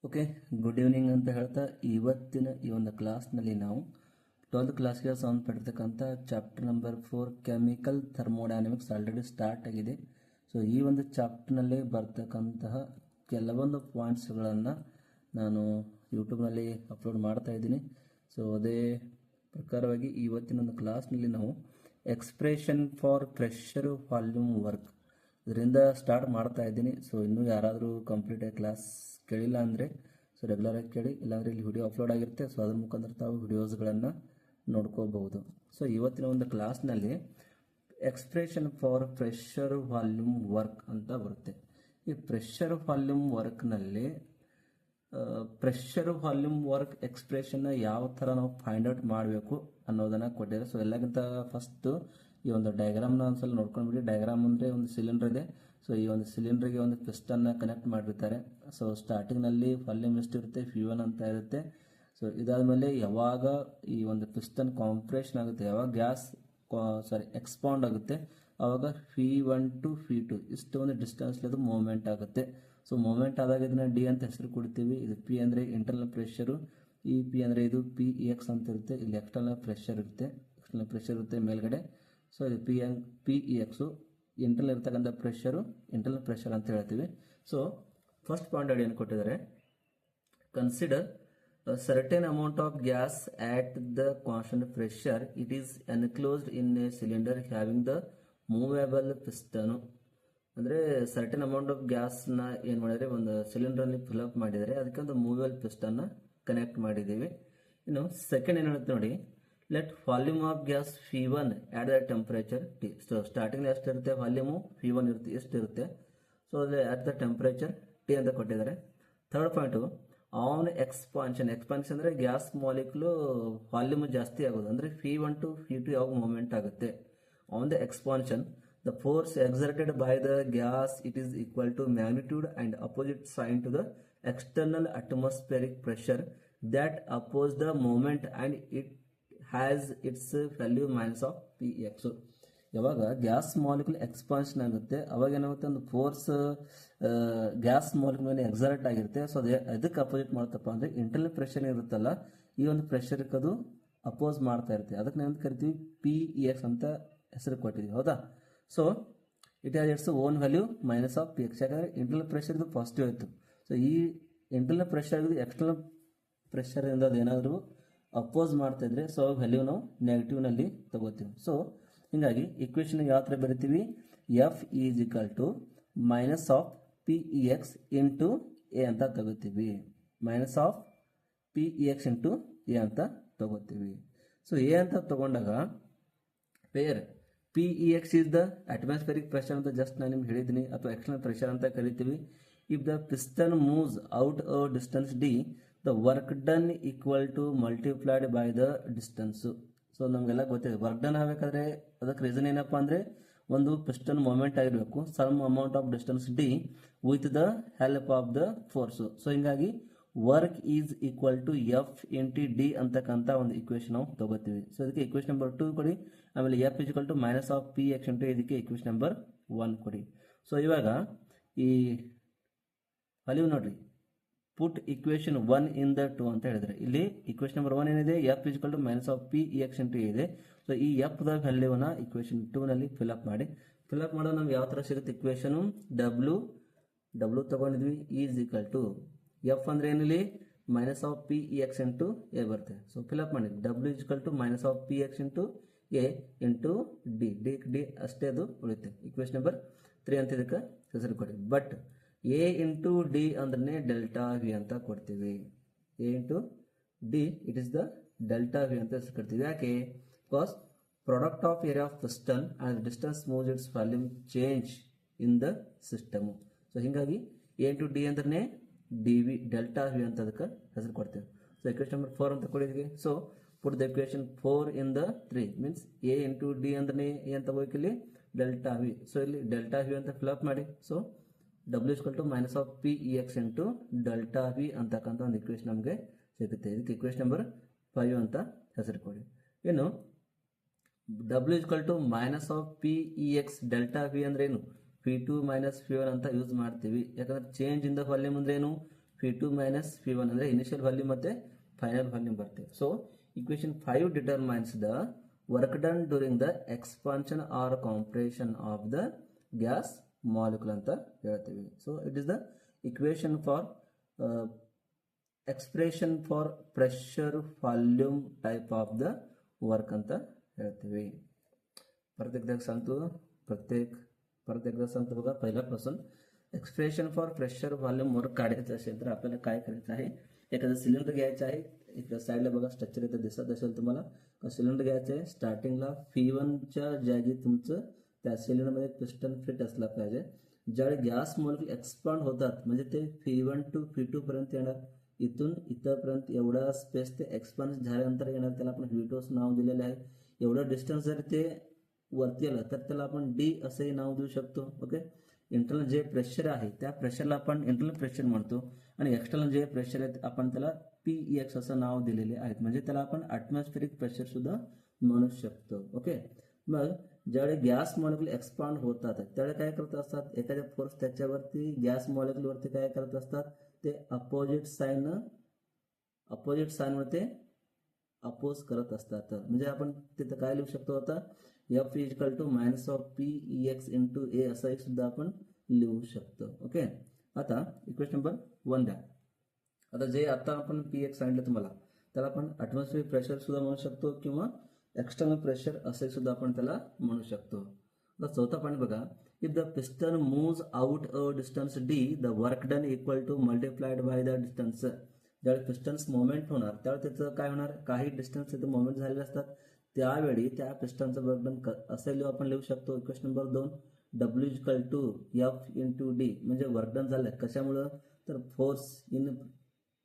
Okay, good evening ಅಂತ ಹೇಳ್ತಾ ಇವತ್ತಿನ ಈ ಒಂದು ಕ್ಲಾಸ್ನಲ್ಲಿ ನಾವು 12th ಕ್ಲಾಸ್ಗೆ ಸಂಬಂಧಪಟ್ಟಿರ್ತಕ್ಕಂಥ chapter number 4 chemical thermodynamics already start ಆಗಿದೆ. ಸೊ ಈ ಒಂದು ಚಾಪ್ಟರ್ನಲ್ಲಿ ಬರ್ತಕ್ಕಂತಹ ಕೆಲವೊಂದು ಪಾಯಿಂಟ್ಸ್ಗಳನ್ನು ನಾನು ಯೂಟ್ಯೂಬ್ನಲ್ಲಿ ಅಪ್ಲೋಡ್ ಮಾಡ್ತಾ ಇದ್ದೀನಿ. ಸೊ ಅದೇ ಪ್ರಕಾರವಾಗಿ ಇವತ್ತಿನ ಒಂದು ಕ್ಲಾಸ್ನಲ್ಲಿ ನಾವು expression for pressure volume work ಇದರಿಂದ ಸ್ಟಾರ್ಟ್ ಮಾಡ್ತಾ ಇದ್ದೀನಿ. ಸೊ ಇನ್ನೂ ಯಾರಾದರೂ ಕಂಪ್ಲೀಟಾಗಿ ಕ್ಲಾಸ್ ಕೇಳಿಲ್ಲ ಅಂದರೆ ಸೊ ರೆಗ್ಯುಲರಾಗಿ ಕೇಳಿ, ಇಲ್ಲಾಂದರೆ ಇಲ್ಲಿ ವಿಡಿಯೋ ಅಪ್ಲೋಡ್ ಆಗಿರುತ್ತೆ. ಸೊ ಅದ್ರ ಮುಖಾಂತರ ತಾವು ವಿಡಿಯೋಸ್ಗಳನ್ನು ನೋಡ್ಕೋಬಹುದು. ಸೊ ಇವತ್ತಿನ ಒಂದು ಕ್ಲಾಸ್ನಲ್ಲಿ expression for pressure volume work ಅಂತ ಬರುತ್ತೆ. ಈ ಪ್ರೆಷರ್ ವಾಲ್ಯೂಮ್ ವರ್ಕ್ನಲ್ಲಿ ಪ್ರೆಷರ್ ವಾಲ್ಯೂಮ್ ವರ್ಕ್ ಎಕ್ಸ್ಪ್ರೆಷನ್ನ ಯಾವ ಥರ ನಾವು ಫೈಂಡ್ ಔಟ್ ಮಾಡಬೇಕು ಅನ್ನೋದನ್ನು ಕೊಟ್ಟಿದ್ದಾರೆ. ಸೊ ಎಲ್ಲಕ್ಕಿಂತ ಫಸ್ಟು ಈ ಒಂದು ಡಯಾಗ್ರಾಮ್ನ ಒಂದ್ಸಲ ನೋಡ್ಕೊಂಡ್ಬಿಡಿ. ಡಯಾಗ್ರಾಮ್ ಅಂದರೆ ಒಂದು ಸಿಲಿಂಡರ್ ಇದೆ. ಸೊ ಈ ಒಂದು ಸಿಲಿಂಡರ್ಗೆ ಒಂದು ಪಿಸ್ಟನ್ನ ಕನೆಕ್ಟ್ ಮಾಡಿರ್ತಾರೆ. ಸೊ ಸ್ಟಾರ್ಟಿಂಗ್ನಲ್ಲಿ ವಾಲ್ಯೂಮ್ ಎಷ್ಟಿರುತ್ತೆ, P1 ಅಂತ ಇರುತ್ತೆ. ಸೊ ಇದಾದಮೇಲೆ ಯಾವಾಗ ಈ ಒಂದು ಪಿಸ್ಟನ್ ಕಾಂಪ್ರೆಷನ್ ಆಗುತ್ತೆ, ಯಾವಾಗ ಗ್ಯಾಸ್ ಎಕ್ಸ್ಪಾಂಡ್ ಆಗುತ್ತೆ, ಆವಾಗ P1 to P2 ಇಷ್ಟು ಒಂದು ಡಿಸ್ಟೆನ್ಸ್ಲಿ ಅದು ಮೂವ್ಮೆಂಟ್ ಆಗುತ್ತೆ. ಸೊ ಮೂವ್ಮೆಂಟ್ ಆದಾಗ ಇದನ್ನ ಡಿ ಅಂತ ಹೆಸರು ಕೊಡ್ತೀವಿ. ಇದು ಪಿ ಅಂದರೆ ಇಂಟರ್ನಲ್ ಪ್ರೆಷರು, ಈ ಪಿ ಅಂದರೆ ಇದು PX ಅಂತ ಇರುತ್ತೆ. ಇಲ್ಲಿ ಎಕ್ಸ್ಟರ್ನಲ್ ಪ್ರೆಷರ್ ಇರುತ್ತೆ ಮೇಲ್ಗಡೆ. ಸೊ ಇದು PEX ಇಂಟರ್ನಲ್ ಇರ್ತಕ್ಕಂಥ ಇಂಟರ್ನಲ್ ಪ್ರೆಷರ್ ಅಂತ ಹೇಳ್ತೀವಿ. ಸೊ ಫಸ್ಟ್ ಪಾಯಿಂಟ್ ಏನು ಕೊಟ್ಟಿದ್ದಾರೆ, consider certain amount of gas at the constant pressure, it is enclosed in a cylinder having the movable piston. ಅಂದರೆ ಸರ್ಟೆನ್ ಅಮೌಂಟ್ ಆಫ್ ಗ್ಯಾಸ್ನ ಏನು ಮಾಡಿದರೆ ಒಂದು ಸಿಲಿಂಡರ್ನಲ್ಲಿ ಫಿಲ್ಅಪ್ ಮಾಡಿದರೆ ಅದಕ್ಕೆ ಒಂದು ಮೂವೇಬಲ್ ಪಿಸ್ಟನ್ನ ಕನೆಕ್ಟ್ ಮಾಡಿದ್ದೀವಿ. ಇನ್ನು ಸೆಕೆಂಡ್ ಏನು ಹೇಳುತ್ತೆ ನೋಡಿ, let volume of gas P1 at the temperature T. So starting ಎಷ್ಟಿರುತ್ತೆ ವಾಲ್ಯೂಮು, P1 ಇರುತ್ತೆ, ಎಷ್ಟಿರುತ್ತೆ. ಸೊ ಅಲ್ಲಿ ಆಟ್ ದ ಟೆಂಪರೇಚರ್ T ಅಂತ ಕೊಟ್ಟಿದ್ದಾರೆ. ಥರ್ಡ್ ಪಾಯಿಂಟು, ಆನ್ ಎಕ್ಸ್ಪಾನ್ಷನ್ ಅಂದರೆ ಗ್ಯಾಸ್ ಮಾಲಿಕ್ಯೂಲು ವಾಲ್ಯೂಮ್ ಜಾಸ್ತಿ ಆಗೋದು, ಅಂದರೆ P1 to P2 ಯಾವಾಗ ಮೂವ್ಮೆಂಟ್ ಆಗುತ್ತೆ. On the expansion the force exerted by the gas, it is equal to magnitude and opposite sign to the external atmospheric pressure that oppose the movement, and it has its value minus of Px. ಯಾವಾಗ gas molecule expansion ಆಗುತ್ತೆ ಅವಾಗ ಏನಾಗುತ್ತೆ, ಒಂದು force gas molecule ಮೇಲೆ exert ಆಗಿರುತ್ತೆ. So ಅದಕ್ಕೆ opposite ಮಾಡುತ್ತಪ್ಪ ಅಂದರೆ internal pressure ಇರುತ್ತಲ್ಲ, ಈ ಒಂದು ಪ್ರೆಷರ್ಗೆ ಅದು ಅಪೋಸ್ ಮಾಡ್ತಾ ಇರುತ್ತೆ. ಅದಕ್ಕೆ ನಾವು ಕರಿತೀವಿ Px ಅಂತ ಹೆಸರು ಕೊಟ್ಟಿದ್ದೀವಿ, ಹೌದಾ. So it has its own value minus of Px. ಯಾಕಂದರೆ ಇಂಟರ್ನಲ್ ಪ್ರೆಷರ್ ಇದು ಪಾಸಿಟಿವ್ ಇತ್ತು. ಸೊ ಈ ಇಂಟರ್ನಲ್ ಪ್ರೆಷರ್ ಎಕ್ಸ್ಟರ್ನಲ್ ಪ್ರೆಷರಿಂದ ಅದೇನಾದರೂ ಅಪೋಸ್ ಮಾಡ್ತಾ ಇದ್ರೆ ಸೊ ವ್ಯಾಲ್ಯೂ ನಾವು ನೆಗೆಟಿವ್ನಲ್ಲಿ ತಗೋತೀವಿ. ಸೊ ಹೀಗಾಗಿ ಇಕ್ವೇಶನ್ ಯಾವ ಥರ ಬರಿತೀವಿ, F is equal to minus of Pex into A ಅಂತ ತಗೋತೀವಿ. Minus of Pex into A ಅಂತ ತಗೋತೀವಿ. ಸೊ ಎ ಅಂತ ತಗೊಂಡಾಗ ಪೇರ್ Pex is the atmospheric pressure ಅಂತ ಜಸ್ಟ್ ನಾನು ನಿಮ್ಗೆ ಹೇಳಿದ್ದೀನಿ, ಅಥವಾ ಎಕ್ಸ್ಟರ್ನಲ್ ಪ್ರೆಷರ್ ಅಂತ ಕರಿತೀವಿ. If the piston moves out a distance D, the work done equal to multiplied by the distance. So ನಮಗೆಲ್ಲ ಗೊತ್ತಿದೆ, ವರ್ಕ್ ಡನ್ ಆಗಬೇಕಾದ್ರೆ ಅದಕ್ಕೆ ರೀಸನ್ ಏನಪ್ಪ ಅಂದರೆ ಒಂದು ಪಿಸ್ಟನ್ ಮೂವ್ಮೆಂಟ್ ಆಗಿರಬೇಕು, some amount of distance D with the help of the force. So ಹಿಂಗಾಗಿ work is equal to F into D ಅಂತಕ್ಕಂಥ ಒಂದು ಇಕ್ವೇಶನ್ ನಾವು ತಗೋತೀವಿ. ಸೊ ಇದಕ್ಕೆ ಇಕ್ವೇಶನ್ ನಂಬರ್ 2 ಕೊಡಿ. ಆಮೇಲೆ F is equal to minus of Px into ಇದಕ್ಕೆ equation number 1 ಕೊಡಿ. ಸೊ ಇವಾಗ ಈ ವ್ಯಾಲ್ಯೂ ನೋಡ್ರಿ, ಪುಟ್ ಇಕ್ವೇಶನ್ 1 ಇನ್ ದ 2 ಅಂತ ಹೇಳಿದ್ರೆ ಇಲ್ಲಿ ಇಕ್ವೇಶನ್ ನಂಬರ್ 1 ಏನಿದೆ, F is equal to minus of Px into ಇದೆ. ಸೊ ಈ F ದ ವ್ಯಾಲ್ಯೂನ ಇಕ್ವೇಶನ್ 2 ನಲ್ಲಿ ಫಿಲ್ಅಪ್ ಮಾಡಿ. ಫಿಲ್ಅಪ್ ಮಾಡೋದು ನಮ್ಗೆ ಯಾವ ಥರ ಸಿಗುತ್ತೆ, ಇಕ್ವೇಶನು ಡಬ್ಲ್ಯೂ ತಗೊಂಡಿದ್ವಿ, ಈಸ್ ಈಕ್ವಲ್ ಟು F ಅಂದ್ರೆ ಏನಿಲ್ಲಿ minus of Px into A ಬರುತ್ತೆ. ಸೊ ಫಿಲ್ಅಪ್ ಮಾಡಿ, W is equal to minus of Px into A into D ಅಷ್ಟೇ ಅದು ಉಳಿಯುತ್ತೆ. ಇಕ್ವೇಶನ್ ನಂಬರ್ 3 ಅಂತ ಇದಕ್ಕೆ ಹೆಸರು ಕೊಡಿ. ಬಟ್ ಎ ಇಂಟು ಡಿ ಅಂದ್ರೆ ಡೆಲ್ಟಾ ವಿ ಅಂತ ಕೊಡ್ತೀವಿ. A into D it is the delta V ಅಂತ ಹೆಸರು ಕೊಡ್ತೀವಿ. ಯಾಕೆ, because product of area of piston and distance moves it's volume change in the system. So ಹೀಗಾಗಿ ಎ ಇಂಟು ಡಿ ಅಂದ್ರೆ D V delta V ಅಂತ ಅದಕ್ಕೆ ಹೆಸರು ಕೊಡ್ತೇವೆ. ಸೊ ಇಕ್ವೇಶನ್ ನಂಬರ್ 4 ಅಂತ ಕೊಡಿದ್ವಿ. So put the equation 4 in the 3 means A into D ಅಂದ್ರೆ ಏನು ತಗೋಬೇಕು ಇಲ್ಲಿ, ಡೆಲ್ಟಾ ವಿ. ಸೊ ಇಲ್ಲಿ ಡೆಲ್ಟಾ ವಿ ಅಂತ ಫಿಲ್ಅಪ್ ಮಾಡಿ. So W is equal to minus of Pex into delta V ಅಂತಕ್ಕಂಥ ಒಂದು ಇಕ್ವೇಶನ್ ನಮಗೆ ಸಿಗುತ್ತೆ. ಇದಕ್ಕೆ ಇಕ್ವೇಶನ್ ನಂಬರ್ 5 ಅಂತ ಹೆಸರು ಕೊಡಿ. ಇನ್ನು W is equal to minus of Pex delta V ಅಂದ್ರೆ ಏನು, P2 ಮೈನಸ್ P1 ಅಂತ ಯೂಸ್ ಮಾಡ್ತೀವಿ. ಯಾಕಂದ್ರೆ ಚೇಂಜ್ ಇನ್ ದ ವಾಲ್ಯೂಮ್ ಅಂದ್ರೆ ಏನು, P2 minus P1 ಅಂದರೆ ಇನಿಷಿಯಲ್ ವ್ಯಾಲ್ಯೂಮ್ ಮತ್ತು ಫೈನಲ್ ವ್ಯಾಲ್ಯೂಮ್ ಬರುತ್ತೆ. So equation 5 determines the work done during the expansion or compression of the gas molecule ಅಂತ ಹೇಳ್ತೀವಿ. So it is the equation for expression for pressure volume type of the work ಅಂತ ಹೇಳ್ತೀವಿ. परत एकदा सांगतो बघा. पहिल्यापासून expression for pressure volume work काढायचं असेल तर आपल्याला काय करायचं आहे, एखादं सिलेंडर घ्यायचं आहे. इकडे साईडला बघा स्ट्रक्चर इथं दिसत असेल तुम्हाला. सिलेंडर घ्यायचं आहे. स्टार्टिंगला P1 च्या जागी तुमचं त्या सिलेंडरमध्ये पिस्टन फिट असला पाहिजे. ज्यावेळी गॅस मॉलिक्यूल एक्सपांड होतात म्हणजे ते P1 टू P2 पर्यंत येणार. इथून इथपर्यंत एवढा स्पेस ते एक्सपांड झाल्यानंतर येणार. त्याला आपण V2 नाव दिलेलं आहे. एवढं डिस्टन्स जर ते वरती आलं तर त्याला आपण D असंही नाव देऊ शकतो. ओके. इंटरनल जे प्रेशर आहे त्या प्रेशरला आपण इंटरनल प्रेशर म्हणतो आणि एक्सटर्नल जे प्रेशर आहे आपण त्याला PEX असं नाव दिलेले आहेत. म्हणजे त्याला आपण ॲटमॉस्फेरिक प्रेशर सुद्धा म्हणू शकतो. ओके. मग ज्यावेळी गॅस मॉलिक्यूल एक्सपांड होतात त्यावेळी काय करत असतात, एखाद्या फोर्स त्याच्यावरती गॅस मॉलिक्यूलवरती काय करत असतात, ते अपोजिट साईनवर ते अपोज करत असतात. म्हणजे आपण तिथं काय लिहू शकतो आता, F equal to minus of PEX into A असं एक सुद्धा आपण लिहू शकतो. ओके. आता इक्वेशन नंबर 1 द्या. आता जे आता आपण PX सांगितलं तुम्हाला त्याला आपण ॲटमॉस्फेरिक प्रेशर सुद्धा म्हणू शकतो किंवा एक्सटर्नल प्रेशर असे सुद्धा आपण त्याला म्हणू शकतो. आता चौथा पॉईंट बघा. If the piston moves out a distance D, the work done equal to multiplied by the distance. ज्यावेळी पिस्टन्स मोमेंट होणार त्यावेळी त्याचं काय होणार, काही डिस्टन्स तिथे मोमेंट झालेले असतात त्यावेळी त्या पिस्टनचं वर्क डन असे आपण लिहू शकतो. Equation number 2 W equal to F into D. म्हणजे वर्क डन झालं कशामुळं, तर फोर्स इन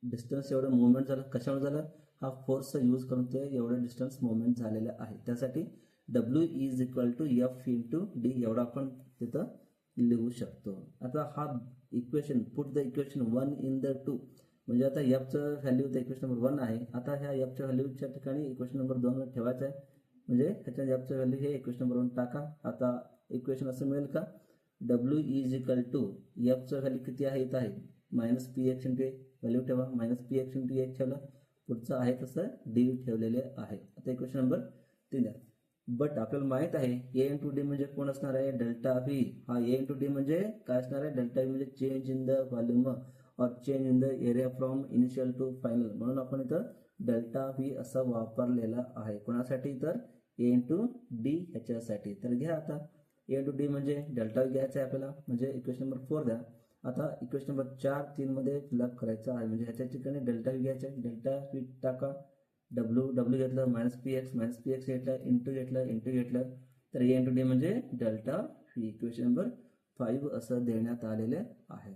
डिस्टन्स एवढं मुवमेंट झालं. कशामुळे झालं, हा फोर्सचा यूज करून ते एवढं डिस्टन्स मुवमेंट झालेलं आहे. त्यासाठी W is equal to F into D एवढं आपण तिथं लिहू शकतो. आता हा equation put the equation 1 in the 2. म्हणजे आता Fचं व्हॅल्यू तर इक्वेशन नंबर 1 आहे. आता ह्या Fच्या व्हॅल्यूच्या ठिकाणी इक्वेशन नंबर 2 वर ठेवायचं आहे. म्हणजे ह्याच्या Fचं व्हॅल्यू हे इक्वेशन नंबर 1 टाका. आता इक्वेशन असं मिळेल का, W इज इक्वल टू Fचं व्हॅल्यू किती आहे, इथं आहे minus PX into A. Value ठेवा. मायनस PX इंटू A ठेवलं. पुढचं आहे तसं D ठेवलेले आहे. आता इक्वेशन नंबर 3 द्या. बट आपल्याला माहित आहे A इंटू D म्हणजे कोण असणार आहे, डेल्टा व्ही. हा A इंटू D म्हणजे काय असणार आहे, डेल्टा व्ही म्हणजे चेंज इन द व्हॉल्यूम और change in the area from initial to final. म्हणून आपण इथं डेल्टा व्ही असं वापरलेला आहे. कोणासाठी, तर A इंटू D ह्याच्यासाठी. तर घ्या आता A इंटू D म्हणजे डेल्टा व्ही घ्यायचा आहे आपल्याला. म्हणजे इक्वेशन नंबर 4 द्या. आता इक्वेशन नंबर 4, 3 मध्ये फिलअप करायचं आहे. म्हणजे ह्याच्या ठिकाणी डेल्टा व्ही घ्यायचं आहे. डेल्टा व्ही टाका. W घेतलं, मायनस PX घेतलं, इंटू घेतलं. तर A इंटू D म्हणजे डेल्टा व्ही. इक्वेशन नंबर 5 असं देण्यात आलेले आहे.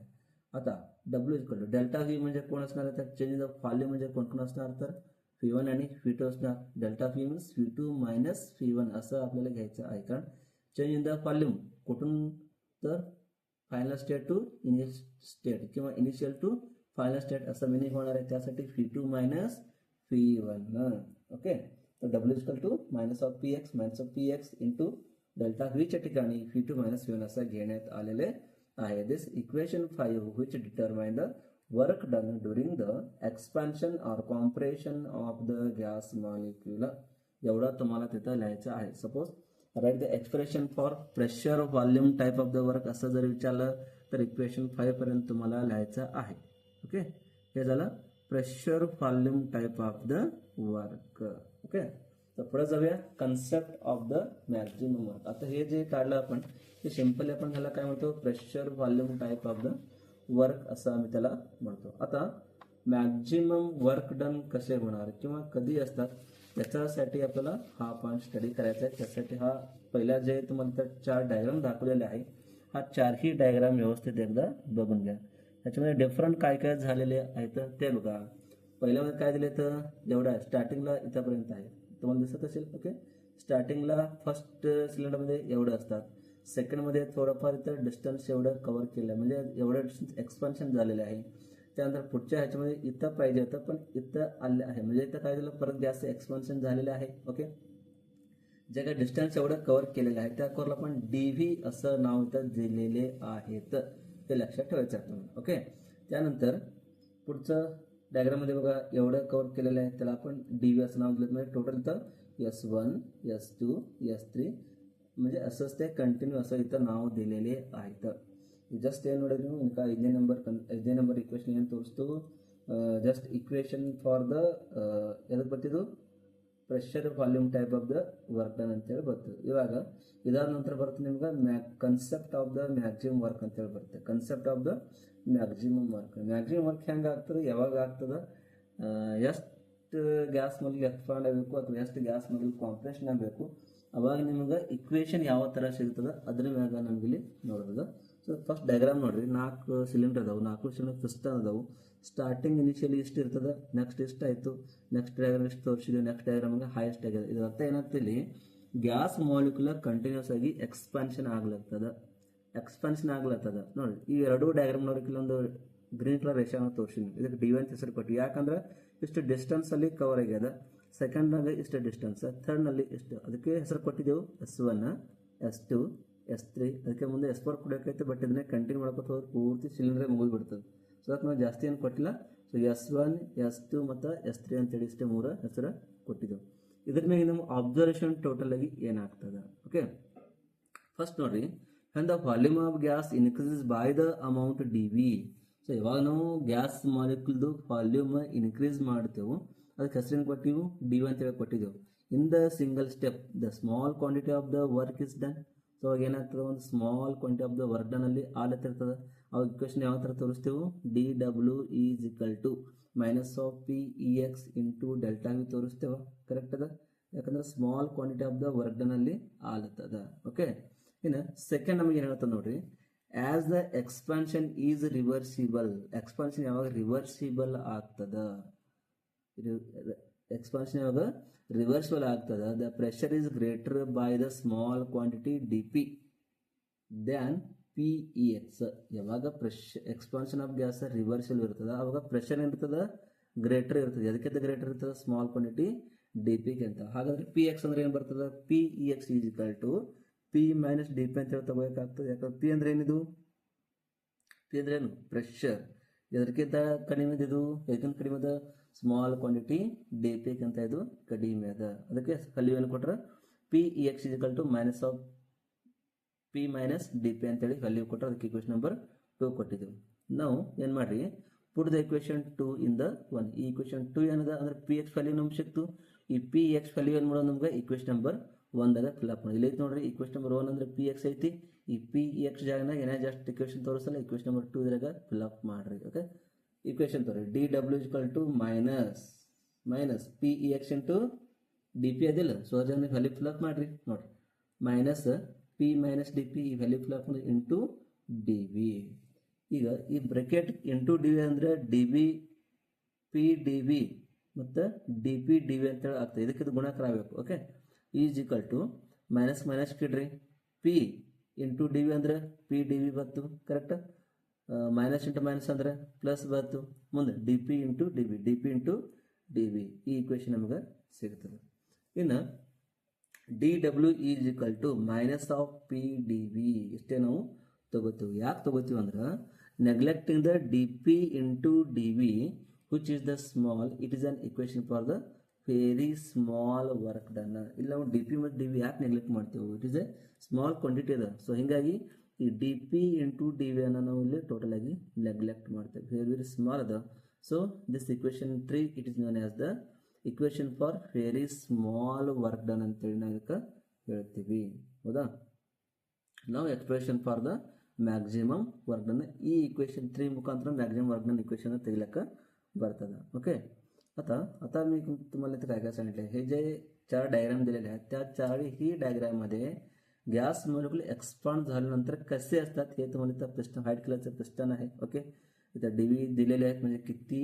आता W equal to delta V म्हणजे कोण असणार, तर चेंज इन द व्हॉल्यूम म्हणजे कोण कोण असणार, तर P1 आणि P2 असणार. Delta V means P2 minus P1 असं आपल्याला घ्यायचं आहे. कारण चेंज इन द व्हॉल्यूम कुठून, तर final state to initial state किंवा इनिशियल टू फायनल स्टेट असं मिनिंग होणार आहे. त्यासाठी P2 मायनस P1. ओके. तर W equal to minus of PX into delta व्हीच्या ठिकाणी P2 मायनस P1 असं घेण्यात आलेले आहे. This equation 5 which determine the work done during the expansion or compression of the gas molecule. एवढा तुम्हाला तिथं लिहायचं आहे. Suppose write the expression for pressure volume type of the work असं जर विचारलं तर इक्वेशन 5 पर्यंत तुम्हाला लिहायचं आहे. ओके. हे झालं pressure volume type of the work. Okay. तर पुढे जाऊया concept of the maximum work. आता हे जे काढलं आपण हे सिंपली आपण ह्याला काय म्हणतो, pressure volume type of the work असं आम्ही त्याला म्हणतो. आता मॅक्झिमम वर्क डन कसे होणार किंवा कधी असतात त्याच्यासाठी आपल्याला हा पॉईंट स्टडी करायचा आहे. त्यासाठी हा पहिला जे तुम्हाला तर 4 डायग्राम दाखवलेले आहे, हा 4ही डायग्राम व्यवस्थित एकदा बघून घ्या. त्याच्यामध्ये डिफरंट काय काय झालेले आहेत ते बघा. पहिल्यामध्ये काय दिले तर एवढं आहे, स्टार्टिंगला इथपर्यंत आहे तुम्हाला दिसत असेल. ओके. स्टार्टिंगला फर्स्ट सिलेंडरमध्ये एवढं असतात. सेकंडमध्ये थोडंफार इथं डिस्टन्स एवढं कव्हर केलं म्हणजे एवढं डिस्टन्स एक्सपान्शन झालेलं आहे. त्यानंतर पुढच्या ह्याच्यामध्ये इथं पाहिजे होतं पण इथं आले आहे म्हणजे इथं काय झालं, परत जास्त एक्सपान्शन झालेलं आहे. ओके. जे काही डिस्टन्स एवढं कव्हर केलेलं आहे त्या कव्हरला आपण DV असं नाव इथं दिलेले आहेत. ते लक्षात ठेवायचं आहे तुम्ही. ओके. त्यानंतर पुढचं डायग्राममध्ये बघा एवढं कव्हर केलेलं आहे त्याला आपण डी व्ही असं नाव दिलं म्हणजे टोटल इथं S1 S2 S3 म्हणजे असंच ते कंटिन्यू असं इथं नाव दिलेले आहेत. ಜಸ್ಟ್ ಏನು ನೋಡಿದ್ರಿ ನೀವು ಇನ್ಕ ಐದನೇ ನಂಬರ್ ಇಕ್ವೇಷನ್ ಏನು ತೋರಿಸ್ತು ಜಸ್ಟ್ ಇಕ್ವೇಷನ್ ಫಾರ್ ದ ಎದಕ್ಕೆ ಬರ್ತಿದ್ದು pressure volume type of the work done ಅಂತೇಳಿ ಬರ್ತದೆ. ಇವಾಗ ಇದಾದ ನಂತರ ಬರುತ್ತೆ ನಿಮ್ಗೆ concept of the maximum work ಅಂತೇಳಿ ಬರುತ್ತೆ. Concept of the maximum work ಹೆಂಗೆ ಆಗ್ತದೆ, ಯಾವಾಗ ಆಗ್ತದೆ, ಎಷ್ಟು ಗ್ಯಾಸ್ ಮೊದಲು ಎಕ್ಸ್ಪಾಂಡ್ ಆಗಬೇಕು ಅಥವಾ ಎಷ್ಟು ಗ್ಯಾಸ್ ಮೊದಲು ಕಾಂಪ್ರೆಷನ್ ಆಗಬೇಕು, ಅವಾಗ ನಿಮ್ಗೆ ಇಕ್ವೇಷನ್ ಯಾವ ಥರ ಸಿಗ್ತದೆ ಅದ್ರ ಮ್ಯಾಗ ನಮ್ಗೆ ಇಲ್ಲಿ ನೋಡೋದು. ಸೊ ಫಸ್ಟ್ ಡಯಾಗ್ರಾಮ್ ನೋಡ್ರಿ, 4 ಸಿಲಿಂಡರ್ ಅದಾವೆ, 4 ಸಿಲಿಂಡರ್ ಪಿಸ್ಟನ್ ಅದಾವೆ. ಸ್ಟಾರ್ಟಿಂಗ್ ಇನಿಷಿಯಲಿ ಇಷ್ಟು ಇರ್ತದೆ, ನೆಕ್ಸ್ಟ್ ಇಷ್ಟು ಆಯಿತು, ನೆಕ್ಸ್ಟ್ ಡಯಾಗ್ರಾಮ್ ಇಷ್ಟು ತೋರಿಸಿದ್ವಿ, ನೆಕ್ಸ್ಟ್ ಡಯಾಗ್ರಾಮ್ಗೆ ಹೈಯೆಸ್ಟ್ ಆಗಿದೆ. ಇದರ ಅರ್ಥ ಏನಾಗ್ತದೆ, ಇಲ್ಲಿ ಗ್ಯಾಸ್ ಮಾಲಿಕ್ಯುಲರ್ ಕಂಟಿನ್ಯೂಸ್ ಆಗಿ ಎಕ್ಸ್ಪಾನ್ಷನ್ ಆಗ್ಲತ್ತದ ನೋಡಿ. ಈ ಎರಡೂ ಡಯಾಗ್ರಾಮ್ ನೋಡೋಕೆ ಇಲ್ಲೊಂದು ಗ್ರೀನ್ ಕಲರ್ ರೇಷಾನ ತೋರಿಸಿದ್ವಿ, ಇದಕ್ಕೆ ಡಿ ಅಂತ ಹೆಸರು ಕೊಟ್ಟು. ಯಾಕಂದ್ರೆ ಇಷ್ಟು ಡಿಸ್ಟೆನ್ಸ್ ಅಲ್ಲಿ ಕವರ್ ಆಗ್ಯದ, ಸೆಕೆಂಡ್ನಾಗ ಇಷ್ಟು ಡಿಸ್ಟೆನ್ಸ್, ಥರ್ಡ್ನಲ್ಲಿ ಇಷ್ಟು, ಅದಕ್ಕೆ ಹೆಸರು ಕೊಟ್ಟಿದ್ದೆವು S1 S2 S3. ಅದಕ್ಕೆ ಮುಂದೆ S4 ಕೊಡೋಕೈತೆ, ಬಟ್ ಇದನ್ನೇ ಕಂಟಿನ್ಯೂ ಮಾಡ್ಕೊತ ಹೋದ್ರೆ ಪೂರ್ತಿ ಸಿಲಿಂಡರ್ ಮುಗಿದು ಬಿಡ್ತದೆ. ಸೊ ಅದಕ್ಕೆ ನಾವು ಜಾಸ್ತಿ ಏನು ಕೊಟ್ಟಿಲ್ಲ. ಸೊ S1 S2 ಮತ್ತು S3 ಅಂತೇಳಿ ಇಷ್ಟೇ 3 ಹೆಸರು ಕೊಟ್ಟಿದ್ದೆವು. ಇದ್ರ ಮೇಲೆ ನಮ್ಮ ಅಬ್ಸರ್ವೇಷನ್ ಟೋಟಲ್ ಆಗಿ ಏನಾಗ್ತದೆ. ಓಕೆ, ಫಸ್ಟ್ ನೋಡ್ರಿ, when the volume of gas increases by the amount dV. So ಯಾವಾಗ ನಾವು ಗ್ಯಾಸ್ ಮಾಲಿಕ್ಯೂಲ್ದು ವಾಲ್ಯೂಮ್ ಇನ್ಕ್ರೀಸ್ ಮಾಡ್ತೇವೆ ಅದಕ್ಕೆ ಹೆಸರೇನು ಕೊಟ್ಟಿವು, ಡಿ ಅಂತೇಳಿ ಕೊಟ್ಟಿದ್ದೆವು. In the single step the small quantity of the work is done. So ಅವಾಗ ಏನಾಗ್ತದೆ, ಒಂದು small quantity of the work done ಅಲ್ಲಿ ಆಲತ್ತಿರ್ತದೆ. ಅವಾಗ ಇಕ್ವೇಷನ್ ಯಾವ ಥರ ತೋರಿಸ್ತೇವೆ, DW is equal to -PEX into delta V ತೋರಿಸ್ತೇವೆ. ಕರೆಕ್ಟ್ ಅದ, ಯಾಕಂದ್ರೆ small quantity of the work done ಅಲ್ಲಿ ಆಲತ್ತದ. ಓಕೆ, ಇನ್ನು ಸೆಕೆಂಡ್ ನಮಗೆ ಏನು ಹೇಳ್ತದೆ ನೋಡ್ರಿ, as the expansion is reversible. Expansion ಯಾವಾಗ ರಿವರ್ಸಿಬಲ್ ಆಗ್ತದ, ಎಕ್ಸ್ಪಾನ್ಷನ್ ಯಾವಾಗ ರಿವರ್ಸಿಬಲ್ ಆಗ್ತದ, the pressure is greater by the small quantity DP than PEX. ಯಾವಾಗ ಎಕ್ಸ್ಪಾನ್ಷನ್ ಆಫ್ ಗ್ಯಾಸ್ ರಿವರ್ಸಿಬಲ್ ಇರ್ತದ ಅವಾಗ ಪ್ರೆಷರ್ ಏನಿರ್ತದ ಗ್ರೇಟರ್ ಇರ್ತದೆ. ಅದಕ್ಕಿಂತ ಗ್ರೇಟರ್ ಇರ್ತದೆ ಸ್ಮಾಲ್ ಕ್ವಾಂಟಿಟಿ DP ಅಂತ. ಹಾಗಾದ್ರೆ PX ಅಂದ್ರೆ ಏನು ಬರ್ತದೆ, PEX is equal to P minus DP ಅಂತ ಹೇಳಿ ತಗೋಬೇಕಾಗ್ತದೆ. ಯಾಕಂದ್ರೆ P ಅಂದ್ರೆ ಏನಿದು, P ಅಂದ್ರೆ ಏನು, ಪ್ರೆಷರ್. ಎದಕ್ಕಿಂತ ಕಡಿಮೆ ಇದು, ಇದಕ್ಕಿಂತ ಕಡಿಮೆ ಅದ ಸ್ಮಾಲ್ ಕ್ವಾಂಟಿಟಿ DP ಅಂತ ಇದು ಕಡಿಮೆ ಅದ. ಅದಕ್ಕೆ ಕಲಿಯು ಏನು ಕೊಟ್ರೆ PEX is equal to P minus DP ಅಂತೇಳಿ ವ್ಯಾಲ್ಯೂ ಕೊಟ್ಟರೆ ಅದಕ್ಕೆ ಇಕ್ವೇಷನ್ ನಂಬರ್ 2 ಕೊಟ್ಟಿದ್ದೆವು. ನಾವು ಏನು ಮಾಡ್ರಿ, put the equation 2 in the 1. ಈ ಇಕ್ವೇಷನ್ 2 ಏನದ ಅಂದ್ರೆ PX ವ್ಯಾಲ್ಯೂ ನಮ್ಗೆ ಸಿಕ್ತು. ಈ PX ವ್ಯಾಲ್ಯೂ ಏನು ಮಾಡೋದು, ನಮ್ಗೆ ಇಕ್ವೇಷನ್ ನಂಬರ್ 1ದಾಗ ಫಿಲ್ಅಪ್ ಮಾಡಿ. ಇಲ್ಲಿ ಐತಿ ನೋಡ್ರಿ, ಇಕ್ವೇಷನ್ ನಂಬರ್ 1 ಅಂದ್ರೆ PX ಐತಿ. ಈ PX ಜಾಗನಾಗ ಏನೇ ಜಾಸ್ಟ್ ಇಕ್ವೇಷನ್ ತೋರಿಸಲ್ಲ, ಇಕ್ವೇಷನ್ ನಂಬರ್ 2 ಇದ್ರಾಗ ಫಿಲ್ಅಪ್ ಮಾಡ್ರಿ. ಓಕೆ, ಇಕ್ವೇಷನ್ ತೋರಿ, DW is equal to minus PEX into DP ಅದಿಲ್ಲ. ಸೊ ಅದನ್ನ ವ್ಯಾಲ್ಯೂ ಫಿಲ್ಅಪ್ ಮಾಡ್ರಿ ನೋಡ್ರಿ, ಮೈನಸ್ P ಮೈನಸ್ DP ಈ ವ್ಯಾಲ್ಯೂ ಫಿಲ್ಅಪ್ ಮಾಡಿ ಇಂಟು DV. ಈಗ ಈ ಬ್ರೆಕೆಟ್ ಇಂಟು DV ಅಂದ್ರೆ DV PDV ಮತ್ತು DP DV ಅಂತೇಳಿ ಆಗ್ತದೆ. ಇದಕ್ಕೆ ಇದು ಗುಣಾಕಾರ ಆಗಬೇಕು. Okay, is equal to minus minus ಕಿಡ್ರಿ, P ಇಂಟು DV ಅಂದ್ರೆ PDV ಬಂತು. ಕರೆಕ್ಟ್, ಮೈನಸ್ ಇಂಟು ಮೈನಸ್ ಅಂದ್ರೆ ಪ್ಲಸ್ ಬಂತು. ಮುಂದೆ DP ಇಂಟು DV ಈ ಇಕ್ವೇಷನ್ ನಮಗೆ ಸಿಗ್ತದೆ. ಇನ್ನು DW is equal to minus of PDV ಇಷ್ಟೇ ನಾವು ತಗೋತೀವಿ. ಯಾಕೆ ತಗೋತೀವಿ ಅಂದ್ರೆ neglecting the DP into DV which is the small, it is an equation for the very small work done. ಇಲ್ಲಿ ನಾವು DP ಮತ್ತು DV ಯಾಕೆ ನೆಗ್ಲೆಕ್ಟ್ ಮಾಡ್ತೇವೆ, it is A small quantity ಅದ. ಸೊ ಹೀಗಾಗಿ ಈ DP ಇಂಟು DV ಅನ್ನು ನಾವು ಇಲ್ಲಿ ಟೋಟಲ್ ಆಗಿ ನೆಗ್ಲೆಕ್ಟ್ ಮಾಡ್ತೇವೆ, ವೆರಿ ಸ್ಮಾಲ್ ಅದ. So this equation 3 it is known as the equation for very small work done ಅಂತೇಳಿ ನಾವು ಇದಕ್ಕೆ ಹೇಳ್ತೀವಿ. ಹೌದಾ, ನಾವು expression for the maximum work done ಈ ಇಕ್ವೇಷನ್ 3 ಮುಖಾಂತರ ಮ್ಯಾಕ್ಸಿಮम वर्क डन इक्वेशन तेगलक बरतद. ओके, आता मी तुम्हाला इथे काय काय सांगितलं, हे जे 4 डायग्राम दिलेले आहेत त्या 4 ही डायग्राम मध्ये गॅस मॉलिक्यूल एक्सपांड झाल्यानंतर कसे असतात हे तुम्हाला इथं पिस्टन व्हाईट कलरचं पिस्टन आहे. ओके, इथं DV दिलेले आहेत म्हणजे किती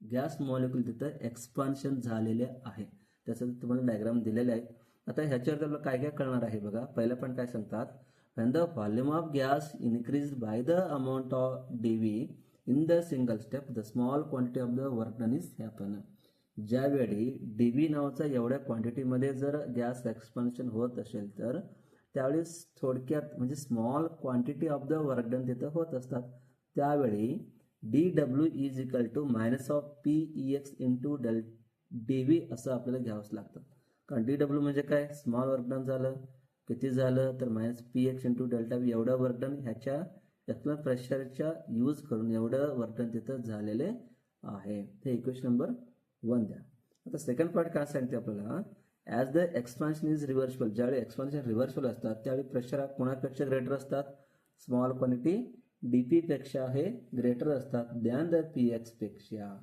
गॅस मॉलिक्यूल तिथं एक्सपान्शन झालेले आहे त्याचं तुम्हाला डायग्राम दिलेले आहेत. आता ह्याच्यावर आपल्याला काय काय कळणार आहे बघा. पहिलं पण काय सांगतात, when the volume of gas increased by the amount of dV in the single step the small quantity of the work done is happen. ज्यावेळी DV नावाचा एवढ्या क्वांटिटीमध्ये जर गॅस एक्सपान्शन होत असेल तर त्यावेळी थोडक्यात म्हणजे small quantity of the work done तिथं होत असतात. त्यावेळी D W is equal to minus of P E X into D V असं आपल्याला घ्यावंच लागतं. कारण डी डब्ल्यू म्हणजे काय, स्मॉल वर्क डन झालं, किती झालं तर minus P X into delta V एवढं वर्क डन ह्याच्या एक्सटर्नल प्रेशरच्या यूज करून एवढं वर्क डन तिथं झालेले आहे. हे इक्वेशन नंबर 1 द्या. आता सेकंड पार्ट काय सांगते आपल्याला, as the expansion is reversible, ज्यावेळी एक्सपान्शन रिव्हर्सिबल असतात त्यावेळी प्रेशर हा कोणापेक्षा ग्रेटर असतात, स्मॉल क्वांटिटी डीपी पेक्षा हे ग्रेटर असतात दॅन द पी एक्स पेक्षा.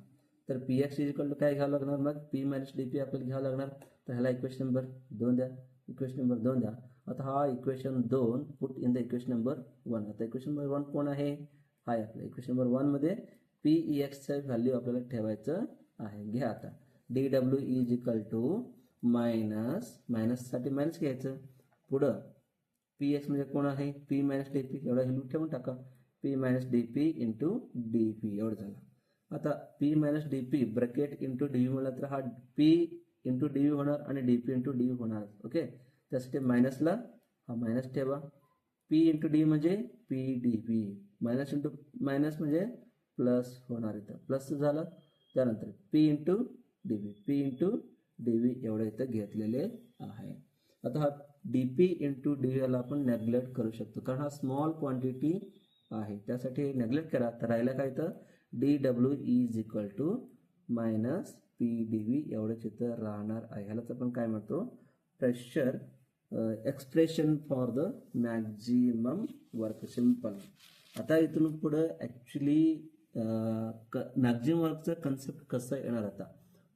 तर P X is equal to काय घ्यावं लागणार, मग पी मायनस डी पी आपल्याला घ्यावं लागणार. तर ह्याला इक्वेशन नंबर 2 द्या. इक्वेशन नंबर 2 द्या. आता हा equation 2 put in the equation number 1. आता इक्वेशन नंबर 1 कोण आहे, हाय आपलं इक्वेशन नंबर 1 मध्ये पी ई एक्सचं व्हॅल्यू आपल्याला ठेवायचं आहे. घ्या आता D W is equal to मायनससाठी मायनस घ्यायचं, पुढं पी एक्स म्हणजे कोण आहे, पी मायनस डी पी, एवढा व्हॅल्यू ठेवून टाका, P minus D P into D P एवढं झालं. आता P minus D P bracket into D V म्हणला तर हा पी इंटू डी व्ही होणार आणि D P into D V होणार. ओके, त्यासाठी मायनसला हा मायनस ठेवा. पी इंटू डी म्हणजे P D V, minus into minus म्हणजे प्लस होणार, इथं प्लस झालं. त्यानंतर P into D V, P into D V एवढं इथं घेतलेले आहे. आता हा डी पी इंटू डी व्हीला आपण नेग्लेक्ट करू शकतो कारण हा स्मॉल क्वांटिटी आहे, त्यासाठी नेग्लेक्ट करा. तर राहिलं काय, तर D W is equal to minus P D V एवढं चित्र राहणार आहे. ह्यालाच आपण काय म्हणतो, pressure expression for the maximum work. Simple. आता इथून पुढं ॲक्च्युली मॅक्झिमम वर्कचं कन्सेप्ट कसं येणार, आता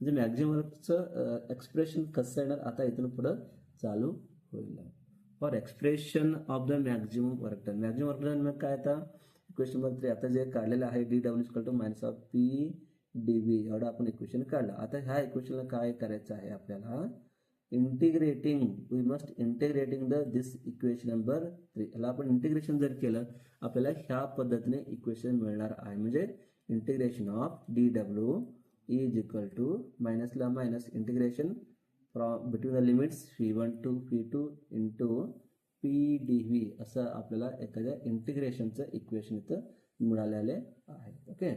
म्हणजे मॅक्झिमम वर्कचं एक्सप्रेशन कसं येणार आता इथून पुढं चालू होईल. For expression of the maximum work done, maximum work done मग काय, आता इक्वेशन नंबर 3 आता जे काढलेलं आहे D W equal to minus of P D V एवढं आपण इक्वेशन काढलं. आता ह्या इक्वेशनला काय करायचं आहे आपल्याला, integrating, we must integrating this equation number 3. याला आपण इंटिग्रेशन जर केलं आपल्याला ह्या पद्धतीने इक्वेशन मिळणार आहे. म्हणजे integration of D W is equal to मायनसला minus integration from between the limits V1 to V2 into P D V असं आपल्याला एखाद्या इंटिग्रेशनचं इक्वेशन इथं मिळालेले आहे. ओके,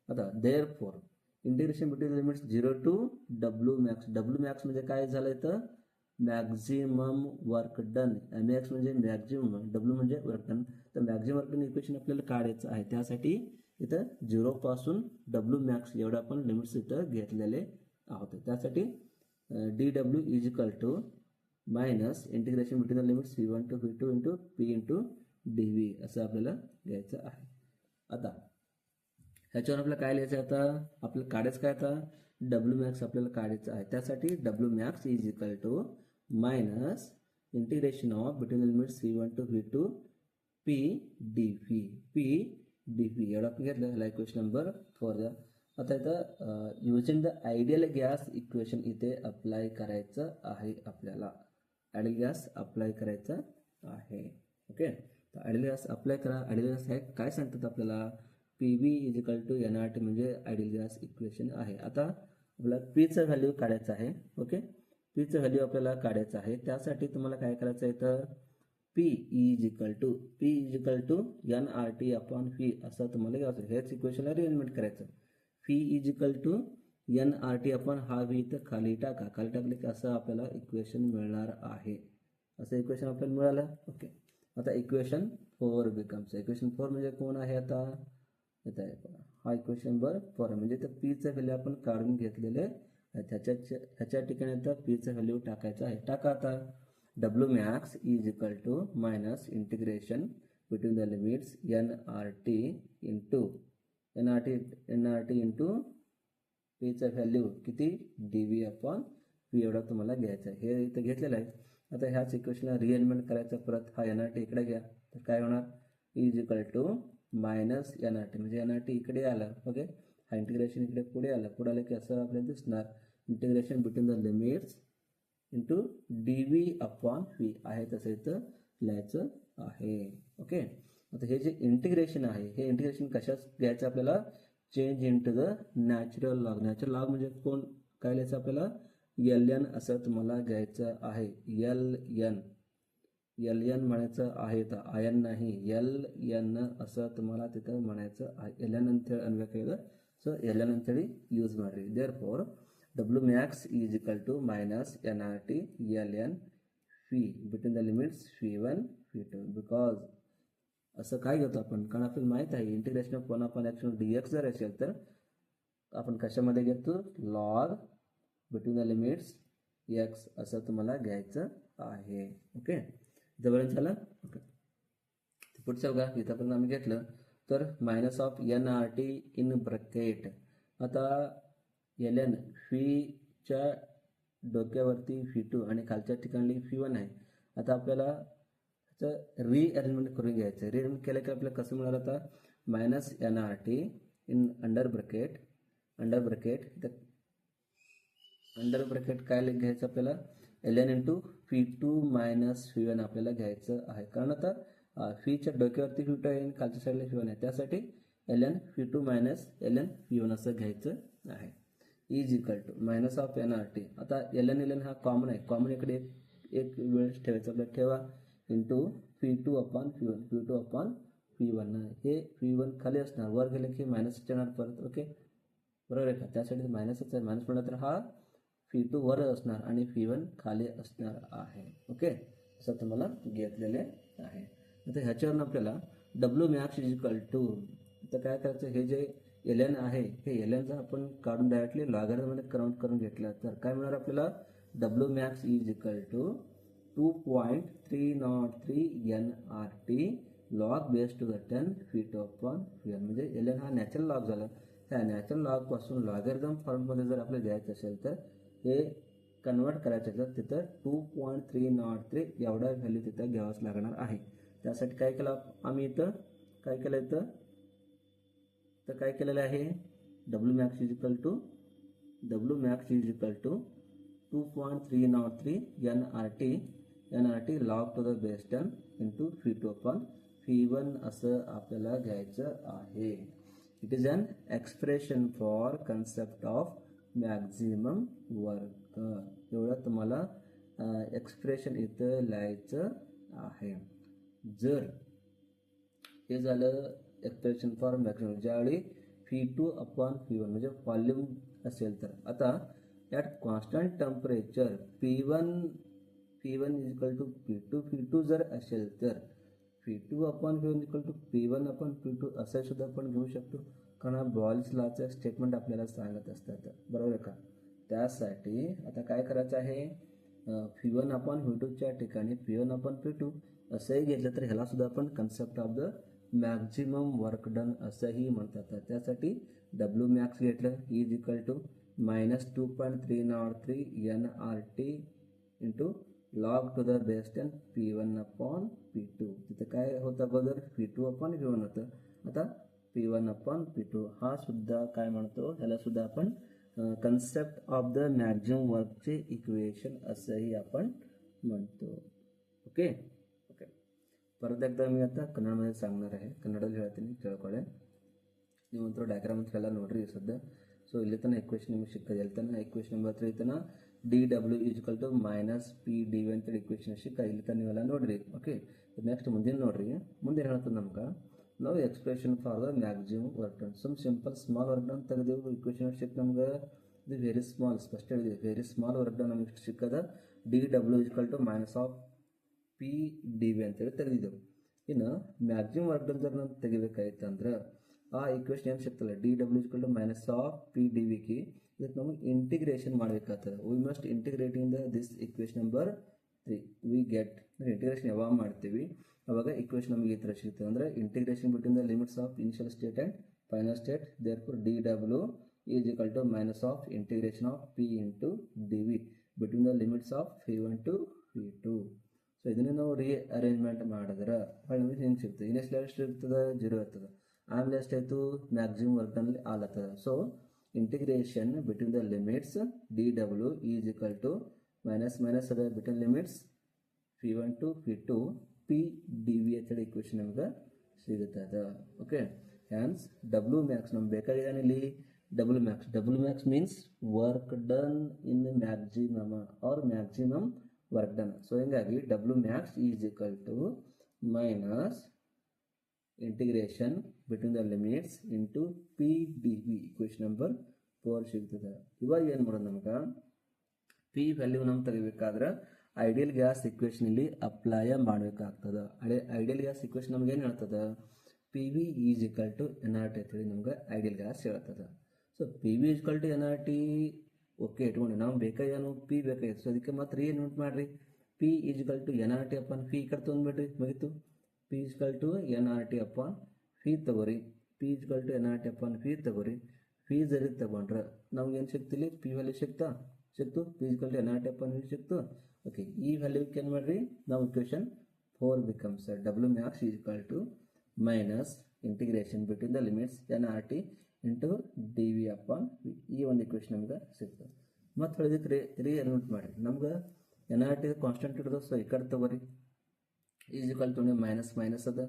आता therefore integration between limits 0 to W max, W max म्हणजे काय झालं तर maximum work done, M X म्हणजे मॅक्झिमम, डब्ल्यू म्हणजे वर्क डन. तर मॅक्झिमम वर्क डन इक्वेशन आपल्याला काढायचं आहे, त्यासाठी इथं 0 पासून डब्ल्यू मॅक्स एवढं आपण लिमिट्स इथं घेतलेले आहोत. त्यासाठी D W is equal to minus integration between the limits V1 to V2 into P into D V असं आपल्याला घ्यायचं आहे. आता ह्याच्यावर आपल्याला काय लिहायचं आहे, आता आपल्याला काढायचं काय, आता डब्ल्यू मॅक्स आपल्याला काढायचं आहे. त्यासाठी W max is equal to minus integration of between the limits V1 to V2 P D V एवढं आपण घेतलं. ह्याला इक्वेशन नंबर 4 द्या. आता इथं using the ideal gas equation इथे अप्लाय करायचं आहे आपल्याला, आयडियल गॅस अप्लाय करायचं आहे. ओके, तर आयडियल गॅस अप्लाय करा. आयडियल गॅस आहे काय सांगतात आपल्याला, P V is equal to N R T म्हणजे आयडियल गॅस इक्वेशन आहे. आता आपल्याला पीचं व्हॅल्यू काढायचं आहे. ओके, पीचं व्हॅल्यू आपल्याला काढायचं आहे. त्यासाठी तुम्हाला काय करायचं आहे, तर P is equal to N R T upon V असं तुम्हाला घ्यायचं. हेच इक्वेशनला रिअरेंजमेंट करायचं. P is equal to N R T upon हा व्ही तर खाली टाका, खाली टाकले की असं आपल्याला इक्वेशन मिळणार आहे. असं इक्वेशन आपल्याला मिळालं. ओके, आता इक्वेशन 4 बिकम्स, इक्वेशन 4 म्हणजे कोण आहे, आता इथं आहे हा इक्वेशन नंबर 4 म्हणजे तर पीचं व्हॅल्यू आपण काढून घेतलेले ह्याच्या ठिकाणी आता पीचं व्हॅल्यू टाकायचं आहे. टाका आता W max is equal to minus integration between the limits N R T into पीचं व्हॅल्यू किती डी व्ही अपॉन व्ही एवढा तुम्हाला घ्यायचा आहे. हे इथं घेतलेलं आहे. आता ह्याच इक्वेशनला रिअरेंजमेंट करायचं. परत हा एन आर टी इकडे घ्या तर काय होणार, is equal to minus N R T म्हणजे एन आर टी इकडे आलं. ओके, हा इंटिग्रेशन इकडे पुढे आलं की असं आपल्याला दिसणार integration between the limits into D V upon V आहे तसं इथं लिहायचं आहे. ओके, आता हे जे इंटिग्रेशन आहे हे इंटिग्रेशन कशाच घ्यायचं आपल्याला, change into the natural log. Natural log म्हणजे कोण काय लिहायचं आपल्याला, एल एन असं तुम्हाला घ्यायचं आहे. एल एन म्हणायचं आहे तर आय एन नाही, एल एन असं तुम्हाला तिथं म्हणायचं आहे. एल एन ಅಂತೇಳಿ ಅನ್ಬೇಕಾಗಿದೆ. ಸೊ ಎಲ್ ಎನ್ ಅಂತೇಳಿ ಯೂಸ್ ಮಾಡಿರಿ. Therefore W max is equal to minus N R T L N phi between the limits फी1 फी2 बिकॉज असं काय घेतो आपण, कारण आपल्याला माहीत आहे integration of 1 upon X D X जर असेल तर आपण कशामध्ये घेतो, log between the limits x असं तुम्हाला घ्यायचं आहे. ओके, जवळून झालं. ओके, पुढचं बघा, इथं पण आम्ही घेतलं तर minus of N R T in bracket. आता एल एन फीच्या डोक्यावरती फी2 आणि खालच्या ठिकाणी फी1 आहे. आता आपल्याला त्याचं रिअरेंजमेंट करून घ्यायचं. रिअरेंजमेंट केलं की आपल्याला कसं मिळालं, आता minus N R T in under bracket काय घ्यायचं आपल्याला, L N into V two minus V one आपल्याला घ्यायचं आहे. कारण आता फीच्या डोक्यावरती फी2 आहे आणि खालच्या साईडला फी1 आहे, त्यासाठी एल एन फी2 मायनस एल एन फी1 असं घ्यायचं आहे. Is equal to minus of N R T. आता एल एन हा कॉमन आहे, कॉमन इकडे एक वेळेस ठेवायचं आपल्याला, ठेवा इंटू फी2 अपॉन फी1 हे फी1 खाली असणार, वर गेले की मायनस येणार परत. ओके, बरोबर आहे का, त्यासाठी मायनसच आहे. मायनस म्हणलं तर हा फी2 वर असणार आणि फी1 खाली असणार आहे. ओके, असं तुम्हाला घेतलेले आहे. आता ह्याच्यावरून आपल्याला W max is equal to, तर काय करायचं, हे जे एल एन आहे हे एल एन जर आपण काढून डायरेक्टली लॉगरिथममध्ये काउंट करून घेतलं तर काय मिळणार आपल्याला, W max is equal to 2.303 N R T log base to the 10 फी2 अपॉन फी1. म्हणजे एल एन हा नॅचरल लॉग झाला. त्या नॅचरल लॉगपासून लॉगरिथम फॉर्ममध्ये जर आपल्याला घ्यायचं असेल तर हे कन्वर्ट करायचं तर तिथं 2.303 एवढा व्हॅल्यू तिथं घ्यावंच लागणार आहे. त्यासाठी काय केलं आम्ही, इथं काय केलं, इथं तर काय केलेलं आहे, W max is equal to 2.303 N R T log to the base 10 into फी2 अपॉन फी1 असं आपल्याला घ्यायचं आहे. It is an expression for concept of maximum work. एवढं तुम्हाला एक्सप्रेशन इथं लिहायचं आहे. जर हे झालं एक्सप्रेशन फॉर मॅक्झिमम, ज्यावेळी फी2 अपॉन फी1 म्हणजे व्हॉल्यूम असेल तर. आता at constant temperature P1 is equal to P2 जर असेल तर P2 upon P1 equal to P1 upon P2 असं सुद्धा आपण घेऊ शकतो, कारण हा बॉल्स लॉचं स्टेटमेंट आपल्याला सांगत असतात. बरोबर आहे का, त्यासाठी आता काय करायचं आहे, P1 अपॉन P2च्या ठिकाणी P1 अपॉन P2 असंही घेतलं तर ह्याला सुद्धा आपण concept of the maximum work done असंही म्हणतात. त्यासाठी डब्ल्यू मॅक्स घेतलं is equal to minus 2.303 N R T into log to the base 10 P1 upon P2. तिथं काय होतं अगोदर, P2 अपॉन P1 होतं, आता P1 अपॉन P2 हा सुद्धा काय म्हणतो, ह्याला सुद्धा आपण कन्सेप्ट ऑफ द मॅक्झिमम वर्कचे इक्वेशन असंही आपण म्हणतो. ओके, परत एकदा मी आता ಕನ್ನಡमध्ये सांगणार आहे. ಕನ್ನಡದಲ್ಲಿ ಹೇಳ್ತೀನಿ ಕೇಳ್ಕೊಳ್ಳಿ. ನೀವು ಒಂಥರ ಡಯಾಗ್ರಾಮ್ ಎಲ್ಲ ನೋಡ್ರಿ ಸದ್ಯ. ಸೊ ಇಲ್ಲಿ ತನಕ ಈಕ್ವೇಷನ್ ನಿಮಗೆ ಸಿಕ್ಕದೆ. ಇಲ್ಲಿ ತನಕ ಈಕ್ವೇಷನ್ ನಂಬರ್ 3 ತನಕ D W is equal to minus P D V ಅಂತೇಳಿ ಈಕ್ವೇಷನ್ ಸಿಕ್ಕ. ಇಲ್ಲಿ ತನಕ ನೀವೆಲ್ಲ ನೋಡ್ರಿ. ಓಕೆ, ನೆಕ್ಸ್ಟ್ ಮುಂದಿನ ನೋಡ್ರಿ. ಮುಂದೆ ಹೇಳ್ತದೆ ನಮ್ಗೆ, ನಾವು expression for the maximum work done. Simple small work done ತೆಗೆದೇವು. ಈಕ್ವೇಷನ್ ಸಿಕ್ಕ ನಮ್ಗೆ ಇದು ವೆರಿ ಸ್ಮಾಲ್, ಸ್ಪಷ್ಟ ಹೇಳಿದೆ, ವೆರಿ ಸ್ಮಾಲ್ ವರ್ಕ್ ಡನ್ ನಮಗೆ ಸಿಕ್ಕದ. D W is equal to minus of P D V ಅಂತೇಳಿ ತೆಗೆದಿದ್ದೆವು. ಇನ್ನು ಮ್ಯಾಕ್ಸಿಮಮ್ ವರ್ಕ್ ಡನ್ ಜರ್ ನಾವು ತೆಗಿಬೇಕಾಯ್ತಂದ್ರೆ ಆ ಈಕ್ವೇಷನ್ ಏನು ಸಿಗ್ತಲ್ಲ, D W equal to minus of P D V ಗೆ ಇದಕ್ಕೆ ನಮಗೆ ಇಂಟಿಗ್ರೇಷನ್ ಮಾಡಬೇಕಾಗ್ತದೆ. We must integrating this equation number 3 we get. Integration ಯಾವಾಗ ಮಾಡ್ತೀವಿ ಅವಾಗ ಈಕ್ವೇಷನ್ ನಮಗೆ ಈ ಥರ ಸಿಗ್ತದೆ. ಅಂದರೆ integration between the limits of initial state and final state. Therefore D W is equal to minus of integration of P into D V between the limits of P1 to P2. So ಇದನ್ನು ನಾವು rearrangement ಮಾಡಿದ್ರೆ ನಮಗೆ ಹಿಂಗೆ ಸಿಗ್ತದೆ. ಇನ್ನೆಷ್ಟು ಎಷ್ಟು ಇರ್ತದೆ, 0 ಇರ್ತದೆ. ಆಮೇಲೆ ಎಷ್ಟಾಯಿತು, ಮ್ಯಾಕ್ಸಿಮಮ್ ವರ್ಕ್ ಡನ್ ಆಲ್ ಆಗ್ತದೆ. So integration between the limits D W is equal to minus ಅದ between limits P1 to P2 P D V ಅಂತೇಳಿ ಈಕ್ವೇಷನ್ ನಮ್ಗೆ ಸಿಗುತ್ತದೆ. ಓಕೆ, ಹ್ಯಾನ್ಸ್ ಡಬ್ಲ್ಯೂ ಮ್ಯಾಕ್ಸ್ ನಮ್ಗೆ ಬೇಕಾಗಿದೆ ಇಲ್ಲಿ. W max means work done in maximum or maximum work done. So ಹಿಂಗಾಗಿ W max is equal to minus integration between the limits into P D V equation number 4 ಸಿಗ್ತದೆ. ಇವಾಗ ಏನು ಮಾಡೋದು, ನಮ್ಗೆ P value ನಮ್ಗೆ ತೆಗಿಬೇಕಾದ್ರೆ ಐಡಿಯಲ್ ಗ್ಯಾಸ್ ಇಕ್ವೇಷನ್ ಇಲ್ಲಿ apply ಮಾಡಬೇಕಾಗ್ತದೆ. ಐಡಿಯಲ್ ಗ್ಯಾಸ್ ಇಕ್ವೇಷನ್ ನಮ್ಗೆ ಏನು ಹೇಳ್ತದೆ, P V is equal to N R T ಅಂತೇಳಿ ನಮ್ಗೆ ಐಡಿಯಲ್ ಗ್ಯಾಸ್ ಹೇಳ್ತದೆ. So P V equal to N R T okay ಇಟ್ಕೊಂಡು ನಾವು ಬೇಕಾಗೇನು ಪಿ ಬೇಕಾಗಿತ್ತು. ಸೊ ಅದಕ್ಕೆ ಮತ್ತೆ ಏನು ನೋಟ್ ಮಾಡಿರಿ, P is equal to N R T upon phi ಕಡೆ ತೊಗೊಂಡ್ಬಿಡ್ರಿ, ಮುಗೀತು. P is equal to N R T upon phi ತಗೋರಿ, P is equal to N R T upon phi ತಗೋರಿ. ಫಿ ಜರಿ ತಗೊಂಡ್ರೆ ನಮ್ಗೆ ಏನು ಸಿಗ್ತಿಲ್ಲ, ಪಿ ವ್ಯಾಲ್ಯೂ ಸಿಕ್ತು. P is equal to N R T upon phi ಸಿಕ್ತು. ಓಕೆ, ಈ ವ್ಯಾಲ್ಯೂಕ್ಕೆ ಏನು ಮಾಡಿರಿ ನಾವು equation 4 becomes W max is equal to minus integration between the limits N R T into D V upon V. ಈ ಒಂದು equation ನಮ್ಗೆ ಸಿಗ್ತದೆ. ಮತ್ತು ಹೊಳಿದಕ್ಕೆ ರೀಅರೇಂಜ್ ಮಾಡಿರಿ, ನಮ್ಗೆ ಎನ್ ಆರ್ ಟಿ ಕಾನ್ಸ್ಟೆಂಟ್ ಹಿಡಿದು. ಸೊ ಈ ಕಡೆ ತಗೋರಿ, ಈಸ್ ಈಕ್ವಲ್ ಟು ಮೈನಸ್ ಅದ,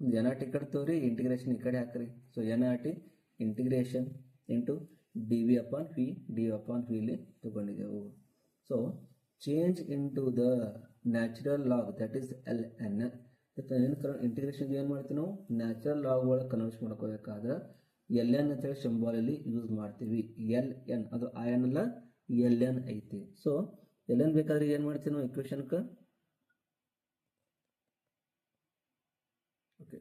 ಒಂದು ಎನ್ ಆರ್ ಟಿ ಕಡೆ ತಗೋರಿ, ಇಂಟಿಗ್ರೇಷನ್ ಈ ಕಡೆ ಹಾಕ್ರಿ. So N R T integration into D V upon V, D V upon V ಇಲ್ಲಿ ತಗೊಂಡಿದ್ದೆವು. So change into the natural log that is L N. Integration ಏನು ಮಾಡ್ತೀವಿ ನಾವು, ನ್ಯಾಚುರಲ್ ಲಾಗ್ ಒಳಗೆ ಕನ್ವರ್ಟ್ ಮಾಡ್ಕೋಬೇಕಾದ್ರೆ ಎಲ್ ಎನ್ ಅಂತೇಳಿ ಸಿಂಬಾಲಲ್ಲಿ ಯೂಸ್ ಮಾಡ್ತೀವಿ. ಎಲ್ ಎನ್ ಅದು ಐ ಎನ್ ಅಲ್ಲ, ಎಲ್ ಎನ್ ಐತಿ. ಸೊ ಎಲ್ ಎನ್ ಬೇಕಾದ್ರೆ ಏನು ಮಾಡ್ತೀವಿ ನಾವು ಇಕ್ವೇಷನ್ಗೆ, ಓಕೆ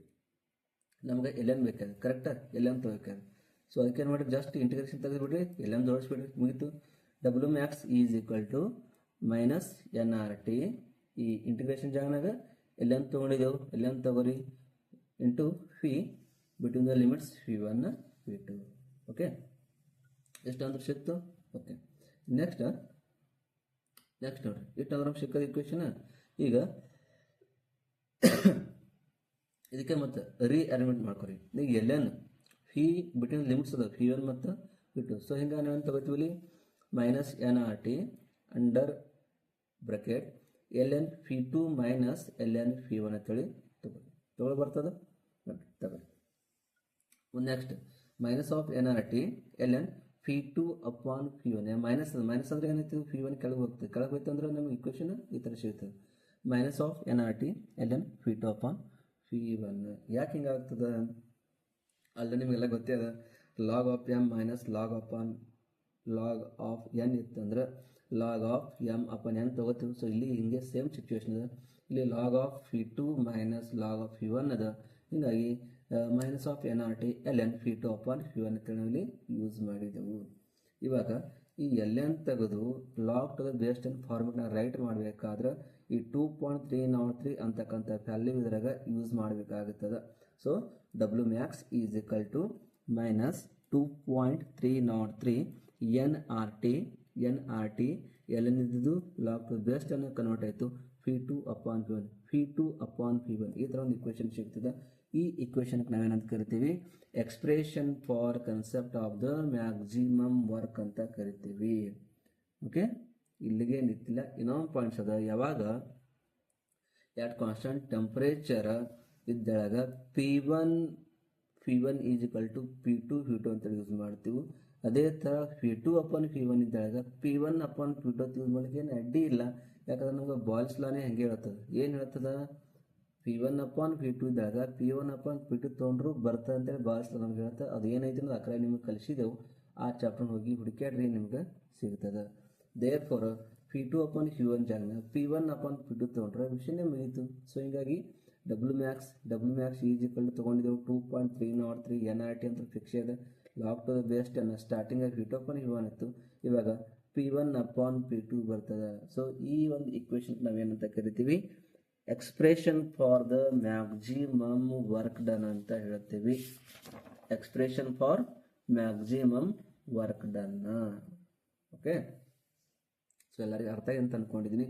ನಮ್ಗೆ ಎಲ್ ಎನ್ ಬೇಕಾದ್ರೆ ಕರೆಕ್ಟಾ, ಎಲ್ ಎನ್ ತಗೋಬೇಕಾದ್ರೆ. ಸೊ ಅದಕ್ಕೆ ಏನು ಮಾಡಿ ಜಸ್ಟ್ ಇಂಟಿಗ್ರೇಷನ್ ತೆಗೆದುಬಿಡ್ರಿ, ಎಲ್ ಎನ್ ಜೋಡಿಸ್ಬಿಡ್ರಿ, ಮುಗೀತು. W max is equal to minus N R T, ಈ ಇಂಟಿಗ್ರೇಷನ್ ಜಾಗನಾಗ ಎಲ್ ಎನ್ ತೊಗೊಂಡಿದ್ದೆವು, ಎಲ್ ಎನ್ ತಗೋರಿ into phi between the limits V one V two. ಓಕೆ, ಎಷ್ಟು ಅಂದ್ರೆ ಸಿಕ್ತು. ಓಕೆ, ನೆಕ್ಸ್ಟ್ ನೋಡ್ರಿ, ಇಟ್ಟು ಅಂದ್ರೆ ಸಿಕ್ಕದ ಇಕ್ವೇಷನ್. ಈಗ ಇದಕ್ಕೆ ಮತ್ತೆ ರೀಅರೇಂಜ್ಮೆಂಟ್ ಮಾಡ್ಕೊರಿ. ಈಗ ಎಲ್ ಎನ್ ಫಿ ಬಿಟ್ವೀನ್ ಲಿಮಿಟ್ಸ್ ಅದ ಫಿ ಒನ್ ಮತ್ತು ಫಿ ಟು. ಸೊ ಹಿಂಗೆ ನಾವೇನು ತಗೋತೀವಿ, minus N R T under bracket L N ಫಿ two minus L N V one ಅಂತೇಳಿ ತಗೊಳ್ಳಿ ಬರ್ತದೆ. ತಗೊಳ್ಳಿ next minus of N R T L N phi two upon phi one. Minus ಅಂದ್ರೆ ಏನೈತಿ, ಫಿ ಒನ್ ಕೆಳಗೆ ಹೋಗ್ತದೆ, ಕೆಳಗೆ ಹೋಯ್ತು ಅಂದ್ರೆ ನಮ್ಗೆ ಇಕ್ವೇಷನ್ ಈ ಥರ ಸಿಗ್ತದೆ. Minus of N R T L N phi two upon phi one. ಯಾಕೆ ಹಿಂಗಾಗ್ತದೆ ಅಲ್ಲ, ನಿಮಗೆಲ್ಲ ಗೊತ್ತೇ ಅದ. Log of M minus log of N ಇತ್ತಂದ್ರೆ log of M upon N ತೊಗೋತೀವಿ. ಸೊ ಇಲ್ಲಿ ಹಿಂಗೆ ಸೇಮ್ ಸಿಚುವೇಶನ್ ಅದ. ಇಲ್ಲಿ log of phi two minus log of phi one ಅದ. ಹೀಗಾಗಿ minus of N R T L N phi two upon phi one ಅಂತ ಇಲ್ಲಿ ಯೂಸ್ ಮಾಡಿದೆವು. ಇವಾಗ ಈ ಎಲ್ ಎನ್ ತೆಗೆದು log to the based N ಫಾರ್ಮೆಟ್ನ ರೈಟ್ ಮಾಡಬೇಕಾದ್ರೆ ಈ 2.303 ಅಂತಕ್ಕಂಥ ವ್ಯಾಲ್ಯೂ ಇದ್ರಾಗ ಯೂಸ್ ಮಾಡಬೇಕಾಗುತ್ತದೆ. So W max is equal to minus 2.303 N R T L N ಇದ್ದು ಲಾಗ್ ಟು ಬೇಸ್ಡ್ ಅನ್ನು ಕನ್ವರ್ಟ್ ಆಯಿತು ಫಿ ಟು ಅಪಾನ್ ಫಿ ಒನ್. ಈ ಥರ ಒಂದು ಇಕ್ವೇಷನ್ ಸಿಗ್ತದೆ. ಈ ಇಕ್ವೇಷನ್ಗೆ ನಾವೇನಂತ ಕರಿತೀವಿ, expression for concept of the maximum work ಅಂತ ಕರಿತೀವಿ. ಓಕೆ, ಇಲ್ಲಿಗೆ ನಿಂತಿಲ್ಲ, ಇನ್ನೊಂದು ಪಾಯಿಂಟ್ಸ್ ಅದ. ಯಾವಾಗ ಎಟ್ ಕಾನ್ಸ್ಟಂಟ್ ಟೆಂಪರೇಚರ್ ಇದ್ದಳಾಗ P one is equal to P two ಅಂತ ಯೂಸ್ ಮಾಡ್ತೀವಿ. ಅದೇ ಥರ P two upon P one ಇದ್ದಾಗ P one upon P two use ಮಾಡೋಕ್ಕೆ ಏನು ಅಡ್ಡಿ ಇಲ್ಲ. ಯಾಕಂದ್ರೆ ನಮ್ಗೆ ಬಾಯ್ಲ್ಸ್ ಲಾನೇ ಹೆಂಗೆ ಹೇಳ್ತದೆ, ಏನು ಹೇಳ್ತದೆ, P one upon P two ಇದ್ದಾಗ P one upon P two ತೊಗೊಂಡ್ರು ಬರ್ತದೆ ಅಂತೇಳಿ ಬಾಯ್ಲ್ಸ್ ಲಾ ನಮ್ಗೆ ಹೇಳ್ತದೆ. ಅದು ಏನೈತೆ ಅಂದ್ರೆ ಆ ಕಡೆ ನಿಮ್ಗೆ ಕಲಿಸಿದೆವು, ಆ ಚಾಪ್ಟರ್ ಹೋಗಿ ಹುಡುಕ್ಯಾಡ್ರಿ, ನಿಮ್ಗೆ ಸಿಗ್ತದೆ. There for P two upon P one ಜಾಗನ P one upon P two ತೊಗೊಂಡ್ರೆ ವಿಷಯನೇ ಮುಗೀತು. ಸೊ ಹೀಗಾಗಿ W max is equal to ತೊಗೊಂಡಿದ್ದೆವು 2.303 ಎನ್ ಆರ್ ಟಿ ಅಂತ ಫಿಕ್ಸ್ ಇದೆ. ಲಾಗ್ ಟು ದ ಬೇಸ್ಡ್ ಅನ್ನು starting P two upon P one ಇತ್ತು, ಇವಾಗ P one upon P two ಬರ್ತದೆ. ಸೊ ಈ ಒಂದು ಇಕ್ವೇಷನ್ ನಾವೇನಂತ ಕರಿತೀವಿ, expression for the maximum work done ಅಂತ ಹೇಳ್ತೀವಿ. Expression for maximum work done. Okay, so ಎಲ್ಲರಿಗೂ ಅರ್ಥ ಆಗಿ ಅಂತ ಅಂದ್ಕೊಂಡಿದ್ದೀನಿ.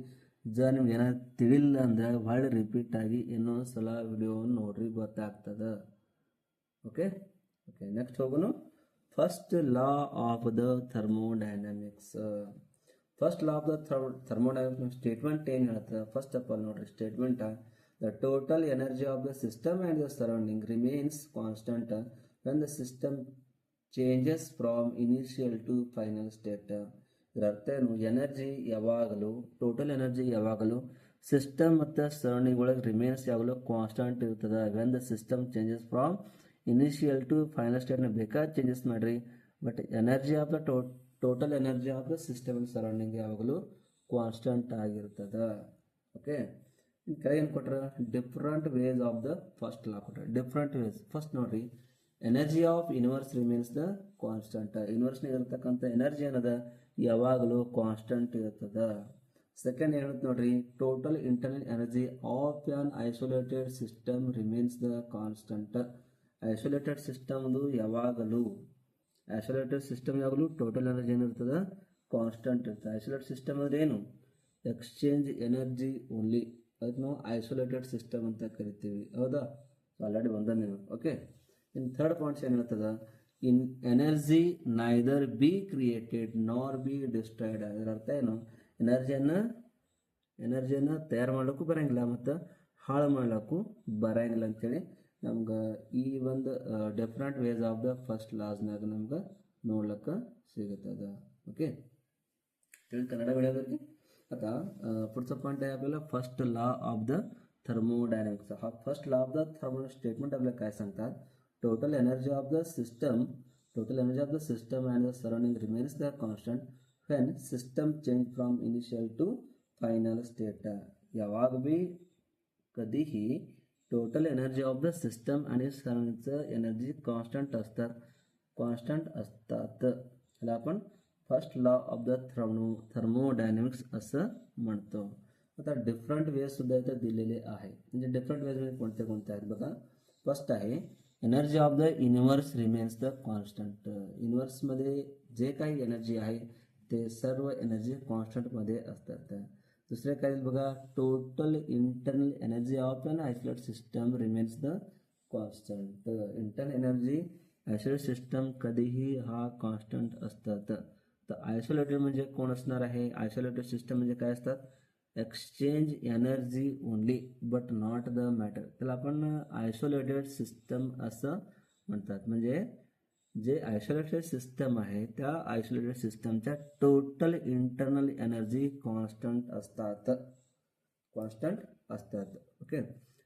ನಿಮ್ಗೆ ಏನಾದ್ರು ತಿಳಿಲ್ಲ ಅಂದರೆ ಒಳ್ಳೆ ರಿಪೀಟ್ ಆಗಿ ಇನ್ನೊಂದು ಸಲ ವಿಡಿಯೋವನ್ನು ನೋಡ್ರಿ, ಗೊತ್ತಾಗ್ತದೆ. ಓಕೆ, ನೆಕ್ಸ್ಟ್ ಹೋಗೋಣ. First law of the thermodynamics. First law of the thermodynamics statement ಏನು ಹೇಳ್ತದೆ, ಫಸ್ಟ್ ಆಫ್ ಆಲ್ ನೋಡ್ರಿ statement, the total energy of the system and the surrounding remains constant when the system changes from initial to final state. ಇದರ ಅರ್ಥ ಏನು, energy ಯಾವಾಗಲೂ, total energy ಯಾವಾಗಲೂ system ಮತ್ತು surrounding ಒಳಗೆ ರಿಮೇನ್ಸ್ ಯಾವಾಗಲೂ ಕಾನ್ಸ್ಟಂಟ್ ಇರ್ತದೆ. When the system changes from initial to final ಸ್ಟೇಟ್ನ ಬೇಕಾದ ಚೇಂಜಸ್ ಮಾಡಿರಿ, but energy of the total energy of the system and surrounding ಯಾವಾಗಲೂ ಕಾನ್ಸ್ಟಂಟ್ ಆಗಿರ್ತದೆ. ಓಕೆ, ಇನ್ನು ಕೆಳಗೆ ಏನು ಕೊಟ್ರೆ different ways of the first law ಕೊಟ್ರೆ. ಡಿಫ್ರೆಂಟ್ ವೇಸ್, ಫಸ್ಟ್ ನೋಡ್ರಿ, energy of universe remains the constant. ಯೂನಿವರ್ಸ್ನಾಗ ಇರತಕ್ಕಂಥ ಎನರ್ಜಿ ಏನದ ಯಾವಾಗಲೂ ಕಾನ್ಸ್ಟಂಟ್ ಇರ್ತದೆ. ಸೆಕೆಂಡ್ ಹೇಳುತ್ತೆ ನೋಡ್ರಿ, total internal energy of an isolated system remains the constant. Isolated ಸಿಸ್ಟಮ್ದು ಯಾವಾಗಲೂ, ಐಸೋಲೇಟೆಡ್ ಸಿಸ್ಟಮ್ ಯಾವಾಗಲೂ ಟೋಟಲ್ ಎನರ್ಜಿ ಏನಿರ್ತದೆ ಕಾನ್ಸ್ಟಂಟ್ ಇರ್ತದೆ. ಐಸೋಲೇಟೆಡ್ ಸಿಸ್ಟಮ್ ಅಂದ್ರೆ ಏನು, ಎಕ್ಸ್ಚೇಂಜ್ ಎನರ್ಜಿ ಓನ್ಲಿ, ಅದಕ್ಕೆ ನಾವು ಐಸೋಲೇಟೆಡ್ ಸಿಸ್ಟಮ್ ಅಂತ ಕರಿತೀವಿ. ಹೌದಾ, ಆಲ್ರೆಡಿ ಬಂದ ನೀವು. ಓಕೆ, ಇನ್ನು ಥರ್ಡ್ ಪಾಯಿಂಟ್ಸ್ ಏನು ಹೇಳ್ತದ, ಇನ್ ಎನರ್ಜಿ ನೈದರ್ ಬಿ ಕ್ರಿಯೇಟೆಡ್ ನಾರ್ ಬಿ ಡಿಸ್ಟ್ರಾಯ್ಡ್. ಅದರ ಅರ್ಥ ಏನು, ಎನರ್ಜಿಯನ್ನು ತಯಾರು ಮಾಡೋಕ್ಕೂ ಬರೋಂಗಿಲ್ಲ ಮತ್ತು ಹಾಳು ಮಾಡೋಕ್ಕೂ ಬರೋಂಗಿಲ್ಲ ಅಂತೇಳಿ ನಮ್ಗೆ ಈ ಒಂದು different ways of the first ಲಾಸ್ನಾಗ ನಮ್ಗೆ ನೋಡ್ಲಿಕ್ಕೆ ಸಿಗುತ್ತದೆ. ಓಕೆ, ಕನ್ನಡ ಬೆಳೆಯೋದ್ರಿಗೆ आता पुढचा पॉईंट आहे आपल्याला first law of the thermodynamics. हा first law of the thermodynamics statement आपल्याला काय सांगतात, total energy of the system and the surrounding remains the constant when system change from initial to final state. यावाग भी कधीही total energy of the system आणि सराउंडिंगचं energy constant असतात. याला आपण first law of the thermodynamics असं म्हणतो. आता different ways सुद्धा इथं दिलेले आहे. म्हणजे डिफरंट वेज म्हणजे कोणते कोणते आहेत बघा. फर्स्ट आहे energy of the universe remains the constant. युनिवर्समध्ये जे काही एनर्जी आहे ते सर्व एनर्जी कॉन्स्टंटमध्ये असतात. दुसरे काय बघा, total internal energy of an isolate system remains the constant. Internal energy isolate system कधीही हा कॉन्स्टंट असतात. तर आयसोलेटेड म्हणजे कोण असणार आहे, आयसोलेटेड सिस्टम म्हणजे काय असतात, exchange energy only but not the matter. त्याला आपण आयसोलेटेड सिस्टम असं म्हणतात. म्हणजे जे आयसोलेटेड सिस्टम आहे त्या आयसोलेटेड सिस्टमच्या टोटल इंटरनल एनर्जी कॉन्स्टंट असतात. ओके,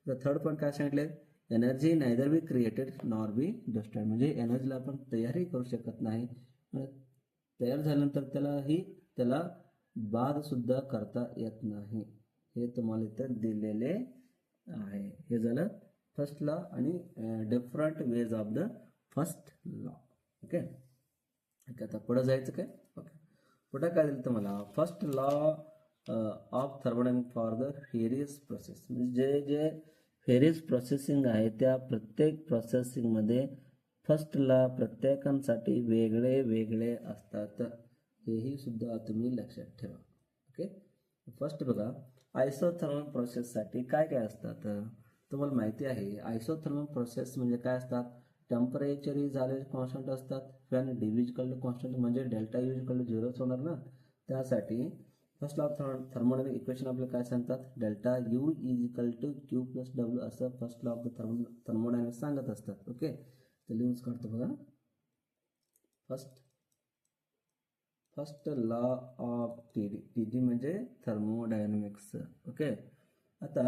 द थर्ड पॉईंट काय सांगितले, energy neither be created nor be destroyed. म्हणजे एनर्जीला आपण तयारही करू शकत नाही, तयार झाल्यानंतर त्याला बाद सुद्धा करता येत नाही. हे तुम्हाला इथं दिलेले आहे. हे झालं फर्स्ट लॉ आणि different ways of the first law. Okay, आता पुढे जायचं काय. ओके, पुढे काय दिलं तुम्हाला, first law of thermodynamics for the furious process. म्हणजे जे फेरियस प्रोसेसिंग आहे त्या प्रत्येक प्रोसेसिंगमध्ये फर्स्ट लॉ प्रत्येकांसाठी वेगळे वेगळे असतात. हेही सुद्धा तुम्ही लक्षात ठेवा. ओके, फर्स्ट बघा, आयसोथर्मल प्रोसेससाठी काय काय असतात तुम्हाला माहिती आहे. आयसोथर्मल प्रोसेस म्हणजे काय असतात, टेम्परेचर झाले कॉन्स्टंट असतात. फॅन डिव्हिजिकल कॉन्स्टंट म्हणजे डेल्टा युजिकल 0 होणार ना. त्यासाठी first law of thermodynamic equation आपल्याला काय सांगतात, delta U is equal to Q plus W असं first law of the thermodynamics सांगत असतात. ओके, तर लिहून काढतो बघा. फर्स्ट लॉ ऑफ टीडी म्हणजे थर्मोडायनॅमिक्स. ओके, आता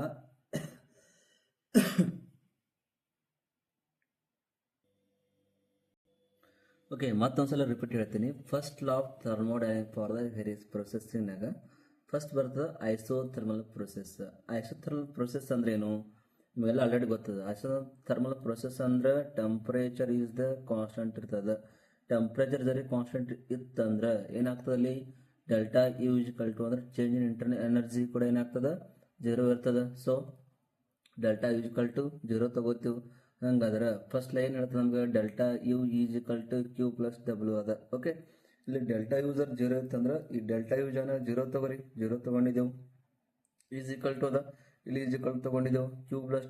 ಓಕೆ, ಮತ್ತೊಂದ್ಸಲ ರಿಪೀಟ್ ಹೇಳ್ತೀನಿ. First law of thermodynamics for the various ಪ್ರೊಸೆಸ್ಸಿಂಗ್ನಾಗ ಫಸ್ಟ್ ಬರ್ತದೆ ಐಸೋಥರ್ಮಲ್ ಪ್ರೊಸೆಸ್. ಐಸೋಥರ್ಮಲ್ ಪ್ರೊಸೆಸ್ ಅಂದ್ರೆ ಏನು ನಿಮಗೆಲ್ಲ ಆಲ್ರೆಡಿ ಗೊತ್ತದ. ಐಸೋಥರ್ಮಲ್ ಪ್ರೊಸೆಸ್ ಅಂದ್ರೆ ಟೆಂಪರೇಚರ್ ಈಸ್ ದ ಕಾನ್ಸ್ಟಂಟ್ ಇರ್ತದೆ. ಟೆಂಪರೇಚರ್ ಜರಿ ಕಾನ್ಸ್ಟಂಟ್ ಇತ್ತಂದ್ರೆ ಏನಾಗ್ತದೆ, ಅಲ್ಲಿ ಡೆಲ್ಟಾ ಯು ಈಕ್ವಲ್ ಟು ಅಂದ್ರೆ ಚೇಂಜ್ ಇನ್ ಇಂಟರ್ನಲ್ ಎನರ್ಜಿ ಕೂಡ ಏನಾಗ್ತದೆ, 0 ಇರ್ತದೆ. So delta U equal to 0 ತಗೋತೀವಿ. ಹಂಗಾದ್ರೆ ಫಸ್ಟ್ ಲೈನ್ ಹೇಳ್ತದೆ ನಮ್ಗೆ delta U is equal to Q plus W ಅದ. ಓಕೆ, ಇಲ್ಲಿ ಡೆಲ್ಟಾ ಯೂಸರ್ 0 ಇತ್ತಂದ್ರೆ ಈ ಡೆಲ್ಟಾ ಯು ಜನ 0 ತಗೋರಿ, 0 ತಗೊಂಡಿದ್ದೆವು. ಈಸ್ ಈಕ್ವಲ್ ಟು ಅದ, ಇಲ್ಲಿ ಈಸ್ ಈಕ್ವಲ್ ತಗೊಂಡಿದ್ದೆವು. ಕ್ಯೂ ಪ್ಲಸ್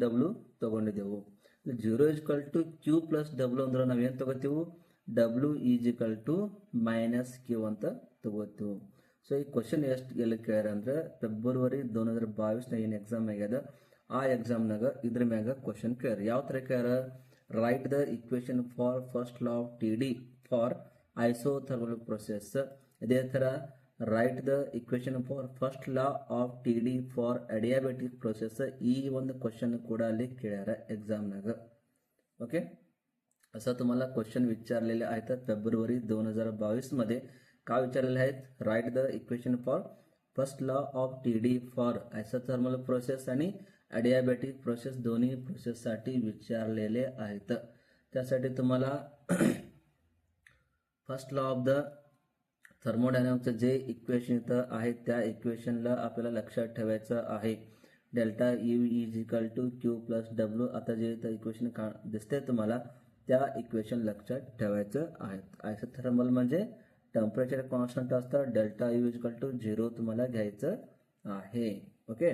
ಡಬ್ಲ್ಯೂ ತಗೊಂಡಿದ್ದೆವು. 0 equal to Q plus W ಅಂದ್ರೆ ನಾವೇನು ತಗೋತೀವಿ, W is equal to minus Q ಅಂತ ತಗೋತೀವಿ. ಸೊ ಈ ಕ್ವಶನ್ ಎಲ್ಲಿ ಕೇಳ್ಯಾರ ಅಂದ್ರೆ ಫೆಬ್ರವರಿ 2022 ಏನು ಎಕ್ಸಾಮ್ ಆಗ್ಯದ ಆ ಎಕ್ಸಾಮ್ನಾಗ ಇದ್ರ ಮ್ಯಾಗ ಕ್ವಶನ್ ಕೇಳ್ಯಾರ. ಯಾವ ಥರ ಕೇಳ್ಯಾರ, write the equation for first law of T D for isothermal process. ಇದೇ ಥರ write the equation for first law of T D for adiabatic process. ಈ ಒಂದು क्वेश्चन ಕೂಡ ಅಲ್ಲಿ ಕೇಳ್ಯಾರ एक्झामनाग. ओके, असं तुम्हाला क्वेश्चन विचारलेले आहेत फेब्रुवारी 2022 मध्ये. का विचारलेले आहेत? Write the equation for first law of T D for isothermal process आणि अडियाबॅटिक प्रोसेस दोन्ही प्रोसेससाठी विचारलेले आहेत. त्यासाठी तुम्हाला फर्स्ट लॉ ऑफ द थर्मोडायनामिक्सचं जे इक्वेशन इथं आहे त्या इक्वेशनला आपल्याला लक्षात ठेवायचं आहे. Delta U is equal to Q plus W. आता जे इथं इक्वेशन दिसते तुम्हाला त्या इक्वेशन लक्षात ठेवायचं आहे. आयसोथर्मल म्हणजे टेम्परेचर कॉन्स्टंट असतं. Delta U is equal to 0 तुम्हाला घ्यायचं आहे. ओके,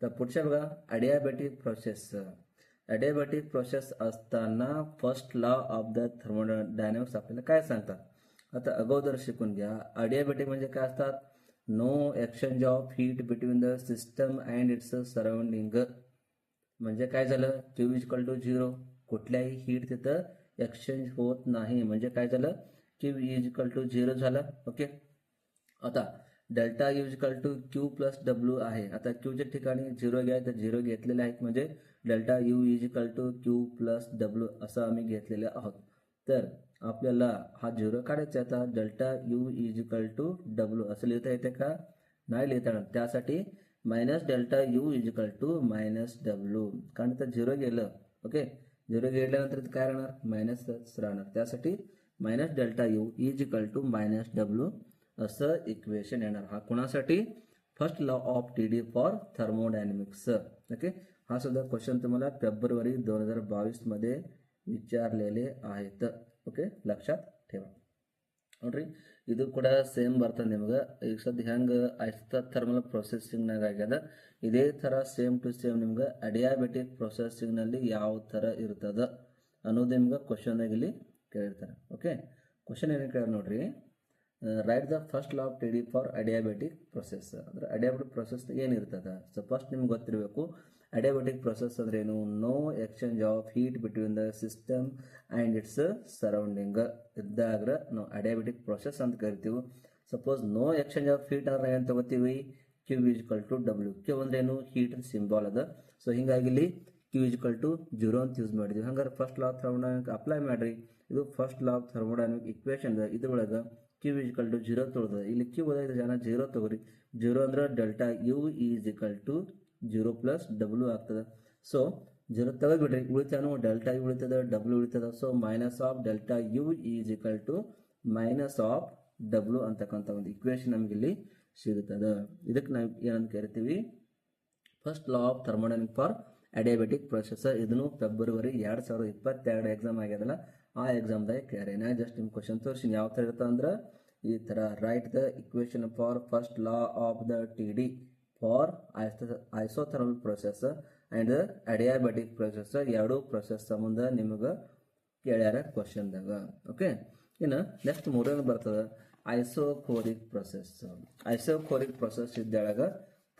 तर पुढच्या बघा अडियाबॅटिक प्रोसेस. अडियाबॅटिक प्रोसेस असताना first law of the thermodynamics आपल्याला काय सांगतात? आता अगोदर शिकून घ्या. अडियाबॅटिक म्हणजे काय असतात? No exchange of heat between the system and its surrounding. म्हणजे काय झालं? Q is equal to 0. कुठल्याही हीट तिथं एक्सचेंज होत नाही. म्हणजे काय झालं? क्यू इज इक्वल टू 0 झालं. ओके, आता delta U is equal to Q plus W आहे. आता क्यूच्या ठिकाणी 0 घ्या, तर 0 घेतलेले आहेत म्हणजे delta U is equal to Q plus W असं आम्ही घेतलेले आहोत. तर आपल्याला हा 0 काढायचा आहे. आता delta U is equal to W असं लिहिता येते का? नाही लिहिता येणार. त्यासाठी minus delta U is equal to minus W. कारण तर 0 गेलं. ओके, 0 गेल्यानंतर काय राहणार? मायनसच राहणार. त्यासाठी minus delta U is equal to minus W असं इक्वेशन येणार. हा कोणासाठी? First law of T D for thermodynamics. Okay, हा सुद्धा क्वेश्चन तुम्हाला फेब्रुवारी 2022 मध्ये ವಿಚಾರಲೇಲೆ ಆಯಿತು. ಓಕೆ, ಲಕ್ಷಾತ್ ठेवा. ನೋಡ್ರಿ, ಇದು ಕೂಡ ಸೇಮ್ ಬರ್ತದೆ ನಿಮಗೆ. ಈಗ ಸದ್ಯ ಹೆಂಗೆ ಐಸೋಥರ್ಮಲ್ ಪ್ರೊಸೆಸಿಂಗ್ನಾಗ ಆಗ್ಯದ ಇದೇ ಥರ ಸೇಮ್ ಟು ಸೇಮ್ ನಿಮ್ಗೆ ಅಡಿಯಾಬೆಟಿಕ್ ಪ್ರೊಸೆಸಿಂಗ್ನಲ್ಲಿ ಯಾವ ಥರ ಇರ್ತದೆ ಅನ್ನೋದು ನಿಮ್ಗೆ ಕ್ವಶನ್ನಾಗ ಇಲ್ಲಿ ಕೇಳಿರ್ತಾರೆ. ಓಕೆ, ಕ್ವಶನ್ ಏನೇನು ಕೇಳಿ ನೋಡ್ರಿ. Write the first law of T D for adiabatic process. ಅಂದರೆ ಅಡಿಯಾಬೆಟಿಕ್ ಪ್ರೊಸೆಸ್ ಏನಿರ್ತದೆ? ಸೊ ಫಸ್ಟ್ ನಿಮ್ಗೆ ಗೊತ್ತಿರಬೇಕು ಅಡಿಯಾಬೆಟಿಕ್ ಪ್ರೊಸೆಸ್ ಅಂದ್ರೆ ಏನು? No exchange of heat between the system and its surrounding ಇದ್ದಾಗ ನಾವು ಅಡಿಯಾಬೆಟಿಕ್ ಪ್ರೊಸೆಸ್ ಅಂತ ಕರಿತೀವಿ. Suppose no exchange of heat ಅಂದ್ರೆ ಏನು ತಗೋತೀವಿ? Q is equal to W. Q ಅಂದ್ರೆ ಏನು? ಹೀಟ್ ಸಿಂಬಾಲ್ ಅದ. ಸೊ ಹಿಂಗಾಗಿ ಇಲ್ಲಿ ಕ್ಯೂ ಇಸ್ ಈಕ್ವಲ್ ಟು 0 ಅಂತ ಯೂಸ್ ಮಾಡಿದ್ವಿ. ಹಂಗಾರೆ first law of thermodynamic apply ಮಾಡ್ರಿ. ಇದು first law of thermodynamic equation ಇದ್ರೊಳಗೆ ಕ್ಯೂ ಇಸ್ ಈಕ್ವಲ್ ಟು 0 ತೊಗೊಳ್ತದೆ. ಇಲ್ಲಿ ಕ್ಯೂ ಓದಾಯ್ತು ಜನ 0 ತಗೋರಿ. 0 ಅಂದ್ರೆ delta U is equal to 0 plus W ಆಗ್ತದೆ. ಸೊ 0 ತೆಗೆದ್ಬಿಡ್ರಿ. ಉಳಿತಾನು ಡೆಲ್ಟಾ ಯು ಉಳಿತದ, ಡಬ್ಲ್ಯೂ ಉಳಿತದ. So minus of delta U is equal to minus of W ಅಂತಕ್ಕಂಥ ಒಂದು ಇಕ್ವೇಶನ್ ನಮ್ಗೆ ಇಲ್ಲಿ ಸಿಗುತ್ತದೆ. ಇದಕ್ಕೆ ನಾವು ಏನಂತ ಕರಿತೀವಿ? First law of thermodynamic for adiabatic process. ಇದನ್ನು ಫೆಬ್ರವರಿ 2022 ಎಕ್ಸಾಮ್ ಆಗ್ಯದಲ್ಲ, ಆ ಎಕ್ಸಾಮ್ದಾಗ ಕೇಳ್ಯಾರ. ನಾ ಜಸ್ಟ್ ನಿಮ್ಮ ಕ್ವಶನ್ ತೋರಿಸಿ ಯಾವ ಥರ ಇರುತ್ತೆ ಅಂದ್ರೆ ಈ ಥರ. Write the equation for first law of the T D for isothermal process and adiabatic process. ಎರಡೂ ಪ್ರೊಸೆಸ್ ಸಂಬಂಧ ನಿಮಗೆ ಕೇಳ್ಯಾರ ಕ್ವಶನ್ದಾಗ. ಓಕೆ, ಇನ್ನು ನೆಕ್ಸ್ಟ್ ಮೂರನೇ ಬರ್ತದೆ ಐಸೋಕೋರಿಕ್ ಪ್ರೊಸೆಸ್. ಐಸೋಕೋರಿಕ್ ಪ್ರೊಸೆಸ್ ಇದ್ದಾಗ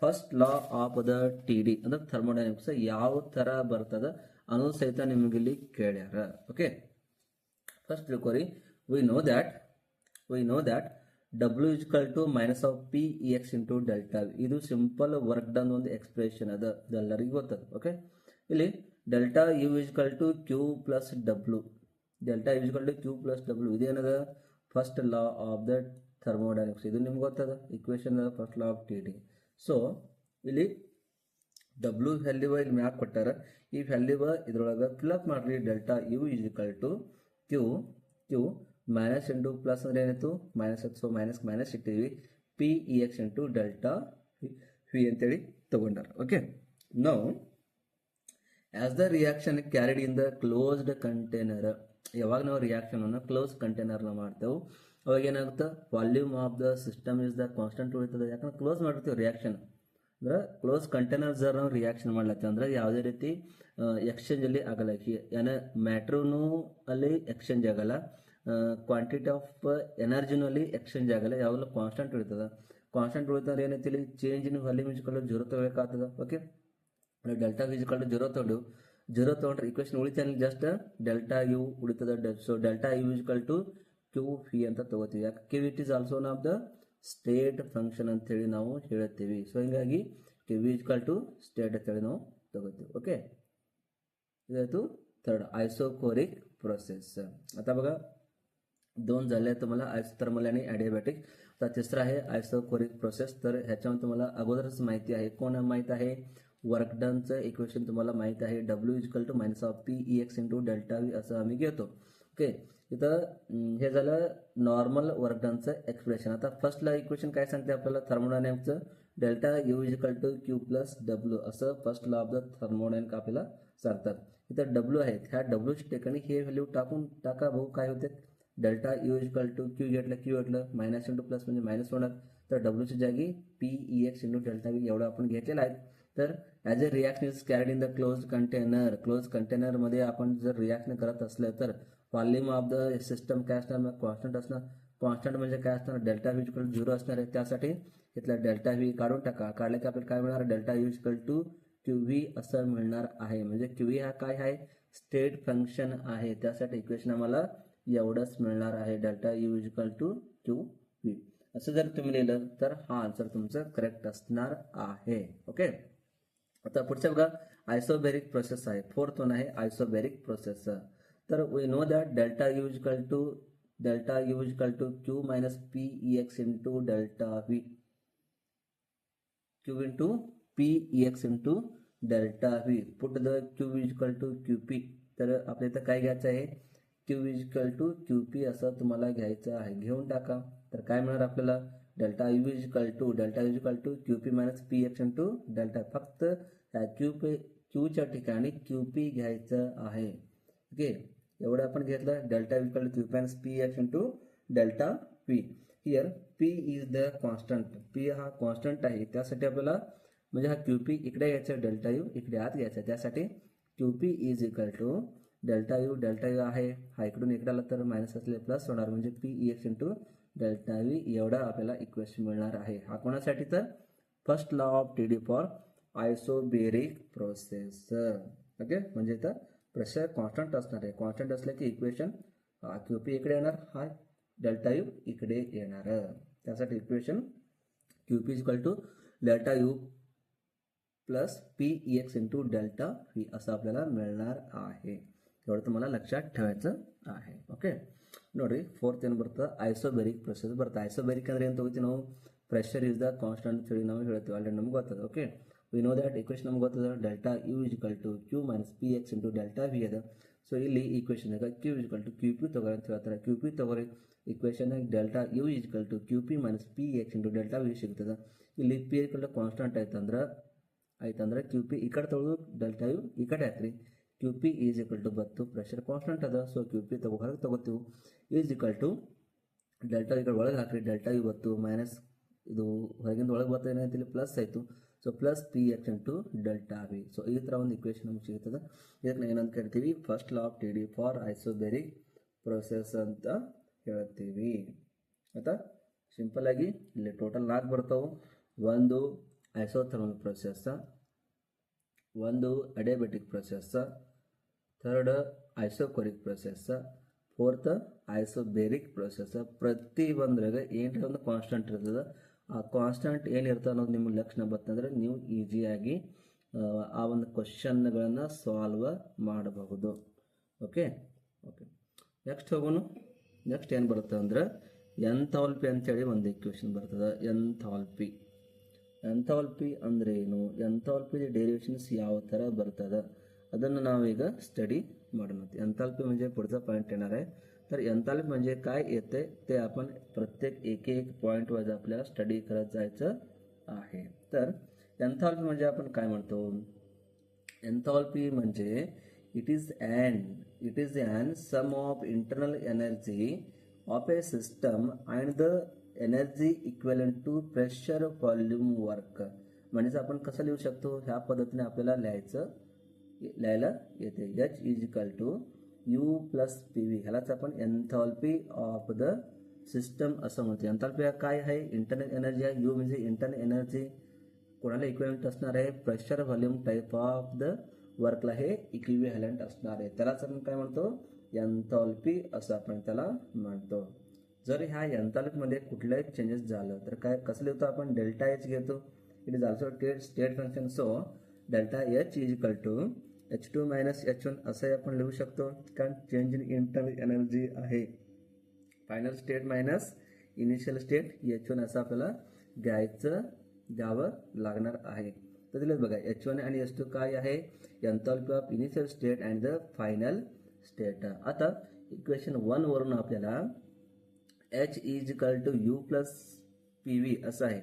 first law of the T D ಅಂದ್ರೆ ಥರ್ಮೋಡೈನಮಿಕ್ಸ್ ಯಾವ ಥರ ಬರ್ತದೆ ಅನ್ನೋದು ಸಹಿತ ನಿಮಗೆ ಇಲ್ಲಿ ಕೇಳ್ಯಾರ. ಓಕೆ, ಫಸ್ಟ್ ತಿಳ್ಕೊರಿ. We know that W is equal to minus of P E X into delta. ಇದು ಸಿಂಪಲ್ ವರ್ಕ್ ಡನ್ ಒಂದು ಎಕ್ಸ್ಪ್ರೆಷನ್ ಅದ, ಇದೆಲ್ಲರಿಗೂ ಗೊತ್ತದ. ಓಕೆ, ಇಲ್ಲಿ delta U is equal to Q plus W. Delta U is equal to Q plus W ಇದೇನದ? First law of the thermodynamics. ಇದು ನಿಮ್ಗೆ ಗೊತ್ತದ equation first law of T D. So ಇಲ್ಲಿ ಡಬ್ಲ್ಯೂ ವ್ಯಾಲ್ಯೂ ಇಲ್ಲಿ map ಕೊಟ್ಟಾರ. ಈ value ಇದ್ರೊಳಗೆ fill up ಮಾಡ್ರಿ. Delta U is equal to Q minus into plus ಅಂದ್ರೆ ಏನಾಯ್ತು? ಮೈನಸ್. ಸೊ ಮೈನಸ್ ಮೈನಸ್ ಇಟ್ಟಿವಿ. P E X into delta V ಅಂತೇಳಿ ತಗೊಂಡಾರ. Okay, now as the reaction carried in the closed container. ಯಾವಾಗ ನಾವು reaction ಅನ್ನು close ಕಂಟೈನರ್ನ ಮಾಡ್ತೇವೆ ಅವಾಗ ಏನಾಗುತ್ತೆ? Volume of the system is the constant ಉಳಿತದೆ. ಯಾಕಂದ್ರೆ ಕ್ಲೋಸ್ ಮಾಡಿರ್ತೀವಿ ರಿಯಾಕ್ಷನ್ ಅಂದ್ರೆ ಕ್ಲೋಸ್ ಕಂಟೈನರ್ಸ್ ನಾವು ರಿಯಾಕ್ಷನ್ ಮಾಡ್ಲತ್ತೀವಿ ಅಂದ್ರೆ ಯಾವುದೇ ರೀತಿ ಎಕ್ಸ್ಚೇಂಜ್ ಅಲ್ಲಿ ಆಗಲ್ಲ. ಏನ ಮ್ಯಾಟ್ರೂ ಅಲ್ಲಿ ಎಕ್ಸ್ಚೇಂಜ್ ಆಗಲ್ಲ, ಕ್ವಾಂಟಿಟಿ ಆಫ್ ಎನರ್ಜಿನೂ ಅಲ್ಲಿ ಎಕ್ಸ್ಚೇಂಜ್ ಆಗಲ್ಲ. ಯಾವಾಗಲೂ ಕಾನ್ಸ್ಟೆಂಟ್ ಉಳಿತದ. ಕಾನ್ಸ್ಟೆಂಟ್ ಉಳಿತಂದ್ರೆ ಏನೈತಿ? ಇಲ್ಲಿ change in volume is equal to 0 ತಗೋಬೇಕಾಗ್ತದ. Okay, delta is equal to 0 ತಗೊಂಡು 0 ತಗೊಂಡ್ರೆ ಇಕ್ವೇಶನ್ ಉಳಿತಾನೆ ಜಸ್ಟ್ ಡೆಲ್ಟಾ ಯು ಉಳಿತದ. So delta U is equal to Q V ಅಂತ ತಗೋತೀವಿ. ಯಾಕೆ Q it is also one of the state function ಅಂತೇಳಿ ನಾವು ಹೇಳ್ತೀವಿ. ಸೊ ಹಿಂಗಾಗಿ Q V equal to state ಅಂತೇಳಿ ನಾವು तगोती. ओके, इदायतु थर्ड आयसोकोरिक प्रोसेस. आता बघा दोन झाले तुम्हाला आयसोथर्मल आणि ॲडियाबॅटिक. आता तिसरा आहे आयसोकोरिक प्रोसेस. तर ह्याच्यामध्ये तुम्हाला अगोदरच माहिती आहे. कोण माहीत आहे? वर्क डनचं इक्वेशन तुम्हाला माहीत आहे. W equal to minus of P E X into delta V असं आम्ही घेतो. ओके, इथं हे झालं नॉर्मल वर्क डनचं एक्सप्रेशन. आता फर्स्टला इक्वेशन काय सांगते आपल्याला थर्मोडायनॅमिक्सचं? Delta U is equal to Q plus W असं first law of the thermodynamic आपल्याला सांगतात. इथं डब्ल्यू आहे, ह्या डब्ल्यूच्या ठिकाणी हे व्हॅल्यू टाकून टाका भाऊ. काय होते? Delta U is equal to Q घेतलं, क्यू घेतलं, मायनस इंटू प्लस म्हणजे मायनस होणार. तर डब्ल्यूच्या जागी P E X into delta V एवढं आपण घेतलेलं आहे. तर as a reaction is carried in the close container. Close कंटेनरमध्ये आपण जर रिॲक्शन करत असलं तर व्हॉल्यूम ऑफ द सिस्टम काय असणार? मग कॉन्स्टंट असणार. कॉन्स्टंट म्हणजे काय असणार? डेल्टा व्ही इक्वल टू 0 असणार आहे. त्यासाठी इथला डेल्टा व्ही काढून टाका. काढले की आपल्याला काय मिळणार? Delta U equal to Q V असं मिळणार आहे. म्हणजे क्यू व्ही हा काय आहे? स्टेट फंक्शन आहे. त्यासाठी इक्वेशन आम्हाला एवढंच मिळणार आहे, delta U equal to Q V. असं जर तुम्ही लिहिलं तर हा आन्सर तुमचं करेक्ट असणार आहे. ओके, आता पुढचं बघा आयसोबेरिक प्रोसेस आहे. फोर्थ वन आहे आयसोबेरिक प्रोसेस. तर we know that delta U equal to Q minus P E X into delta V. Q into P E X into delta V. Put the Q equal to Q P. तर आपल्या इथं काय घ्यायचं आहे? Q equal to Q P असं तुम्हाला घ्यायचं आहे. घेऊन टाका. तर काय मिळणार आपल्याला? Delta U equal to Q P minus P X into delta. फक्त क्यूच्या ठिकाणी क्यू पी घ्यायचं आहे. ओके, एवढं आपण घेतलं. Delta equal to Q P minus P X into delta P. Here P is the constant. P हा constant आहे. त्यासाठी आपल्याला म्हणजे हा क्यू पी इकडे घ्यायचा, डेल्टा यू इकडे आत घ्यायचा. त्यासाठी Q P is equal to delta U आहे, हा इकडून इकडे आला तर मायनस असले प्लस होणार. म्हणजे P E X into delta V एवढा आपल्याला इक्वेशन मिळणार आहे. हा कोणासाठी? तर first law of T D for isobaric process. Okay, म्हणजे इथं प्रेशर कॉन्स्टंट असणार आहे. कॉन्स्टंट असलं की इक्वेशन हा क्यू पी इकडे येणार, हा डेल्टा यू इकडे येणार. त्यासाठी equation Q P equal to delta U plus P E X into delta V असं आपल्याला मिळणार आहे. एवढं तुम्हाला लक्षात ठेवायचं आहे. ಓಕೆ, ನೋಡ್ರಿ ಫೋರ್ತ್ ಏನು ಬರ್ತದೆ? ಐಸೋಬೆರಿಕ್ ಪ್ರೊಸೆಸ್ ಬರ್ತದೆ. ಐಸೋಬೆರಿಕ್ ಅಂದ್ರೆ ಏನು ತಗೋತೀವಿ ನಾವು? ಪ್ರೆಷರ್ ಇಸ್ ದ ಕಾನ್ಸ್ಟಂಟ್ ಅಂತ ಹೇಳಿ ನಾವು ಹೇಳ್ತೀವಿ. ಆಲ್ರೆಡಿ ನಮ್ಗೆ ಗೊತ್ತದ. Okay, we know that equation ನಮ್ಗೆ ಗೊತ್ತದ. Delta U equal to Q minus P X into delta V ಅದ. ಸೊ ಇಲ್ಲಿ ಈಕ್ವೇಶನ್ದಾಗ Q equal to Q P ತಗೋರಿ ಅಂತ ಹೇಳ್ತಾರೆ. ಕ್ಯೂ ಪಿ ತಗೋರಿ. Equation delta U equal to Q P minus P X into delta V ಸಿಗ್ತದೆ. ಇಲ್ಲಿ P equal to constant ಆಯ್ತಂದ್ರೆ ಕ್ಯೂ ಪಿ ಈ ಕಡೆ ತಗೊಳ್ಳೋದು, ಡೆಲ್ಟಾ ಯು ಈ ಕಡೆ ಹಾಕ್ರಿ. Q P is equal to ಬತ್ತು ಪ್ರೆಷರ್ ಕಾನ್ಸ್ಟಂಟ್ ಅದ. ಸೊ ಕ್ಯೂ ಪಿ ಹೊರಗೆ ತಗೋತೀವಿ. ಈಸ್ ಈಕ್ವಲ್ ಟು ಡೆಲ್ಟಾ ಈ ಕಡೆ ಒಳಗೆ ಹಾಕ್ರಿ. ಡೆಲ್ಟಾ ಯು ಬತ್ತು ಮೈನಸ್ ಇದು ಹೊರಗಿಂದ ಒಳಗೆ ಬರ್ತದೆ, ಏನಾಯ್ತು ಇಲ್ಲಿ ಪ್ಲಸ್ ಆಯಿತು. So plus P X into delta V. So ಈ ಥರ ಒಂದು ಇಕ್ವೇಶನ್ ನಮ್ಗೆ ಸಿಗ್ತದೆ. ಇದಕ್ಕೆ ನಾವು ಏನಂತ ಕರಿತೀವಿ? First law of T D for isobaric process ಅಂತ ಹೇಳ್ತೀವಿ. ಆಯ್ತಾ? ಸಿಂಪಲ್ ಆಗಿ ಇಲ್ಲಿ ಟೋಟಲ್ 4 ಬರ್ತಾವೆ. ಒಂದು ಐಸೋಥರ್ಮಲ್ ಪ್ರೊಸೆಸ್, ಒಂದು adiabatic process, third isochoric process, fourth isobaric process. ಪ್ರತಿ ಒಂದ್ರಾಗ ಏನರ ಒಂದು ಕಾನ್ಸ್ಟಂಟ್ ಇರ್ತದೆ. ಆ ಕಾನ್ಸ್ಟಂಟ್ ಏನಿರ್ತದೆ ಅನ್ನೋದು ನಿಮ್ಗೆ ಲಕ್ಷಣ ಬರ್ತಂದ್ರೆ ನೀವು ಈಸಿಯಾಗಿ ಆ ಒಂದು ಕ್ವಶನ್ಗಳನ್ನು ಸಾಲ್ವ್ ಮಾಡಬಹುದು. ಓಕೆ ಓಕೆ, ನೆಕ್ಸ್ಟ್ ಹೋಗೋಣ. ನೆಕ್ಸ್ಟ್ ಏನು ಬರುತ್ತೆ ಅಂದ್ರೆ ಎಂಥಾಲ್ಪಿ ಅಂತೇಳಿ ಒಂದು ಇಕ್ವೇಶನ್ ಬರ್ತದೆ. ಎಂಥಾಲ್ಪಿ ಅಂದ್ರೆ ಏನು? ಎಂಥಾಲ್ಪಿ डेरिवेशन्स ಯಾವ ಥರ बರ್ತದೆ ಅದನ್ನು नावीग स्टडी ಮಾಡೋಣ. एंथाल्पी म्हणजे पुढचा पॉइंट येणार आहे. तर एंथाल्पी म्हणजे काय येते ते आपण प्रत्येक एक पॉइंट वाईज आपल्याला स्टडी करत जायचं आहे. तर एंथाल्पी म्हणजे आपण काय म्हणतो? एंथाल्पी म्हणजे it is an sum of internal energy of a system and the energy equivalent to pressure volume work. म्हणजे आपण कसं लिहू शकतो? ह्या पद्धतीने आपल्याला लिहायला येते. H is equal to U plus P V. ह्यालाच आपण एंथाल्पी ऑफ द सिस्टम असं म्हणतो. एंथाल्पी काय आहे? इंटरनल एनर्जी आहे. यू म्हणजे इंटरनल एनर्जी कोणाला इक्विवलेंट असणार आहे? Pressure volume type of the वर्कला हे इक्विव्हॅलंट असणार आहे. त्यालाच आपण काय म्हणतो? एंथाल्पी असं आपण त्याला म्हणतो. जर ह्या एन्थाल्पीमध्ये कुठलाही चेंजेस झालं तर काय कसं लिहितो आपण डेल्टा एच घेतो. It is also state function. So delta H is equal to H2 minus H1 असंही आपण लिहू शकतो, कारण चेंज इन इंटरनल एनर्जी आहे. Final state minus initial state H1 असं आपल्याला घ्यावं लागणार आहे. तर दिलं बघा H1 आणि H2 काय आहे, enthalpy of initial state and the final state. आता इक्वेशन 1 वरून आपल्याला H is equal to U plus PV असं आहे.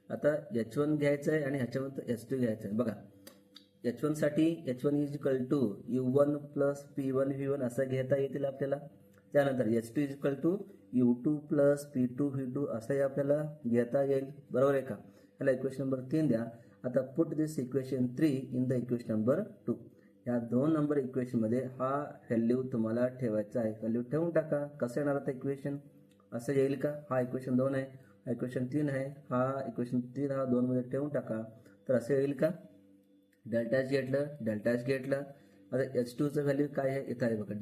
आता H1 घ्यायचं आहे आणि ह्याच्यामध्ये H2 घ्यायचं आहे. बघा H1 साठी H1 is equal to U1 plus P1 V1 असं घेता येतील आपल्याला. त्यानंतर H2 is equal to U2 plus P2 V2 असंही आपल्याला घेता येईल. बरोबर आहे का. ह्याला इक्वेशन नंबर 3 द्या. आता put this equation 3 in the equation number 2. या 2 नंबर इक्वेशनमध्ये हा व्हॅल्यू तुम्हाला ठेवायचा आहे. व्हॅल्यू ठेवून टाका. कसं येणार आता इक्वेशन असं येईल का. हा इक्वेशन 2 आहे, हा इक्वेशन 3 आहे, हा इक्वेशन 3 हा 2 मध्ये ठेवून टाका. तर असं येईल का. डेल्टा एच घेतलं. आता H2चं व्हॅल्यू काय आहे इथं आहे बघा.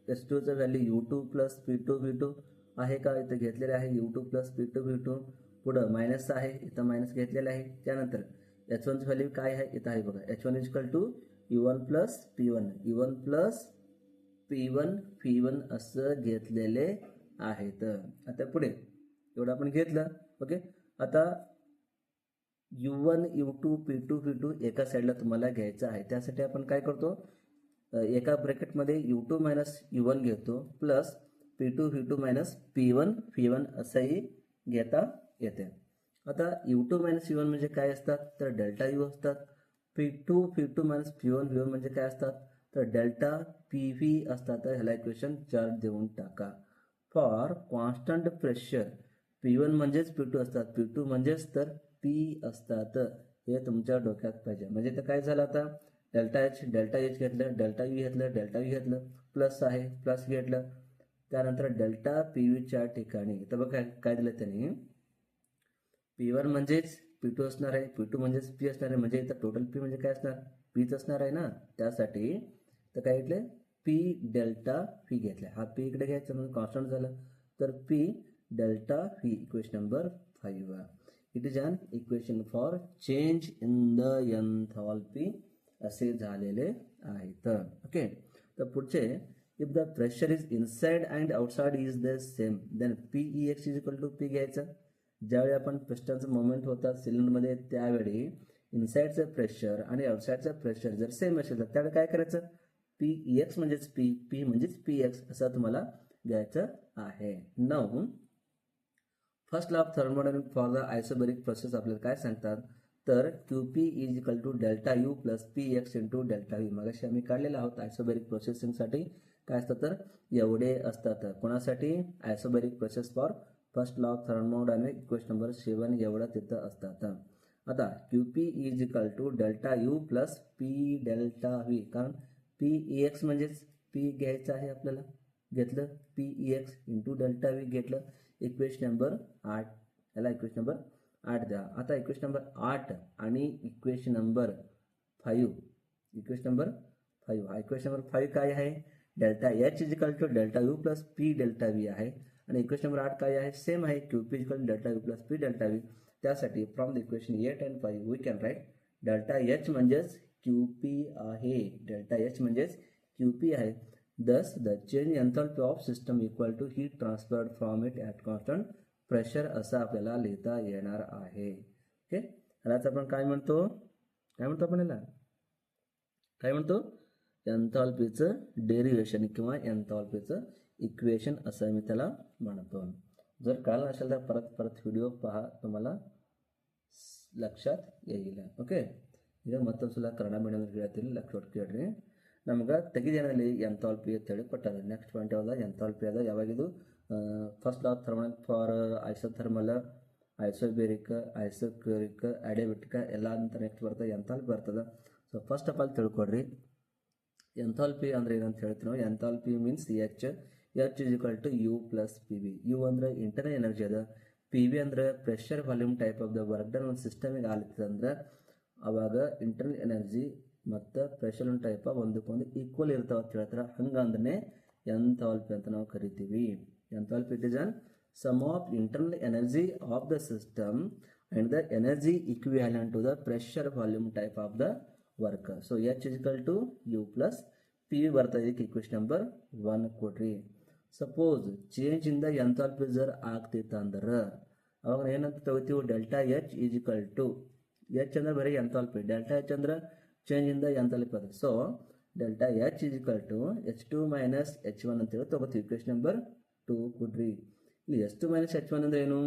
H2चं value U2 plus P2 V2 आहे का, इथं घेतलेलं आहे U2 प्लस P2 V2. पुढं मायनस आहे, इथं मायनस घेतलेलं आहे. त्यानंतर H1चं व्हॅल्यू काय आहे इथं आहे बघा. H1 is equal to U1 plus U1 plus P1 V1 असं घेतलेले आहेत. आता पुढे एवढं आपण घेतलं. ओके. आता U1 U2 P2 V2 एका साईडला तुम्हाला घ्यायचं आहे. त्यासाठी आपण काय करतो, एका ब्रॅकेटमध्ये U2 मायनस U1 घेतो plus P2 V2 minus P1 V1 असंही घेता येते. आता U2 मायनस U1 म्हणजे काय असतात, तर डेल्टा U असतात. P2 V2 minus P1 V1 म्हणजे काय असतात, तर डेल्टा PV असतात. तर ह्याला इक्वेशन 4 देऊन टाका. फॉर कॉन्स्टंट प्रेशर P1 म्हणजेच P2 असतात, P2 म्हणजेच तर P असतात. हे तुमच्या डोक्यात पाहिजे. म्हणजे तर काय झालं आता, डेल्टा एच घेतलं, डेल्टा यू घेतलं, प्लस आहे प्लस घेतलं. त्यानंतर डेल्टा PVच्या ठिकाणी तर बघा काय दिलं त्यांनी, P1 म्हणजेच P2 असणार आहे, P2 म्हणजेच P असणार आहे. म्हणजे इथं टोटल P म्हणजे काय असणार, Pच असणार आहे ना. त्यासाठी तर काय घेतलं, P डेल्टा V घेतलं. हा P इकडे घ्यायचा म्हणून कॉन्स्टंट झालं. तर P delta V equation number 5. It is an equation for change in the enthalpy असे झालेले आहेत. ओके. तर पुढचे, if the pressure is inside and outside is the same then PEX is equal to P घ्यायचं. ज्यावेळी आपण पिस्टनचं moment होतात सिलेंडरमध्ये त्यावेळी इनसाइडचं प्रेशर आणि आउटसाइडचं प्रेशर जर सेम असेल तर त्यावेळी काय करायचं, PEX म्हणजेच P म्हणजेच PX असं तुम्हाला घ्यायचं आहे. Now first law of thermodynamics for the isobaric process आपल्याला काय सांगतात, तर QP is equal to delta U plus PX into delta V. मगाशी आम्ही काढलेलं आहोत आयसोबॅरिक प्रोसेसिंगसाठी. काय असतं तर एवढे असतात. कोणासाठी, isobaric process for first law of thermodynamics equation number 7 एवढं तिथं असतात. आता QP is equal to delta U plus P delta V. कारण PEX म्हणजेच P घ्यायचं आहे आपल्याला, घेतलं PEX इंटू डेल्टा V घेतलं. इक्वेशन नंबर 8, याला इक्वेशन नंबर 8 द्या. आता इक्वेशन नंबर 8 आणि इक्वेशन नंबर 5, हा इक्वेशन नंबर 5 काय आहे, delta H is equal to delta U plus P delta V आहे. आणि इक्वेशन नंबर 8 काय आहे, सेम आहे, QP is equal to delta U plus P delta V. त्यासाठी from the equation 8 and 5 we can write delta H म्हणजेच QP आहे, delta H म्हणजेच QP आहे. Thus, the change enthalpy of system equal to heat transferred from it at constant pressure असं आपल्याला लिहिता येणार आहे. ओके. ह्यालाच आपण काय म्हणतो आपण याला काय म्हणतो, एन्थाल्पीचं डेरिव्हेशन किंवा एन्थाल्पीचं इक्वेशन असं मी त्याला म्हणतो. जर कळलं नसेल तर परत व्हिडिओ पहा, तुम्हाला ಲಕ್ಷಾತ್ ಏಗಿಲ್ಲ. ಓಕೆ. ಈಗ ಮತ್ತೊಂದು ಸಲ ಕನ್ನಡ ಮೀಡಿಯಂ ಹೇಳ್ತೀನಿ, ಲಕ್ಷ ಒಟ್ಟು ಕೇಳ್ರಿ. ನಮ್ಗೆ ತೆಗೆದೇನಲ್ಲಿ ಎಂಥಾಲ್ಪಿ ಅಂತೇಳಿ ಕೊಟ್ಟಾರೆ. ನೆಕ್ಸ್ಟ್ ಪಾಯಿಂಟ್ ಯಾವ್ದು, ಎಂಥಾಲ್ಪಿ ಅದ. ಯಾವಾಗಿದು, first law of thermodynamics for isothermal, isobaric, isochoric, adiabatic ಎಲ್ಲ ಅಂತ ನೆಕ್ಸ್ಟ್ ಬರ್ತದೆ, ಎಂಥಾಲ್ಪಿ ಬರ್ತದೆ. ಸೊ ಫಸ್ಟ್ ಆಫ್ ಆಲ್ ತಿಳ್ಕೊಡ್ರಿ ಎಂಥಾಲ್ಪಿ ಅಂದ್ರೆ ಏನಂತ ಹೇಳ್ತೀವಿ ನಾವು. Enthalpy means H is equal to U plus PV. U ಅಂದ್ರೆ ಇಂಟರ್ನಲ್ ಎನರ್ಜಿ ಅದ, PV ಅಂದ್ರೆ pressure volume type of the work done ಒಂದು ಸಿಸ್ಟಮಿಗೆ ಆಲಿರ್ತದೆ. ಅಂದ್ರೆ ಅವಾಗ ಇಂಟರ್ನಲ್ ಎನರ್ಜಿ ಮತ್ತು ಪ್ರೆಷರ್ ಟೈಪ್ ಒಂದಕ್ಕೊಂದು ಈಕ್ವಲ್ ಇರ್ತಾವ ಅಂತ ಹೇಳ್ತಾರೆ. ಹಂಗಂದ್ರೆ ಎಂಥಾಲ್ಪಿ ಅಂತ ನಾವು ಕರಿತೀವಿ. Enthalpy it is an sum of internal energy of the system and the energy equivalent to the pressure volume type of the work. So H is equal to U plus P ಬರ್ತದೆ ಇದಕ್ಕೆ equation number 1 ಕೊಡ್ರಿ. Suppose change in the enthalpy ಜರ್ ಆಗ್ತಿತ್ತು ಅಂದ್ರೆ ಅವಾಗ ಏನಂತ ತಗೋತೀವಿ, delta H is equal to H ಅಂದ್ರೆ ಬರೀ ಎಂಥಾಲ್ಪಿ, ಡೆಲ್ಟಾ H ಅಂದ್ರೆ ಚೇಂಜ್ ಇನ್ ದ ಎಂಥಾಲ್ಪಿ ಅದು. So delta H is equal to H2 minus H1 ಅಂತೇಳಿ ತಗೋತೀವಿ. ಇಕ್ವೇಶನ್ ನಂಬರ್ 2 ಕೊಡ್ರಿ. ಇಲ್ಲಿ H2 ಮೈನಸ್ H1 ಅಂದ್ರೆ ಏನು,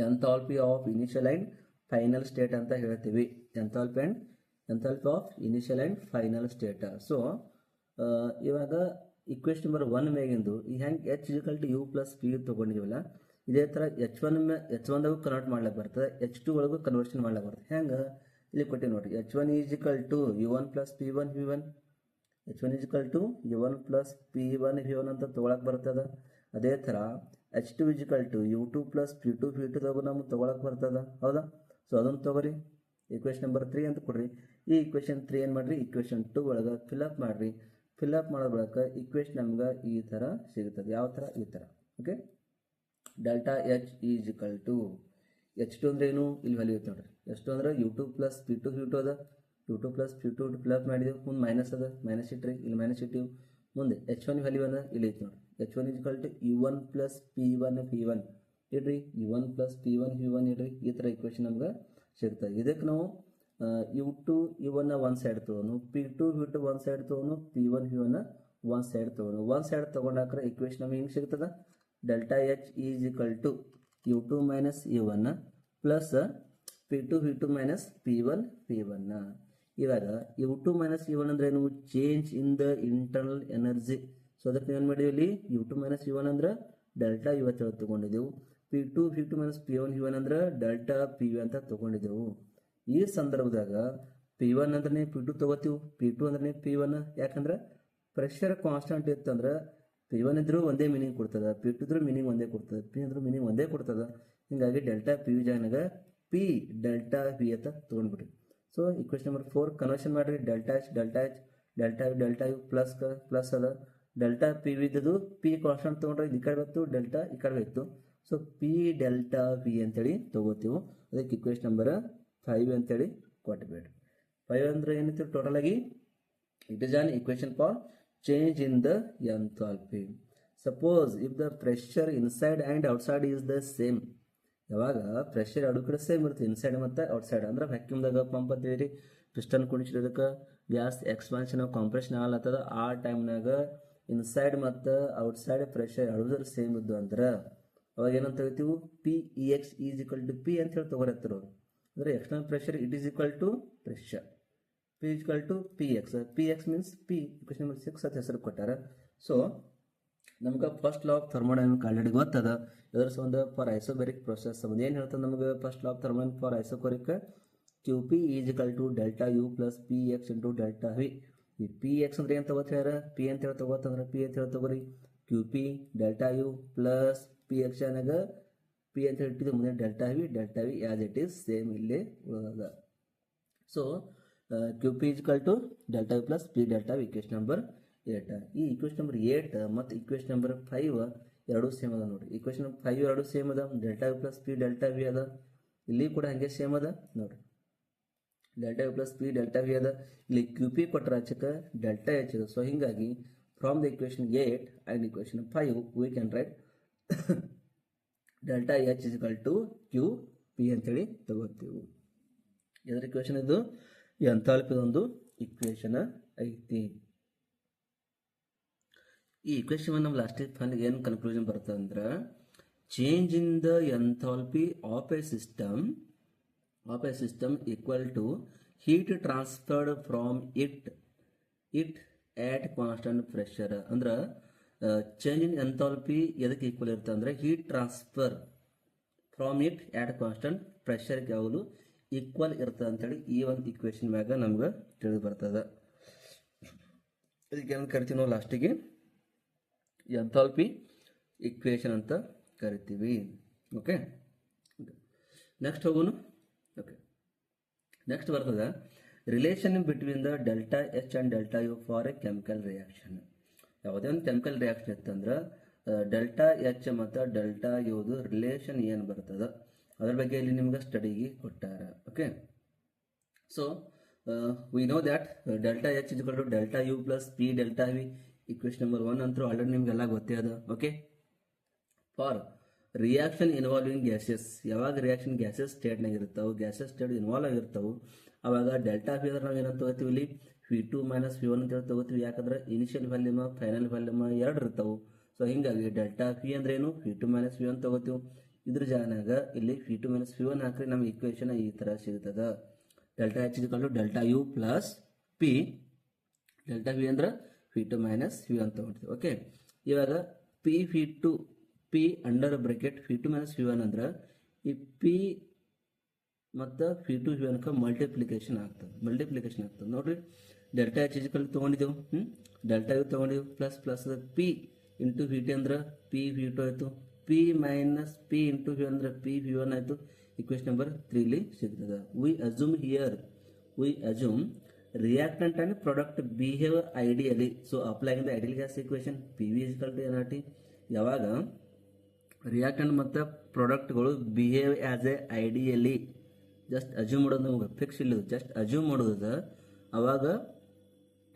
enthalpy of initial and final state ಅಂತ ಹೇಳ್ತೀವಿ. Enthalpy of initial and final state. So ಇವಾಗ ಇಕ್ವೇಶನ್ ನಂಬರ್ 1 ಮೇಗಿಂದು ಈ ಹೆಂಗೆ H equal to U plus P ತೊಗೊಂಡಿದ್ದೀವಲ್ಲ, ಇದೇ ಥರ H1ದಾಗೂ ಕನ್ವರ್ಟ್ ಮಾಡ್ಲಿಕ್ಕೆ ಬರ್ತದೆ, H2 ಒಳಗೂ ಕನ್ವರ್ಷನ್ ಮಾಡ್ಲಿಕ್ಕೆ ಬರ್ತದೆ. ಹೆಂಗೆ ಇಲ್ಲಿ ಕೊಟ್ಟಿವಿ ನೋಡಿರಿ. H1 is equal to U1 plus P1 V1, H1 is equal to U1 plus P1 V1 ಅಂತ ತೊಗೊಳಕ್ಕೆ ಬರ್ತದೆ. ಅದೇ ಥರ H2 is equal to U2 plus P2 V2ದಾಗೂ ನಮ್ಗೆ ತೊಗೊಳಕ್ಕೆ ಬರ್ತದೆ, ಹೌದಾ? ಸೊ ಅದನ್ನು ತೊಗೊರಿ. ಇಕ್ವೇಶನ್ ನಂಬರ್ 3 ಅಂತ ಕೊಡ್ರಿ. ಈ ಇಕ್ವೇಶನ್ 3 ಏನು ಮಾಡಿರಿ, ಇಕ್ವೇಶನ್ 2 ಒಳಗೆ ಫಿಲ್ಅಪ್ ಮಾಡಿರಿ. ಫಿಲ್ಅಪ್ ಮಾಡೋ ಬಳಿಕ ಇಕ್ವೇಶನ್ ನಮ್ಗೆ ಈ ಥರ ಸಿಗುತ್ತದೆ. ಯಾವ ಥರ? ಈ ಥರ. Okay, delta H is equal to H2 ಅಂದ್ರೆ ಏನು, ಇಲ್ಲಿ ವ್ಯಾಲ್ಯೂ ಐತೆ ನೋಡ್ರಿ. H2 ಅಂದ್ರೆ U2 ಪ್ಲಸ್ P2 V2 ಅದ. U2 ಪ್ಲಸ್ P2 ಫಿಲ್ಅಪ್ ಮಾಡಿದೆವು. ಮುಂದೆ ಮೈನಸ್ ಅದ, ಮೈನಸ್ ಇಟ್ರಿ, ಇಲ್ಲಿ ಮೈನಸ್ ಇಟ್ಟಿವಿ. ಮುಂದೆ H1 ವ್ಯಾಲ್ಯೂ ಅದ, ಇಲ್ಲಿ ಐತೆ ನೋಡ್ರಿ. H1 is equal to U1 plus P1 V1 ಇಡ್ರಿ, U1 ಪ್ಲಸ್ P1 V1 ಇಡ್ರಿ. ಈ ಥರ ಇಕ್ವೇಶನ್ ನಮ್ಗೆ ಸಿಗ್ತದೆ. ಇದಕ್ಕೆ ನಾವು U2 U1 ಒಂದು ಸೈಡ್ ತೊಗೊನು, P2 V2 ಒಂದು ಸೈಡ್ ತೊಗೊನು, P1 V1 ಒಂದು ಸೈಡ್ ತೊಗೊನು. ಒಂದು ಸೈಡ್ ತೊಗೊಂಡಾಕ್ರೆ ಇಕ್ವೇಶನ್ ನಮ್ಗೆ ಹೆಂಗೆ ಸಿಗ್ತದೆ, delta H is equal to U2 minus U1 plus P2 V2 minus P1 P1. ಇವಾಗ U2 ಮೈನಸ್ U1 ಅಂದ್ರೆ ಏನು, change in the internal energy. So ಅದಕ್ಕೆ ಏನು ಮಾಡಿದ್ವಿ, ಇಲ್ಲಿ U2 ಮೈನಸ್ U1 ಅಂದ್ರೆ ಡೆಲ್ಟಾ U ಅಂತ ತೊಗೊಂಡಿದ್ದೆವು. P2 V2 minus P1 V1 ಅಂದ್ರೆ ಡೆಲ್ಟಾ PV ಅಂತ ತೊಗೊಂಡಿದ್ದೆವು. ಈ ಸಂದರ್ಭದಾಗ P1 ಅಂದ್ರೆ P2 ತೊಗೋತೀವಿ, P2 ಅಂದ್ರೆ P1. ಯಾಕಂದ್ರೆ ಪ್ರೆಷರ್ ಕಾನ್ಸ್ಟೆಂಟ್ ಇತ್ತಂದ್ರೆ P1 ಇದ್ರೂ ಒಂದೇ ಮೀನಿಂಗ್ ಕೊಡ್ತದೆ, P2 ಇದ್ರೂ ಮೀನಿಂಗ್ ಒಂದೇ ಕೊಡ್ತದೆ, P ಅಂದ್ರೂ ಮೀನಿಂಗ್ ಒಂದೇ ಕೊಡ್ತದೆ. ಹಿಂಗಾಗಿ delta PV ಜಾಗನಾಗ P delta V ಅಂತ ತೊಗೊಂಡ್ಬಿಟ್ರಿ. ಸೊ ಇಕ್ವೇಶನ್ ನಂಬರ್ 4 ಕನ್ವರ್ಷನ್ ಮಾಡಿರಿ. Delta H delta U plus ಅದ. ಡೆಲ್ಟಾ PV ಇದ್ದದು P ಕಾನ್ಸ್ಟೆಂಟ್ ತೊಗೊಂಡ್ರೆ ಇದು ಈ ಕಡೆ ಬಂತು, ಡೆಲ್ಟಾ ಈ ಕಡೆ ಹೋಯ್ತು. ಸೊ P ಡೆಲ್ಟಾ V ಅಂತೇಳಿ ತೊಗೋತೀವಿ. ಅದಕ್ಕೆ ಇಕ್ವೇಶನ್ ನಂಬರ್ 5 ಅಂತೇಳಿ ಕೊಟ್ಬಿಡ್ರಿ. 5 ಅಂದ್ರೆ ಏನೈತಿ ಟೋಟಲ್ ಆಗಿ, it is on equation for change in the enthalpy. Suppose if the pressure inside and outside is the same, ಯಾವಾಗ ಪ್ರೆಷರ್ ಎರಡು ಕಡೆ ಸೇಮ್ ಇರುತ್ತೆ, ಇನ್ಸೈಡ್ ಮತ್ತು ಔಟ್ಸೈಡ್. ಅಂದ್ರೆ ವ್ಯಾಕ್ಯೂಮ್ದಾಗ ಪಂಪ್ ಅಂತೀವಿ, ಪಿಸ್ಟನ್ ಕುಣಿಸಿರೋದಕ್ಕೆ ಗ್ಯಾಸ್ ಎಕ್ಸ್ಪಾನ್ಷನ್ ಕಾಂಪ್ರೆಷನ್ ಆಗ್ಲತ್ತದ. ಆ ಟೈಮ್ನಾಗ ಇನ್ಸೈಡ್ ಮತ್ತು ಔಟ್ಸೈಡ್ ಪ್ರೆಷರ್ ಎರಡು ಸೇಮ್ ಇದ್ದು ಅಂದ್ರೆ ಅವಾಗ ಏನಂತ ಹೇಳ್ತೀವಿ, PEX is equal to P ಅಂತ ಹೇಳಿ ತೊಗೊಳತ್ತಾರ ಅವರು. ಅಂದರೆ external pressure it is equal to pressure, P is equal to PX. PX means P. Question number 6 ಅಂತ ಹೆಸರು ಕೊಟ್ಟಾರ. ಸೊ ನಮ್ಗೆ first law of thermodynamic already ಗೊತ್ತದ. ಇದರ ಸಂಬಂಧ ಫಾರ್ ಐಸೋಬೆರಿಕ್ ಪ್ರೊಸೆಸ್ ಸಂಬಂಧ ಏನು ಹೇಳ್ತದೆ ನಮಗೆ, first law of thermodynamic for isochoric QP is equal to delta U plus PX into delta V. ಈ PX ಅಂದ್ರೆ ಏನು ತಗೋತ ಹೇಳ್ಯಾರ, P ಅಂತ ಹೇಳಿ ತಗೋತಂದ್ರೆ P ಅಂತ ಹೇಳಿ ತಗೋರಿ. QP delta U plus PX ಜಾನಾಗ P ಅಂತ ಹೇಳಿ ಇಟ್ಟಿದ್ದು, ಮುಂದೆ delta V as it is same ಇಲ್ಲಿ ಉಳಿದ. So QP is equal to delta U plus P delta V. Equation number 8. ಈ ಇಕ್ವೇಶನ್ ನಂಬರ್ 8 ಮತ್ತು ಇಕ್ವೇಶನ್ ನಂಬರ್ 5 ಎರಡೂ ಸೇಮ್ ಅದ ನೋಡಿರಿ. ಇಕ್ವೇಶನ್ ನಂಬರ್ 5 ಎರಡೂ ಸೇಮ್ ಅದ, delta U plus P delta V ಅದ. ಇಲ್ಲಿ ಕೂಡ ಹಾಗೆ ಸೇಮ್ ಅದ ನೋಡಿರಿ, delta U plus P delta V ಅದ. ಇಲ್ಲಿ QP ಕೊಟ್ಟರೆ ಹಚ್ಚಕ್ಕೆ ಡೆಲ್ಟಾ H ಅದ. ಸೊ ಹೀಗಾಗಿ from the equation 8 and equation 5 we can write delta H is equal to QP ಅಂತೇಳಿ ತಗೋತೀವಿ. ಇದರ ಇಕ್ವೇಶನ್ ಇದು ಎಂಥಾಲ್ಪಿ ಒಂದು ಇಕ್ವೇಶನ್ ಐತಿ. ಈ ಇಕ್ವೇಶನ್ ನಮ್ಮ ಲಾಸ್ಟಿಗೆ ಫೈನಲ್ ಏನು ಕನ್ಕ್ಲೂಷನ್ ಬರ್ತದೆ ಅಂದ್ರೆ, change in the enthalpy of a system equal to heat transferred from it at constant pressure. ಅಂದ್ರೆ ಚೇಂಜ್ ಇನ್ ಎಂಥಾಲ್ಪಿ ಎದಕ್ಕೆ ಈಕ್ವಲ್ ಇರುತ್ತೆ ಅಂದ್ರೆ, heat transfer from it at constant ಪ್ರೆಷರ್ಗೆ ಯಾವಾಗಲೂ ಈಕ್ವಲ್ ಇರ್ತದೆ ಅಂತೇಳಿ ಈ ಒಂದು ಇಕ್ವೇಶನ್ ಮ್ಯಾಗ ನಮ್ಗೆ ತಿಳಿದು ಬರ್ತದೆ. ಇದಕ್ಕೆ ಏನು ಕರಿತೀವಿ ನಾವು ಲಾಸ್ಟಿಗೆ, ಎಂಥಾಲ್ಪಿ ಇಕ್ವೇಶನ್ ಅಂತ ಕರಿತೀವಿ. ಓಕೆ, ನೆಕ್ಸ್ಟ್ ಹೋಗೋಣ. ಓಕೆ, ನೆಕ್ಸ್ಟ್ ಬರ್ತದೆ relation between the delta H and delta U for a chemical reaction. ಯಾವುದೇ ಒಂದು ಕೆಮಿಕಲ್ ರಿಯಾಕ್ಷನ್ ಇತ್ತಂದ್ರೆ ಡೆಲ್ಟಾ ಎಚ್ ಮತ್ತು ಡೆಲ್ಟಾ ಯುದು ರಿಲೇಷನ್ ಏನು ಬರ್ತದೆ ಅದ್ರ ಬಗ್ಗೆ ಇಲ್ಲಿ ನಿಮ್ಗೆ ಸ್ಟಡಿಗೆ ಕೊಟ್ಟಾರ. Okay, so we know that delta H is to delta U plus P delta V. Equation number 1 ಅಂತೂ ಆಲ್ರೆಡಿ ನಿಮಗೆಲ್ಲ ಗೊತ್ತೇ ಅದ. Okay, for reaction involving gases, ಯಾವಾಗ ರಿಯಾಕ್ಷನ್ ಗ್ಯಾಸಸ್ ಸ್ಟೇಟ್ನಾಗ ಇರ್ತಾವೆ, ಗ್ಯಾಸಸ್ ಸ್ಟೇಟ್ ಇನ್ವಾಲ್ವ್ ಆಗಿರ್ತಾವೆ, ಅವಾಗ ಡೆಲ್ಟಾ ಪಿ ಅಂದ್ರೆ ನಾವು ಏನಂತ ತಗೋತೀವಿ ಇಲ್ಲಿ V2 ಮೈನಸ್ V1 ಅಂತ ಹೇಳಿ ತಗೋತೀವಿ. ಯಾಕಂದ್ರೆ ಇನಿಷಿಯಲ್ ವ್ಯಾಲ್ಯೂಮ ಫೈನಲ್ ವ್ಯಾಲ್ಯೂಮ ಎರಡು ಇರ್ತಾವೆ. ಸೊ ಹಿಂಗಾಗಿ ಡೆಲ್ಟಾ ಪಿ ಅಂದ್ರೆ ಏನು V2 ಮೈನಸ್ V1 ತಗೋತೀವಿ. ಇದ್ರ ಜಾಗನಾಗ ಇಲ್ಲಿ V2 ಮೈನಸ್ V1 ಹಾಕ್ರಿ ನಮ್ಗೆ ಇಕ್ವೇಶನ್ ಈ ಥರ ಸಿಗ್ತದ. ಡೆಲ್ಟಾ ಎಚ್ ಇದ್ಕೊಂಡು delta U plus P, delta V ಅಂದ್ರೆ V2 ಮೈನಸ್ V1 ತಗೊಳ್ತೀವಿ. ಓಕೆ, ಇವಾಗ P V2 P under bracket V2 minus V1 ಅಂದ್ರೆ ಈ ಪಿ ಮತ್ತು V2 V1 ಮಲ್ಟಿಪ್ಲಿಕೇಶನ್ ಆಗ್ತದೆ ನೋಡ್ರಿ. ಡೆಲ್ಟಾ ಎಚ್ ಇಜಿಕಲ್ ತೊಗೊಂಡಿದ್ದೆವು, ಡೆಲ್ಟಾ ಯು ತೊಗೊಂಡಿದ್ದೆವು, ಪ್ಲಸ್ ಪಿ ಇಂಟು V2 ಅಂದ್ರೆ ಪಿ V2 ಆಯಿತು, P minus P into V ಅಂದ್ರೆ ಪಿ V1 ಆಯಿತು. ಇಕ್ವೇಶನ್ ನಂಬರ್ 3 ಇಲ್ಲಿ ಸಿಗ್ತದೆ. We assume reactant and product behave ideally. So applying the ideal gas equation PV is equal to nRT. ಯಾವಾಗ reactant ಮತ್ತು ಪ್ರಾಡಕ್ಟ್ಗಳು behave as a ideally, just assume ಮಾಡೋದು, ನಮಗೆ fix ಇಲ್ಲ, ಜಸ್ಟ್ ಅಜ್ಯೂಮ್ ಮಾಡೋದು, ಅವಾಗ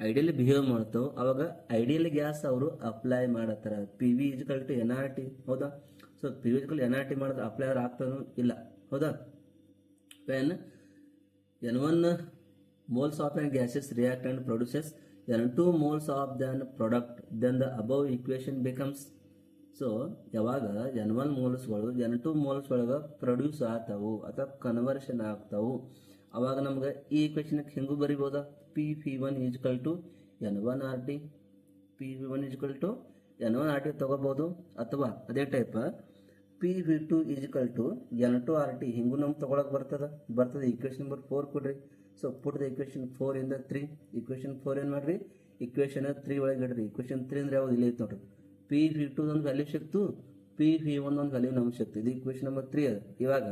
ಐಡಿಯಲಿ ಬಿಹೇವ್ ಮಾಡ್ತಾವೆ, ಅವಾಗ ಐಡಿಯಲ್ ಗ್ಯಾಸ್ ಅವರು ಅಪ್ಲೈ ಮಾಡತ್ತಾರ. P V equal to NRT, ಹೌದಾ? So P V equal NRT ಮಾಡಿದ್ರೆ ಅಪ್ಲೈ ಆಗ್ತಾನೂ ಇಲ್ಲ, ಹೌದಾ? When N1 moles of an gaseous reactant produces N2 moles of the product, then the above equation becomes. So ಯಾವಾಗ N1 ಮೋಲ್ಸ್ಗಳು N2 moles ಒಳಗೆ produce ಆಗ್ತಾವು ಅಥವಾ conversion ಆಗ್ತಾವು, ಅವಾಗ ನಮ್ಗೆ ಈ ಇಕ್ವೇಶನ್ಗೆ ಹೆಂಗೂ ಬರಿಬೋದಾ? P V1 equal to N1RT, P V1 equal to N1RT ತಗೋಬಹುದು. ಅಥವಾ ಅದೇ type P V2 equal to N2RT ಹಿಂಗೂ ನಮ್ಗೆ ತಗೊಳಕ್ ಬರ್ತದೆ. ಇಕ್ವೇಶನ್ ನಂಬರ್ 4 ಕೊಡ್ರಿ. ಸೊ ಪುಟ್ ದ ಇಕ್ವೇಶನ್ 4 ಇಂದ 3. ಇಕ್ವೇಶನ್ 4 ಏನು ಮಾಡ್ರಿ, ಇಕ್ವೇಶನ್ 3 ಒಳಗೆ ಇಡ್ರಿ. ಇಕ್ವೇಶನ್ 3 ಅಂದ್ರೆ ಯಾವ್ದು ಇಲ್ಲಿ ಐತೆ ನೋಡ್ರಿ. ಪಿ V2 ಒಂದು ವ್ಯಾಲ್ಯೂ ಸಿಕ್ತು, ಪಿ V1 ಒಂದು ವ್ಯಾಲ್ಯೂ ನಮ್ಗೆ ಸಿಕ್ತು. ಇದು ಇಕ್ವೇಶನ್ ನಂಬರ್ 3 ಅದ. ಇವಾಗ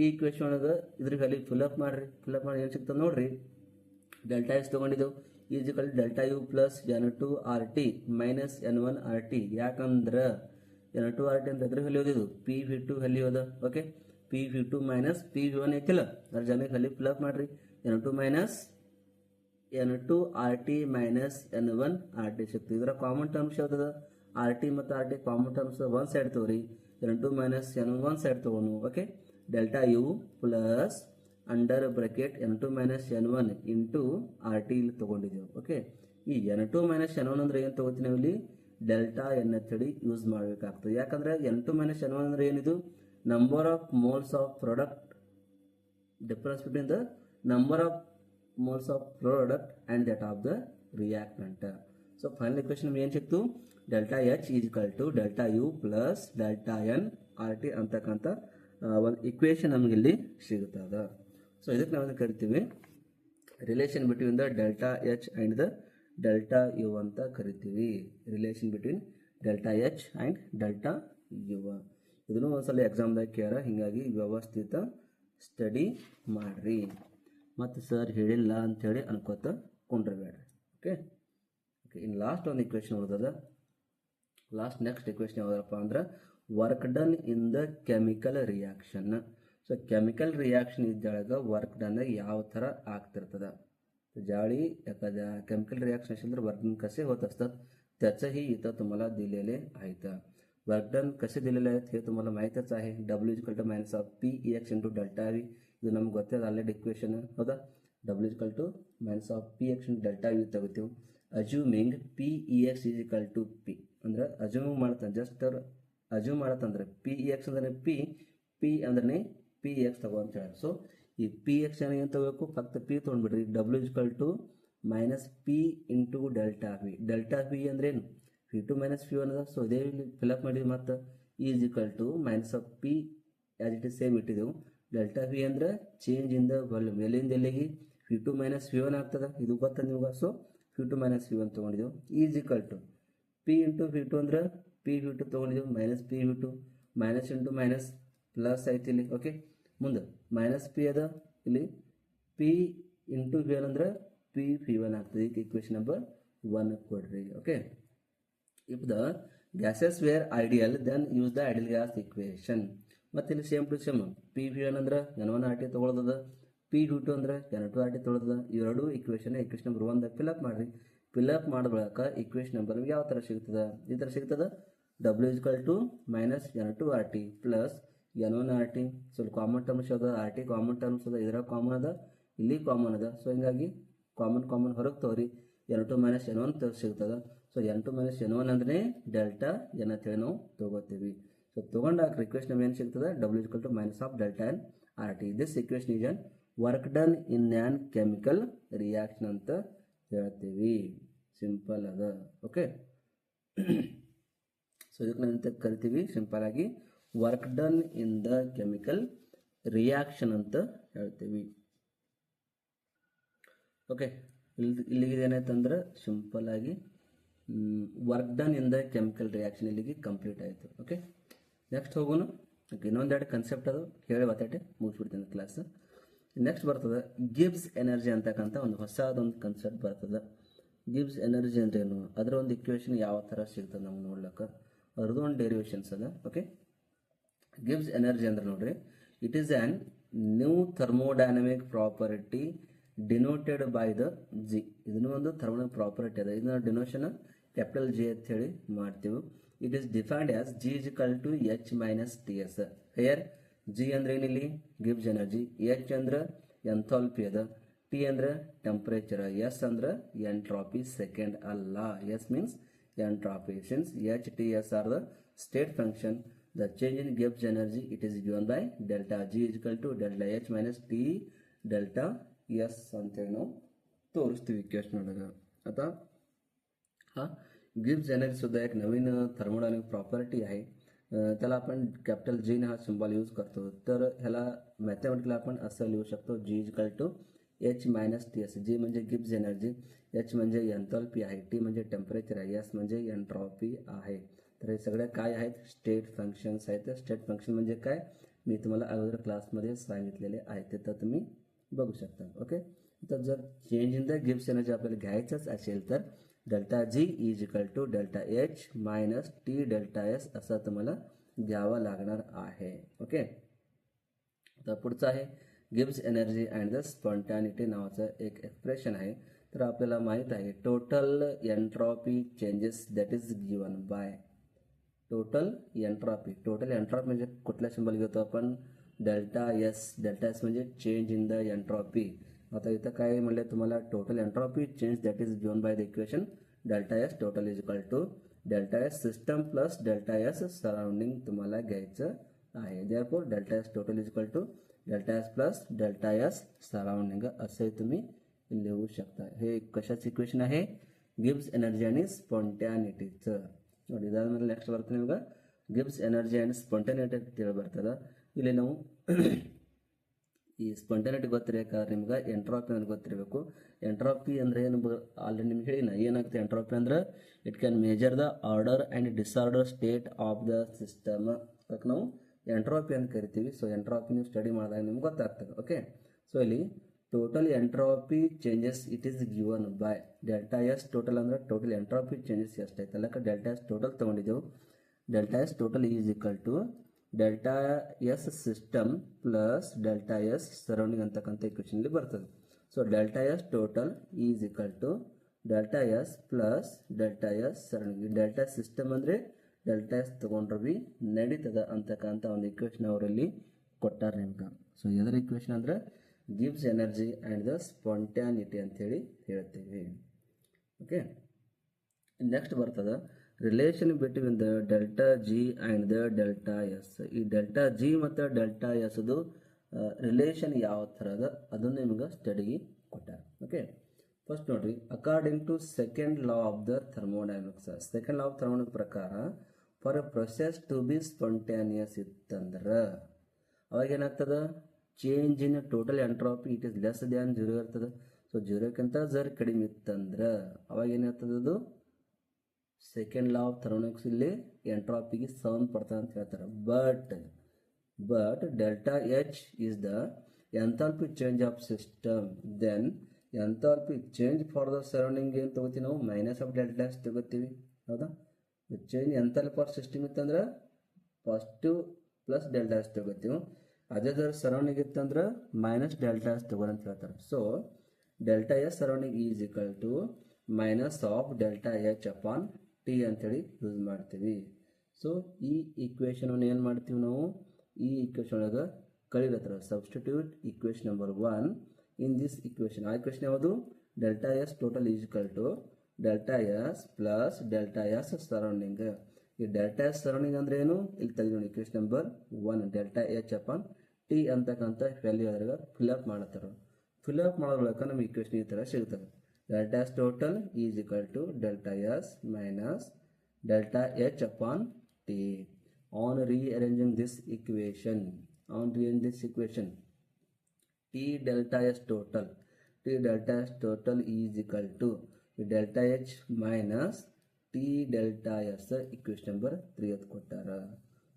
ಈ ಇಕ್ವೇಶನ್ ಒಳಗೆ ಇದ್ರ ವ್ಯಾಲ್ಯೂ ಫಿಲ್ಅಪ್ ಮಾಡಿ ಏನು ಸಿಗ್ತದೆ ನೋಡ್ರಿ. ಡೆಲ್ಟಾ ಎಸ್ ತೊಗೊಂಡಿದ್ದೆವು, equal delta U plus N2RT minus N1RT. ಯಾಕಂದ್ರೆ N2RT ಅಂತ ಅದ್ರ ವ್ಯಾಲ್ಯೂ ಓದಿದ್ದು, ಪಿ V2 ವ್ಯಾಲ್ಯೂ ಅದ. Okay, P V2 minus P V1 ಐತಿಲ್ಲ, ಅದ್ರ ಜನ ವ್ಯಾಲ್ಯೂ ಫಿಲ್ಅಪ್ ಮಾಡ್ರಿ. N2 minus N2RT minus N1RT ಸಿಗ್ತದೆ. ಇದರ ಕಾಮನ್ ಟರ್ಮ್ಸ್ ಯಾವ್ದದ? RT ಮತ್ತು RT ಕಾಮನ್ ಟರ್ಮ್ಸ್ ಒಂದು ಸೈಡ್ ತಗೋರಿ, N2 ಮೈನಸ್ N1 ಸೈಡ್ ತಗೋನು. Okay, delta U plus under bracket N2 minus N1 into RT ಇಲ್ಲಿ ತೊಗೊಂಡಿದ್ದೇವೆ. ಓಕೆ, ಈ N2 ಮೈನಸ್ N1 ಅಂದ್ರೆ ಏನು ತೊಗೋತೀವಿ ನಾವು ಇಲ್ಲಿ? ಡೆಲ್ಟಾ ಎನ್ ಅಂತೇಳಿ ಯೂಸ್ ಮಾಡಬೇಕಾಗ್ತದೆ. ಯಾಕಂದ್ರೆ N2 ಮೈನಸ್ N1 ಅಂದ್ರೆ ಏನಿದು? Number of moles of product, difference between the number of moles of product and that of the reactant. So final equation ಏನು ಸಿಕ್ತು? Delta H is equal to delta U plus delta N R T ಅಂತಕ್ಕಂಥ ಒಂದು equation ನಮಗೆ ಇಲ್ಲಿ ಸಿಗುತ್ತದೆ. So ಇದಕ್ಕೆ ನಾವು ಕರಿತೀವಿ relation between the delta H and the delta U ಅಂತ ಕರಿತೀವಿ. Relation between delta H and delta U. ಇದನ್ನು ಒಂದ್ಸಲ ಎಕ್ಸಾಮ್ದಾಗ ಕೇಳ, ಹೀಗಾಗಿ ವ್ಯವಸ್ಥಿತ ಸ್ಟಡಿ ಮಾಡ್ರಿ. ಮತ್ತು ಸರ್ ಹೇಳಿಲ್ಲ ಅಂಥೇಳಿ ಅನ್ಕೋತ ಕೊಂಡ್ರಬೇಡ್ರಿ. ಓಕೆ, ಇನ್ನು ಲಾಸ್ಟ್ ಒಂದು ಇಕ್ವೇಶನ್ ಉಳಿದದ. ನೆಕ್ಸ್ಟ್ ಇಕ್ವೇಶನ್ ಯಾವುದಪ್ಪ ಅಂದ್ರೆ work done in the chemical reaction. So chemical reaction ಇದ್ದೊಳಗೆ ವರ್ಕ್ ಡನ್ ಯಾವ ಥರ ಆಗ್ತಿರ್ತದ? जाळी एखाद्या केमिकल रिॲक्शन असेल तर वर्क डन कसे होत असतात त्याचंही इथं तुम्हाला दिलेले आहेत. वर्क डन कसे दिलेले आहेत हे तुम्हाला माहीतच आहे. W = -Px × ΔV ಇದು ನಮ್ಗೆ ಗೊತ್ತಿದೆ ಆಲ್ರೆಡಿ ಇಕ್ವೇಶನ್ ಹೌದಾ. W = -Px × ΔV ತಗೋತೀವಿ. ಅಜ್ಯೂಮಿಂಗ್ Pex = P ಅಂದ್ರೆ ಅಜ್ಯೂಮ್ ಮಾಡ್ತಾನೆ, ಜಸ್ಟ್ ಅವ್ರು ಅಜ್ಯೂಮ್ ಮಾಡತ್ತಂದ್ರೆ Pex ಅಂದ್ರೆ P ಅಂದ್ರೆ Px ತಗೋ ಅಂತ ಹೇಳಿ. ಸೊ ಈ Px ಏನು ತಗೋಬೇಕು, ಫಕ್ತ P ತೊಗೊಂಡ್ಬಿಡ್ರಿ. W = -P × ΔV. ΔV ಅಂದ್ರೆ ಏನು? V2 - V1 ಅದ. ಸೊ ಇದೇ ಫಿಲಪ್ ಮಾಡಿದ್ವಿ. ಮತ್ತು E = -P as it is same ಇಟ್ಟಿದ್ದೆವು. ΔV ಅಂದ್ರೆ ಚೇಂಜ್ ಇನ್ ದ ವಾಲ್ಯೂಮ್. ಎಲ್ಲಿಂದ ಎಲ್ಲಿಗೆ V2 - V1 ಆಗ್ತದೆ, ಇದು ಗೊತ್ತದ ನಿಮ್ಗೆ. So V2 - V1 ತೊಗೊಂಡಿದ್ದೆವು. E = P × V2 ಅಂದ್ರೆ P V2 ತೊಗೊಂಡಿದ್ದೆವು. -P V2 minus into minus plus ಐತಿ ಇಲ್ಲಿ. ಓಕೆ, ಮುಂದೆ -P ಅದ, ಇಲ್ಲಿ P × V1 ಅಂದ್ರೆ P V1 ಆಗ್ತದೆ. ಈಗ ಇಕ್ವೇಶನ್ ನಂಬರ್ 1 ಕೊಡ್ರಿ. Okay, if the gases were ideal then use the ideal gas equation. ಮತ್ತು ಇಲ್ಲಿ same to same P V one ಅಂದ್ರೆ N1 RT ತೊಗೊಳೋದದ, ಪಿ ವಿ ಟು ಅಂದ್ರೆ N2 RT ತೊಗೊಳೋದದ. ಇವೆರಡು ಇಕ್ವೇಷನ್ ನಂಬರ್ 1 ಫಿಲಪ್ ಮಾಡಿರಿ. ಫಿಲಪ್ ಮಾಡಿದ ಬಳಿಕ ಇಕ್ವೇಷನ್ ನಂಬರ್ ಯಾವ ಥರ ಸಿಗ್ತದೆ, ಈ ಥರ ಸಿಗ್ತದೆ. W = -N2 RT plus N1 RT. ಸ್ವಲ್ಪ ಕಾಮನ್ ಟರ್ಮ್ಸ್ ಅದ, RT ಕಾಮನ್ ಟರ್ಮ್ಸ್ ಅದ, ಇದ್ರಾಗ ಕಾಮನ್ ಅದ, ಇಲ್ಲಿ ಕಾಮನ್ ಅದ. ಸೊ ಹಿಂಗಾಗಿ ಕಾಮನ್ ಹೊರಗೆ ತಗೋರಿ. N2 - N1 ಸಿಗ್ತದೆ. ಸೊ N2 - N1 ಅಂದ್ರೆ ಡೆಲ್ಟಾ N ಅಂತೇಳಿ ನಾವು ತಗೋತೀವಿ. ಸೊ ತಗೊಂಡಾಗ ರಿಕ್ವೆಸ್ಟ್ ನಮ್ಗೆ ಏನು ಸಿಗ್ತದೆ, W = -ΔN RT. This equation is an work done in an chemical reaction ಅಂತ ಹೇಳ್ತೀವಿ. ಸಿಂಪಲ್ ಅದ. ಓಕೆ, ಸೊ ಇದಕ್ಕೆ ನಾವು ಕರಿತೀವಿ ಸಿಂಪಲ್ ಆಗಿ work done in the chemical reaction ಅಂತ ಹೇಳ್ತೀವಿ. ಓಕೆ, ಇಲ್ಲಿಗೆ ಏನಾಯ್ತಂದ್ರೆ ಸಿಂಪಲ್ ಆಗಿ work done in the chemical reaction ಇಲ್ಲಿಗೆ ಕಂಪ್ಲೀಟ್ ಆಯಿತು. ಓಕೆ, ನೆಕ್ಸ್ಟ್ ಹೋಗೋಣ. ಓಕೆ, ಇನ್ನೊಂದೆರಡು ಕನ್ಸೆಪ್ಟ್ ಅದು ಹೇಳಿ ಬತ್ತಾಟೆ ಮುಗಿಸ್ಬಿಡ್ತೀನಿ ಕ್ಲಾಸ್. ನೆಕ್ಸ್ಟ್ ಬರ್ತದೆ ಗಿಬ್ಸ್ ಎನರ್ಜಿ ಅಂತಕ್ಕಂಥ ಒಂದು ಹೊಸದೊಂದು ಕನ್ಸೆಪ್ಟ್ ಬರ್ತದೆ. ಗಿಬ್ಸ್ ಎನರ್ಜಿ ಅಂದ್ರೆ ಏನು, ಅದರ ಒಂದು ಇಕ್ವೇಷನ್ ಯಾವ ಥರ ಸಿಗ್ತದೆ ನಮ್ಗೆ ನೋಡ್ಲಿಕ್ಕೆ, ಅದ್ರದ್ದು ಒಂದು ಡೆರಿವೇಷನ್ಸ್ ಅದ. ಓಕೆ, ಗಿಬ್ಸ್ ಎನರ್ಜಿ ಅಂದ್ರೆ ನೋಡ್ರಿ, it is an new thermodynamic property denoted by the G. ಇದನ್ನು ಒಂದು ಥರ್ಮೋಡೈನಮಿಕ್ ಪ್ರಾಪರ್ಟಿ ಅದ. ಇದನ್ನ ಡಿನೋಷನ್ ಕ್ಯಾಪಿಟಲ್ ಜಿ ಅಂತ ಹೇಳಿ ಮಾಡ್ತೀವಿ. It is defined as G = H - TS. Hair G ಅಂದ್ರೆ ಏನಿಲ್ಲಿ ಗಿಬ್ಸ್ ಎನರ್ಜಿ, H ಅಂದ್ರೆ ಎಂಥಾಲ್ಪಿ ಅದ, T ಅಂದ್ರೆ ಟೆಂಪರೇಚರ್, S ಅಂದ್ರೆ ಎಂಟ್ರಾಪಿ ಸೆಕೆಂಡ್ ಅಲ್ಲ. S means entropy. Since H, T, S are the state function, the change in Gibbs energy it is given by delta G = delta H minus T delta S ಅಂತೇಳಿ ನಾವು ತೋರಿಸ್ತೀವಿ equation ಒಳಗೆ. आता हा Gibbs energy सुद्धा एक नवीन thermodynamic property आहे. त्याला आपण कॅपिटल G ने हा सिम्बॉल यूज करतो. तर ह्याला मॅथमॅटिकली आपण असं लिहू शकतो G = H - TS. G म्हणजे गिब्स एनर्जी, H म्हणजे एन्थॅल्पी आहे, T म्हणजे टेम्परेचर आहे, S म्हणजे एन्ट्रॉपी आहे. तर हे सगळे काय आहेत, स्टेट फंक्शन्स आहेत. स्टेट फंक्शन म्हणजे काय मी तुम्हाला अगोदर क्लासमध्ये सांगितलेले आहे, ते तर तुम्ही बघू शकता. ओके, तर जर change in the Gibbs energy आपल्याला घ्यायचंच असेल तर delta G = delta H - T delta S असं तुम्हाला घ्यावं लागणार आहे. ओके, तर पुढचं आहे Gibbs energy and the spontaneity नावाचं एक एक्सप्रेशन आहे. तर आपल्याला माहीत आहे total entropy changes that is given by total entropy. Total entropy म्हणजे कुठला सिंबल घेतो आपण, डेल्टा एस. डेल्टा एस म्हणजे चेंज इन द एन्ट्रॉपी. आता इथं काय म्हणले तुम्हाला, total entropy change that is given by the equation delta S total = delta S system plus delta S surrounding तुम्हाला घ्यायचं आहे. Therefore delta S total = delta S plus delta S surrounding असे तुम्ही लिहू शकता. हे कशाचं इक्वेशन आहे, गिब्स एनर्जी आणि ಸ್ಪಾಂಟ್ಯಾನಿಟಿचं. ನೋಡಿ, ಇದಾದ್ಮೇಲೆ ನೆಕ್ಸ್ಟ್ ಬರ್ತದೆ ನಿಮ್ಗೆ ಗಿಬ್ಸ್ ಎನರ್ಜಿ ಆ್ಯಂಡ್ ಸ್ಪಾಂಟ್ಯಾನಿಟಿ ಅಂತೇಳಿ ಬರ್ತದೆ. ಇಲ್ಲಿ ನಾವು ಈ ಸ್ಪಾಂಟ್ಯಾನಿಟಿ ಗೊತ್ತಿರಬೇಕಾದ್ರೆ ನಿಮ್ಗೆ ಎಂಟ್ರಾಪಿ ಅಂತ ಗೊತ್ತಿರಬೇಕು. ಎಂಟ್ರಾಪಿ ಅಂದರೆ ಏನು ಆಲ್ರೆಡಿ ನಿಮ್ಗೆ ಹೇಳಿನ, ಏನಾಗುತ್ತೆ ಎಂಟ್ರಾಪಿ ಅಂದ್ರೆ it can major the order and disorder state of the system. ಅದಕ್ಕೆ ನಾವು ಎಂಟ್ರಾಪಿ ಅಂತ ಕರಿತೀವಿ. ಸೊ ಎಂಟ್ರಾಪಿ ನೀವು ಸ್ಟಡಿ ಮಾಡಿದಾಗ ನಿಮ್ಗೆ ಗೊತ್ತಾಗ್ತದೆ. ಓಕೆ, ಸೊ ಇಲ್ಲಿ total entropy changes it is given by delta S. Total ಅಂದ್ರೆ ಟೋಟಲ್ ಎಂಟ್ರಾಪಿ ಚೇಂಜಸ್ ಎಷ್ಟೈತೆ ಅಲ್ಲಕ್ಕೆ ಡೆಲ್ಟಾ ಎಸ್ ಟೋಟಲ್ ತೊಗೊಂಡಿದ್ದೆವು. Delta S total = delta S system plus delta S surrounding ಅಂತಕ್ಕಂಥ ಇಕ್ವೇಷನಲ್ಲಿ ಬರ್ತದೆ. So delta S total = delta S plus delta S surrounding. Delta system ಅಂದರೆ delta S ತೊಗೊಂಡ್ರೆ ಬಿ ನಡೀತದ ಅಂತಕ್ಕಂಥ ಒಂದು ಇಕ್ವೇಷನ್ ಅವರಲ್ಲಿ ಕೊಟ್ಟಾರೆ ನಿಮ್ಗೆ. ಸೊ ಇದರ ಇಕ್ವೇಷನ್ ಅಂದರೆ Gibbs energy and the spontaneity ಅಂತೇಳಿ ಹೇಳ್ತೀವಿ. ಓಕೆ, ನೆಕ್ಸ್ಟ್ ಬರ್ತದೆ relation between the delta G and the delta S. ಈ ಡೆಲ್ಟಾ ಜಿ ಮತ್ತು ಡೆಲ್ಟಾ ಎಸ್ದು ರಿಲೇಷನ್ ಯಾವ ಥರ ಅದ ಅದನ್ನು ನಿಮ್ಗೆ ಸ್ಟಡಿಗೆ ಕೊಟ್ಟಾರೆ. ಓಕೆ, ಫಸ್ಟ್ ನೋಡ್ರಿ, according to second law of the thermodynamics. Second law of thermodynamics ಪ್ರಕಾರ for a process to be spontaneous ಇತ್ತಂದ್ರೆ ಅವಾಗ ಏನಾಗ್ತದೆ, change in total entropy it is less than 0 ಇರ್ತದೆ. ಸೊ 0ಕ್ಕಿಂತ ಜರ್ ಕಡಿಮೆ ಇತ್ತಂದ್ರೆ ಅವಾಗ ಏನಿರ್ತದೆ, ಅದು ಸೆಕೆಂಡ್ ಲಾ ಆಫ್ ಥರ್ಮೋಡೈನಮಿಕ್ಸ್ ಇಲ್ಲಿ ಎಂಟ್ರಾಪಿಗೆ ಸಂಬಂಧಪಡ್ತದೆ ಅಂತ ಹೇಳ್ತಾರೆ. But delta H is the enthalpy change of system. Then enthalpy change for the surrounding ಏನು ತಗೋತೀವಿ ನಾವು, ಮೈನಸ್ ಆಫ್ ಡೆಲ್ಟಾ ಎಸ್ ತಗೋತೀವಿ. ಹೌದಾ, ಚೇಂಜ್ ಎಂಥಾಲ್ಪಿ ಆಫ್ ಸಿಸ್ಟಮ್ ಇತ್ತಂದ್ರೆ ಪಾಸಿಟಿವ್ ಪ್ಲಸ್ ಡೆಲ್ಟಾ ಎಸ್ ತಗೋತೀವಿ. ಅದೇ ಥರ ಸರೌಂಡಿಂಗ್ ಇತ್ತಂದ್ರೆ ಮೈನಸ್ ಡೆಲ್ಟಾ ಎಸ್ ತಗೋರಿ ಅಂತ ಹೇಳ್ತಾರೆ. So delta S surrounding is equal to minus of delta H upon T ಅಂತೇಳಿ ಯೂಸ್ ಮಾಡ್ತೀವಿ. ಸೊ ಈ ಈಕ್ವೇಷನನ್ನು ಏನು ಮಾಡ್ತೀವಿ ನಾವು, ಈ ಈಕ್ವೇಷನ್ ಒಳಗೆ ಕಳಿಲತ್ರ substitute equation number 1 in this equation. ಆ ಈಕ್ವೇಷನ್ ಯಾವುದು, delta S total is equal to delta S plus delta S surrounding. ಈ ಡೆಲ್ಟಾ ಎಸ್ ಸರೌಂಡಿಂಗ್ ಅಂದ್ರೆ ಏನು, ಇಲ್ಲಿ ತೆಗೆದು ನೋಡಿ equation number 1 delta H upon T ಅಂತಕ್ಕಂಥ ವ್ಯಾಲ್ಯೂ ಅದ್ರಾಗ ಫಿಲ್ಅಪ್ ಮಾಡತ್ತಾರ. ಫಿಲ್ಅಪ್ ಮಾಡೋದ್ರೊಳಗೆ ನಮ್ಗೆ ಈಕ್ವೇಷನ್ ಈ ಥರ ಸಿಗ್ತದೆ. Delta S total is equal to delta S minus delta H upon T. On rearranging this equation, T delta S total is equal to delta H minus T delta S equation number 3 at ಕೊಟ್ಟಾರ.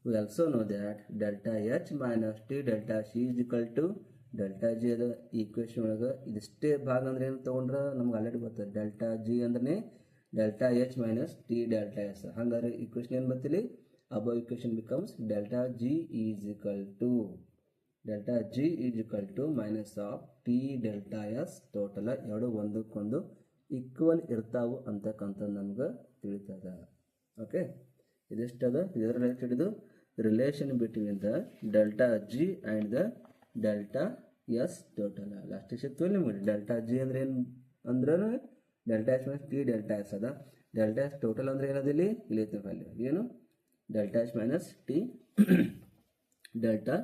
We also know that delta H minus T delta C is equal to delta G ಅದ equation ಒಳಗೆ ಇದಿಷ್ಟೇ ಭಾಗ ಅಂದ್ರೆ ಏನು ತೊಗೊಂಡ್ರೆ ನಮ್ಗೆ already ಬರ್ತದೆ. ಡೆಲ್ಟಾ ಜಿ ಅಂದ್ರೆ delta H minus T delta S. ಹಂಗಾದ್ರೆ ಈಕ್ವೇಷನ್ ಏನು ಬರ್ತಿಲ್ಲಿ, above equation becomes delta G is equal to minus of T delta S total. ಎರಡು ಒಂದಕ್ಕೊಂದು ಈಕ್ವಲ್ ಇರ್ತಾವು ಅಂತಕ್ಕಂಥ ನಮ್ಗೆ ತಿಳಿತದ. ಓಕೆ, ಇದಿಷ್ಟದ ಇದರ ರಿಲೇಟೆಡ್ ಇದು relation between the delta G and the delta S total. Last ಸಿಕ್ತು ನಿಮಗೆ ಡೆಲ್ಟಾ ಜಿ ಅಂದ್ರೆ ಏನು ಅಂದ್ರೆ delta H minus T delta S ಅದ. ಡೆಲ್ಟಾ ಎಸ್ ಟೋಟಲ್ ಅಂದ್ರೆ ಏನದಿಲ್ಲಿ ಇಲ್ಲಿ ವ್ಯಾಲ್ಯೂ ಏನು, delta H minus T delta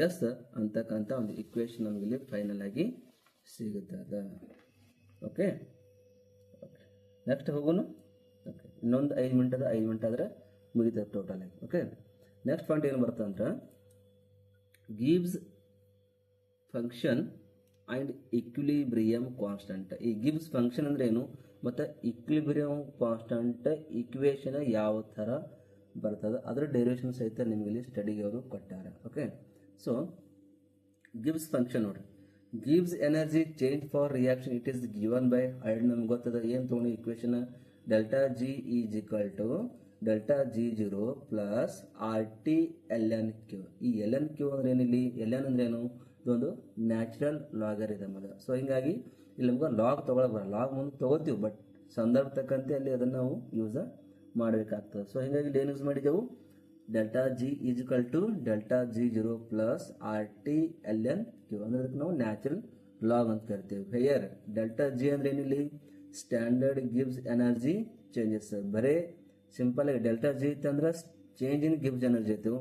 S ಅಂತಕ್ಕಂಥ ಒಂದು ಈಕ್ವೇಷನ್ ನಮಗಿಲ್ಲಿ ಫೈನಲ್ ಆಗಿ ಸಿಗುತ್ತದೆ. ಓಕೆ, ನೆಕ್ಸ್ಟ್ ಹೋಗೋಣ. ಓಕೆ, ಇನ್ನೊಂದು 5 ಮಿನಿಟ್ ಆದರೆ ಮುಗಿತದೆ ಟೋಟಲ್ ಆಗಿ. ಓಕೆ, ನೆಕ್ಸ್ಟ್ ಪಾಯಿಂಟ್ ಏನು ಬರ್ತದೆ ಅಂದ್ರೆ Gibbs function and equilibrium constant. ಈ ಗಿಬ್ಸ್ ಫಂಕ್ಷನ್ ಅಂದ್ರೆ ಏನು ಮತ್ತು ಇಕ್ವಿಲಿಬ್ರಿಯಮ್ ಕಾನ್ಸ್ಟಂಟ್ ಈಕ್ವೇಷನ್ ಯಾವ ಥರ ಬರ್ತದೆ ಅದರ ಡೆರಿವೇಷನ್ ಸಹಿತ ನಿಮಗೆ ಇಲ್ಲಿ ಸ್ಟಡಿಗೆ ಅವರು ಕೊಟ್ಟಾರೆ. ಓಕೆ, ಸೊ ಗಿಬ್ಸ್ ಫಂಕ್ಷನ್ ನೋಡ್ರಿ, Gibbs energy change for reaction it is given by already ನಮ್ಗೆ ಗೊತ್ತದ. ಏನು ತೊಗೊಂಡು equation delta G is equal to delta G zero plus R T L N Q. ಈ ಎಲ್ ಎನ್ ಕ್ಯೂ ಅಂದ್ರೆ ಏನಿಲ್ಲಿ, L N ಅಂದ್ರೆ ಏನು, ಇದೊಂದು ನ್ಯಾಚುರಲ್ ಲಾಗರಿದಮ್ ಅದ. ಸೊ ಹಿಂಗಾಗಿ ಇಲ್ಲಿ ನಮ್ಗೆ ಲಾಗ್ ತೊಗೊಳಕ್ ಬರಲ್ಲ. ಲಾಗ್ ಮುಂದೆ ತೊಗೋತೀವಿ ಬಟ್ ಸಂದರ್ಭ ತಕ್ಕಂತೆ ಅಲ್ಲಿ ಅದನ್ನು ನಾವು ಯೂಸ್ ಮಾಡಬೇಕಾಗ್ತದೆ. ಸೊ ಹಿಂಗಾಗಿ ಇಲ್ಲಿ ಏನು ಯೂಸ್ ಮಾಡಿದೆವು, delta G is equal to delta G zero plus R T L N Q ಅಂದ್ರೆ ಅದಕ್ಕೆ ನಾವು ನ್ಯಾಚುರಲ್ ಲಾಗ್ ಅಂತ ಕರಿತೀವಿ. ಹೇಯರ್ ಡೆಲ್ಟಾ ಜಿ ಅಂದ್ರೆ ಏನಿಲ್ಲಿ ಸ್ಟ್ಯಾಂಡರ್ಡ್ ಗಿಬ್ಸ್ ಎನರ್ಜಿ ಚೇಂಜಸ್. ಬರೇ ಸಿಂಪಲ್ ಆಗಿ ಡೆಲ್ಟಾ ಜಿ ಇತ್ತಂದ್ರೆ ಚೇಂಜ್ ಇನ್ ಗಿಬ್ಸ್ ಎನರ್ಜಿ ಇತ್ತು,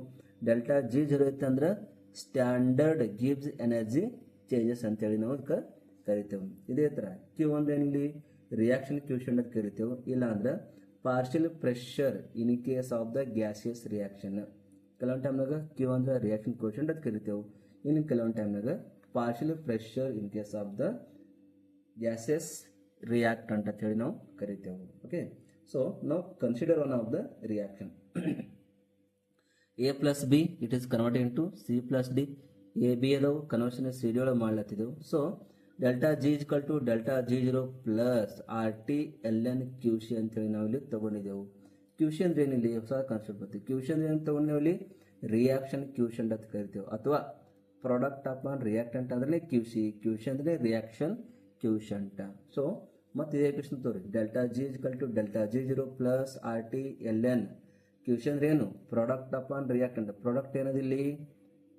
ಡೆಲ್ಟಾ ಜಿ ಜೀರೋ ಇತ್ತಂದ್ರೆ ಸ್ಟ್ಯಾಂಡರ್ಡ್ ಗಿಬ್ಸ್ ಎನರ್ಜಿ ಚೇಂಜಸ್ ಅಂತೇಳಿ ನಾವು ಅದಕ್ಕೆ ಕರಿತೇವೆ. ಇದೇ ಥರ ಕ್ಯೂ ಅಂದ್ರೆ ಏನಿಲ್ಲಿ ರಿಯಾಕ್ಷನ್ ಕ್ಯೂಷನ್ ಅಂತ ಕರಿತೇವೆ. ಇಲ್ಲ ಅಂದ್ರೆ partial pressure in case of the gaseous reaction. ಕೆಲವೊಂದು ಟೈಮ್ನಾಗ ಕ್ಯೂ ಅಂದ್ರೆ ರಿಯಾಕ್ಷನ್ ಕ್ವೋಷಂಟ್ ಅಂತ ಕರಿತೇವೆ. ಇನ್ನು ಕೆಲವೊಂದು ಟೈಮ್ನಾಗ partial pressure in case of the gaseous reactant ಅಂತ ಹೇಳಿ ನಾವು ಕರಿತೇವೆ. ಓಕೆ, ಸೊ ನಾವು consider one of the reaction A plus B it is converted into C plus D. A B ಅದಾವು ಕನ್ವರ್ಷನ್ ಸಿ ಡಿ ಒಳಗೆ ಮಾಡ್ಲತ್ತಿದ್ದೆವು. So delta G is equal to delta G zero plus R T L N Q C ಅಂತೇಳಿ ನಾವು ಇಲ್ಲಿ ತಗೊಂಡಿದ್ದೆವು. Q C ಅಂದ್ರೆ ಏನಿಲ್ಲಿ ಹೊಸ concept ಬರ್ತೀವಿ. Q C ಅಂದ್ರೆ ಏನು ತಗೊಂಡಿವಿ ಇಲ್ಲಿ ರಿಯಾಕ್ಷನ್ ಕ್ಯೂಷಂಟ್ ಅಂತ ಕರಿತೇವೆ, ಅಥವಾ ಪ್ರಾಡಕ್ಟ್ ಆಫ್ ಆನ್ ರಿಯಾಕ್ಟೆಂಟ್ ಅಂದ್ರೆ ಕ್ಯೂ ಸಿ. ಕ್ಯೂ ಸಿ ಅಂದ್ರೆ ರಿಯಾಕ್ಷನ್ ಕ್ಯೂಷಂಟ್. ಸೊ ಮತ್ತೆ ಇದೇ ಕ್ವಶನ್ ತೋರಿ, delta G is equal to delta G zero plus R T L N Q C ಅಂದ್ರೆ ಏನು, product of on reactant. Product ಏನದಿಲ್ಲಿ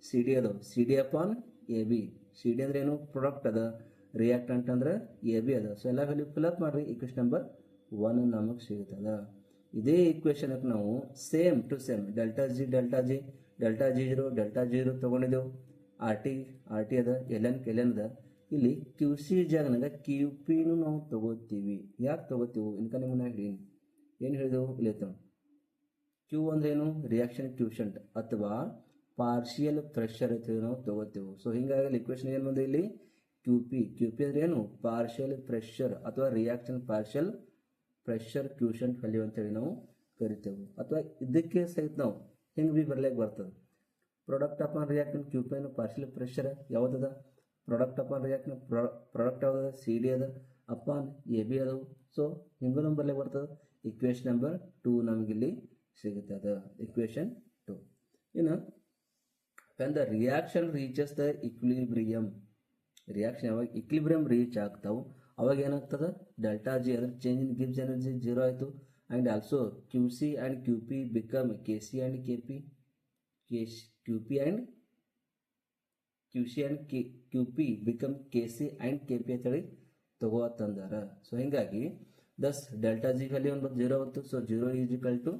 C D ಅದು, C D upon A B. C D ಅಂದ್ರೆ ಏನು product ಅದ, reactant ಅಂದ್ರೆ A B ಅದ. So ಎಲ್ಲ ವ್ಯಾಲ್ಯೂ ಫಿಲ್ಅಪ್ ಮಾಡ್ರಿ, ಈಕ್ವೇಷನ್ ನಂಬರ್ 1 ನಮಗೆ ಸಿಗುತ್ತದ. ಇದೇ ಈಕ್ವೇಷನ್ ನಾವು same to same delta G zero ತೊಗೊಂಡಿದ್ದೆವು. ಆರ್ ಟಿ ಅದ, ಎಲ್ ಎನ್ ಅದ. ಇಲ್ಲಿ ಕ್ಯೂ ಸಿ ಜಾಗನಾಗ ಕ್ಯೂ ಪಿನೂ ನಾವು ತಗೋತೀವಿ. ಯಾಕೆ ತಗೋತೀವಿ ಇನ್ಕ ನಿಮ್ಮನ್ನ ಹೇಳಿ ಏನು ಹೇಳಿದೆವು ಇಲ್ಲಿ ಕ್ಯೂ ಅಂದ್ರೆ ಏನು ರಿಯಾಕ್ಷನ್ ಕ್ಯೂಷಂಟ್ ಅಥವಾ ಪಾರ್ಷಿಯಲ್ ಪ್ರೆಷರ್ ಅಂತ ನಾವು ತಗೋತೀವಿ. ಸೊ ಹಿಂಗಾಗಿ ಈಕ್ವೇಷನ್ ಏನು ಬಂದ್ರೆ ಇಲ್ಲಿ ಕ್ಯೂ ಪಿ ಅಂದ್ರೆ ಏನು ಪಾರ್ಷಿಯಲ್ ಪ್ರೆಷರ್ ಅಥವಾ ರಿಯಾಕ್ಷನ್ ಪಾರ್ಷಿಯಲ್ ಪ್ರೆಷರ್ ಕ್ಯೂಷಂಟ್ ವ್ಯಾಲ್ಯೂ ಅಂತೇಳಿ ನಾವು ಕರಿತೇವೆ. ಅಥವಾ ಇದಕ್ಕೆ ಸಹಿತ ನಾವು ಹಿಂಗೆ ಬಿ ಬರ್ಲಿಕ್ಕೆ ಬರ್ತದೆ. Product of on reactant Q P ಅನ್ನು ಪಾರ್ಷಿಯಲ್ ಪ್ರೆಷರ್ ಯಾವುದದ, ಪ್ರಾಡಕ್ಟ್ ಅಪಾನ್ ರಿಯಾಕ್ಟೆಂಟ್ ಪ್ರಾಡಕ್ಟ್ ಯಾವುದದ ಸಿ ಡಿ ಅದ, ಅಪಾನ್ ಎ ಬಿ ಅದವು. ಸೊ ಹಿಂಗೂ ನಮ್ಮ ಬರ್ಲಿಕ್ಕೆ ಬರ್ತದೆ. ಇಕ್ವೇಷನ್ ನಂಬರ್ 2 ನಮಗಿಲ್ಲಿ ಸಿಗುತ್ತದೆ. ಇಕ್ವೇಷನ್ 2. ಇನ್ನು when the reaction reaches the equilibrium, reaction ಯಾವಾಗ ಇಕ್ವಿಲಿಬ್ರಿಯಂ ರೀಚ್ ಆಗ್ತಾವೆ ಅವಾಗ ಏನಾಗ್ತದೆ, ಡೆಲ್ಟಾ ಜಿ ಅಂದರೆ ಚೇಂಜ್ ಇನ್ ಗಿಬ್ಸ್ ಎನರ್ಜಿ 0 ಆಯಿತು. And also Q C and Q P become K C and K P, Q P become K C and K P ಅಂತೇಳಿ ತಗೋತಂದಾರ. So ಹೀಗಾಗಿ ದಸ್ delta G value ಒಂದು 0 ಬಂತು. So 0 is equal to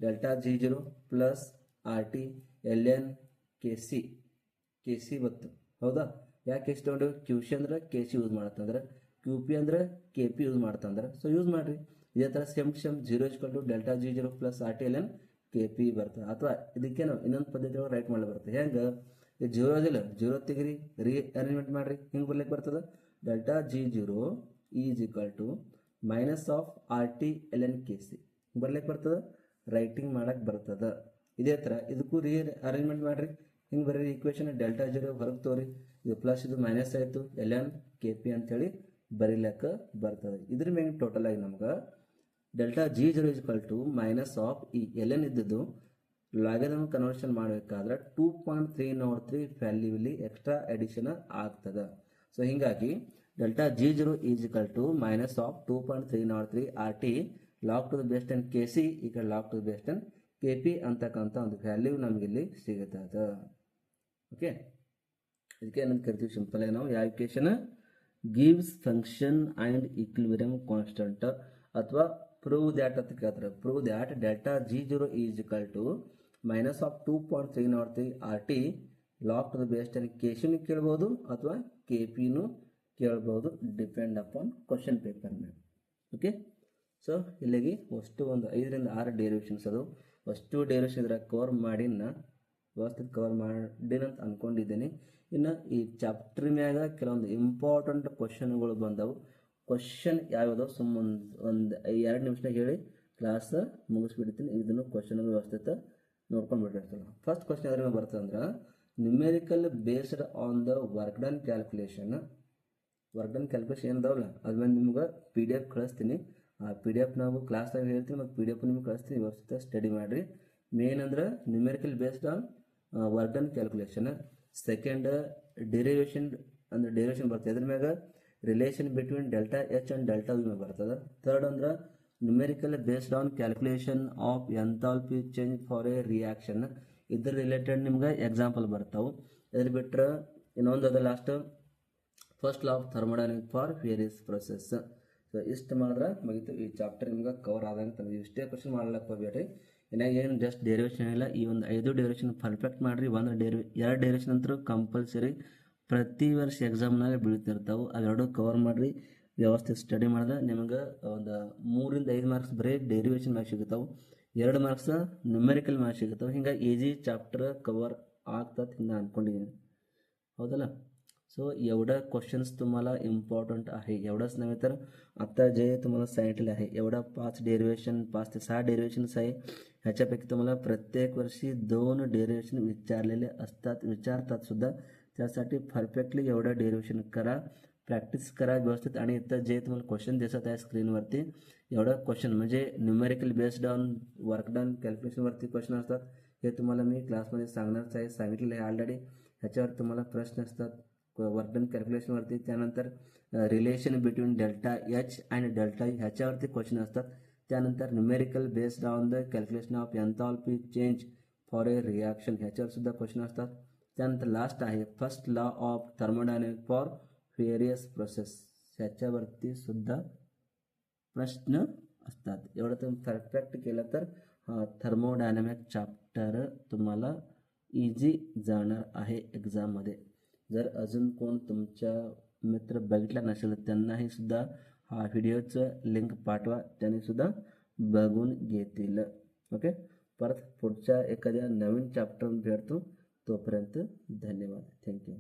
delta G 0 plus R T L N K C ಬಂತು. ಹೌದಾ? ಯಾಕೆ K C ತೊಗೊಂಡು, Q C ಅಂದ್ರೆ ಕೆ ಸಿ ಯೂಸ್ ಮಾಡತ್ತಂದ್ರೆ, ಕ್ಯೂ ಪಿ ಅಂದ್ರೆ ಕೆ ಪಿ ಯೂಸ್ ಮಾಡ್ತಂದ್ರೆ. ಸೊ ಯೂಸ್ ಮಾಡಿರಿ. ಇದೇ ಥರ same 0 equal to delta G 0 plus R T L N K P ಬರ್ತದೆ. ಅಥವಾ ಇದಕ್ಕೆ ನಾವು ಇನ್ನೊಂದು ಪದ್ಧತಿ ಒಳಗೆ ರೈಟ್ ಮಾಡಲು ಬರ್ತದೆ. ಹೆಂಗೆ, ಇದು 0 ಅದಿಲ್ಲ, 0 ತೆಗಿರಿ, ಅರೇಂಜ್ಮೆಂಟ್ ಮಾಡಿರಿ, ಹಿಂಗೆ ಬರ್ಲಿಕ್ಕೆ ಬರ್ತದೆ. Delta G 0 is equal to minus of R T L N K C ಬರ್ಲಿಕ್ಕೆ ಬರ್ತದೆ, ರೈಟಿಂಗ್ ಮಾಡಕ್ಕೆ ಬರ್ತದೆ. ಇದೇ ಥರ ಇದಕ್ಕೂ ಅರೇಂಜ್ಮೆಂಟ್ ಮಾಡಿರಿ, ಹಿಂಗೆ ಬರೀ ಈಕ್ವೇಷನ್ ಡೆಲ್ಟಾ 0 ಹೊರಗೆ ತೋರಿ, ಇದು ಪ್ಲಸ್ ಇದು ಮೈನಸ್ ಆಯಿತು, ಎಲ್ ಎನ್ ಕೆ ಪಿ ಅಂತೇಳಿ ಬರೀಲಿಕ್ಕೆ ಬರ್ತದೆ. ಇದ್ರ ಮೇಲೆ ಟೋಟಲ್ ಆಗಿ ನಮ್ಗೆ delta G 0 is equal to minus of ಈ ಎಲ್ ಎನ್ ಇದ್ದದ್ದು ಲಾಗರಿಥಮ್ ಕನ್ವರ್ಷನ್ ಮಾಡಬೇಕಾದ್ರೆ 2.303 ವ್ಯಾಲ್ಯೂಲಿ ಎಕ್ಸ್ಟ್ರಾ ಅಡಿಷನ್ ಆಗ್ತದೆ. ಸೊ ಹೀಗಾಗಿ delta G 0 is equal to minus of 2.303 R T log to the base 10 K C ಈ ಕಡೆ log to the base 10 K P ಅಂತಕ್ಕಂಥ ಒಂದು ವ್ಯಾಲ್ಯೂ ನಮಗಿಲ್ಲಿ ಸಿಗುತ್ತದೆ. ಓಕೆ, ಇದಕ್ಕೆ ಏನಂತ ಕರಿತೀವಿ ಸಿಂಪಲ್ ಆಗಿ ನಾವು, ಯಾವ ಇಕ್ವೇಷನ್ ಗಿವ್ಸ್ ಫಂಕ್ಷನ್ ಆ್ಯಂಡ್ ಈಕ್ವಿಲಿಬ್ರಿಯಂ ಕಾನ್ಸ್ಟಂಟ್ ಅಥವಾ ಪ್ರೂವ್ ದ್ಯಾಟ್ ಅಂತ ಕೇಳ್ತಾರೆ. Prove that delta G 0 is equal to minus of 2.303 R T log to the base 10 K ಸಿನೂ ಕೇಳ್ಬೋದು ಅಥವಾ ಕೆ ಪಿನೂ ಕೇಳ್ಬೋದು, ಡಿಪೆಂಡ್ ಅಪಾನ್ ಕ್ವಶನ್ ಪೇಪರ್ ಮೇಲೆ. ಓಕೆ, ಸೊ ಇಲ್ಲಿಗೆ ಅಷ್ಟು ಒಂದು 5 ರಿಂದ 6 ಡೆರಿವೇಷನ್ಸ್ ಅದು. ಅಷ್ಟು ಡೆರಿವೇಷನ್ ಇದ್ರೆ ಕವರ್ ಮಾಡಿನ ವ್ಯವಸ್ಥಿತ ಕವರ್ ಮಾಡಿನಂತ ಅಂದ್ಕೊಂಡಿದ್ದೀನಿ. ಇನ್ನು ಈ ಚಾಪ್ಟರ್ ಮ್ಯಾಗ ಕೆಲವೊಂದು ಇಂಪಾರ್ಟೆಂಟ್ ಕ್ವಶನ್ಗಳು ಬಂದವು. ಕ್ವಶನ್ ಯಾವ್ಯಾವುದೋ ಸುಮ್ಮನೆ ಒಂದು 2 ನಿಮಿಷನಾಗ ಹೇಳಿ ಕ್ಲಾಸ್ ಮುಗಿಸ್ಬಿಡ್ತೀನಿ. ಇದನ್ನು ಕ್ವಶನ್ ವ್ಯವಸ್ಥಿತ ನೋಡ್ಕೊಂಡ್ಬಿಟ್ಟಿರ್ತೀವಿ. ಫಸ್ಟ್ ಕ್ವಶನ್ ಯಾವ್ದು ಬರ್ತದೆ ಅಂದ್ರೆ, numerical based on the work done calculation ಏನು ಅದಾವಲ್ಲ ಅದ್ಮೇಲೆ ನಿಮ್ಗೆ PDF ಕಳಿಸ್ತೀನಿ. ಆ PDF ನಾವು ಕ್ಲಾಸಾಗ ಹೇಳ್ತೀನಿ ಮತ್ತು PDF ನಿಮ್ಗೆ ಕಳಿಸ್ತೀನಿ. ವ್ಯವಸ್ಥಿತ ಸ್ಟಡಿ ಮಾಡಿರಿ. ಮೇನ್ ಅಂದ್ರೆ numerical based on work done calculation. Second derivation ಅಂದ್ರೆ ಡೆರಿವೇಷನ್ ಬರ್ತದೆ, ಇದ್ರ ಮ್ಯಾಗ relation between delta H and delta V ಮ್ಯಾಗ ಬರ್ತದೆ. ಥರ್ಡ್ ಅಂದ್ರೆ numerical based on calculation of enthalpy change for a reaction. ಇದ್ರ ರಿಲೇಟೆಡ್ ನಿಮ್ಗೆ ಎಕ್ಸಾಂಪಲ್ ಬರ್ತಾವೆ. ಇದ್ರ ಬಿಟ್ಟರೆ ಇನ್ನೊಂದು ಅದ last first law of thermodynamic for various process. So ಇಷ್ಟು ಮಾಡಿದ್ರೆ ಮುಗಿತು, ಈ ಚಾಪ್ಟರ್ ನಿಮ್ಗೆ ಕವರ್ ಆದಂಗೆ ತಂದಿದ್ದೀವಿ. ಇಷ್ಟೇ ಕ್ವಶನ್ ಮಾಡ್ಲಿಕ್ಕೆ ಹೋಗ್ಬೇಡ್ರಿ. ಇನ್ನಾಗ ಏನು ಜಸ್ಟ್ ಡೆರಿವೇಷನ್ ಇಲ್ಲ, ಈ ಒಂದು 5 ಡೆರಿವೇಷನ್ ಪರ್ಫೆಕ್ಟ್ ಮಾಡಿರಿ. 2 ಡೆರಿವೇಷನ್ ಅಂತೂ ಕಂಪಲ್ಸರಿ ಪ್ರತಿ ವರ್ಷ ಎಕ್ಸಾಮ್ನಾಗ ಬೀಳ್ತಿರ್ತಾವೆ. ಅವೆರಡು ಕವರ್ ಮಾಡಿರಿ. ವ್ಯವಸ್ಥಿತ ಸ್ಟಡಿ ಮಾಡಿದ್ರೆ ನಿಮ್ಗೆ ಒಂದು 3 ರಿಂದ 5 ಮಾರ್ಕ್ಸ್ ಬರೀ ಡೆರಿವೇಷನ್ ಮ್ಯಾಗ ಸಿಗುತ್ತಾವೆ, 2 ಮಾರ್ಕ್ಸ್ ನ್ಯೂಮೆರಿಕಲ್ ಮ್ಯಾಗ ಸಿಗುತ್ತಾವೆ. ಹಿಂಗಾಗಿ ಈಜಿ ಚಾಪ್ಟರ್ कवर ಆಗ್ತದೆ ಹಿಂಗೆ ಅಂದ್ಕೊಂಡಿದ್ದೀನಿ. हौदला. सो एवढा क्वेश्चन्स तुम्हाला इम्पॉर्टंट आहे. एवढंच नव्हे तर आता जे तुम्हाला सांगितले आहे एवढा 5 डेरिवेशन 5 ते 6 डेरिवेशन्स आहे. ह्याच्यापैकी तुम्हाला प्रत्येक वर्षी 2 डेरिवेशन विचारलेले असतात, विचारतात सुद्धा. त्यासाठी परफेक्टली एवढा डेरिवेशन करा, प्रॅक्टिस करा व्यवस्थित. आणि इथं जे तुम्हाला क्वेश्चन दिसत आहे स्क्रीनवरती एवढा क्वेश्चन म्हणजे numerical based on work done कॅल्क्युलेशनवरती क्वेश्चन असतात. हे तुम्हाला मी क्लासमध्ये सांगणारच आहे, सांगितलेलं आहे ऑलरेडी. ह्याच्यावर तुम्हाला प्रश्न असतात वर्क डन कॅल्क्युलेशनवरती. त्यानंतर रिलेशन बिटवीन डेल्टा एच आणि डेल्टा ई ह्याच्यावरती क्वेश्चन असतात. त्यानंतर numerical based on the calculation of enthalpy change for a reaction ह्याच्यावर सुद्धा क्वेश्चन असतात. त्यानंतर लास्ट आहे first law of thermodynamic for various process ह्याच्यावरती सुद्धा प्रश्न असतात. एवढं तुम्ही परफेक्ट केलं तर थर्मोडायनॅमिक चॅप्टर तुम्हाला इझी जाणार आहे एक्झाममध्ये. जर अजून कोण तुमच्या मित्र बघितला नसेल त्यांनाही सुद्धा हा व्हिडिओचं लिंक पाठवा, त्यांनी सुद्धा बघून घेतील. ओके, परत पुढच्या एखाद्या नवीन चॅप्टर भेटतो. तोपर्यंत धन्यवाद. थँक्यू.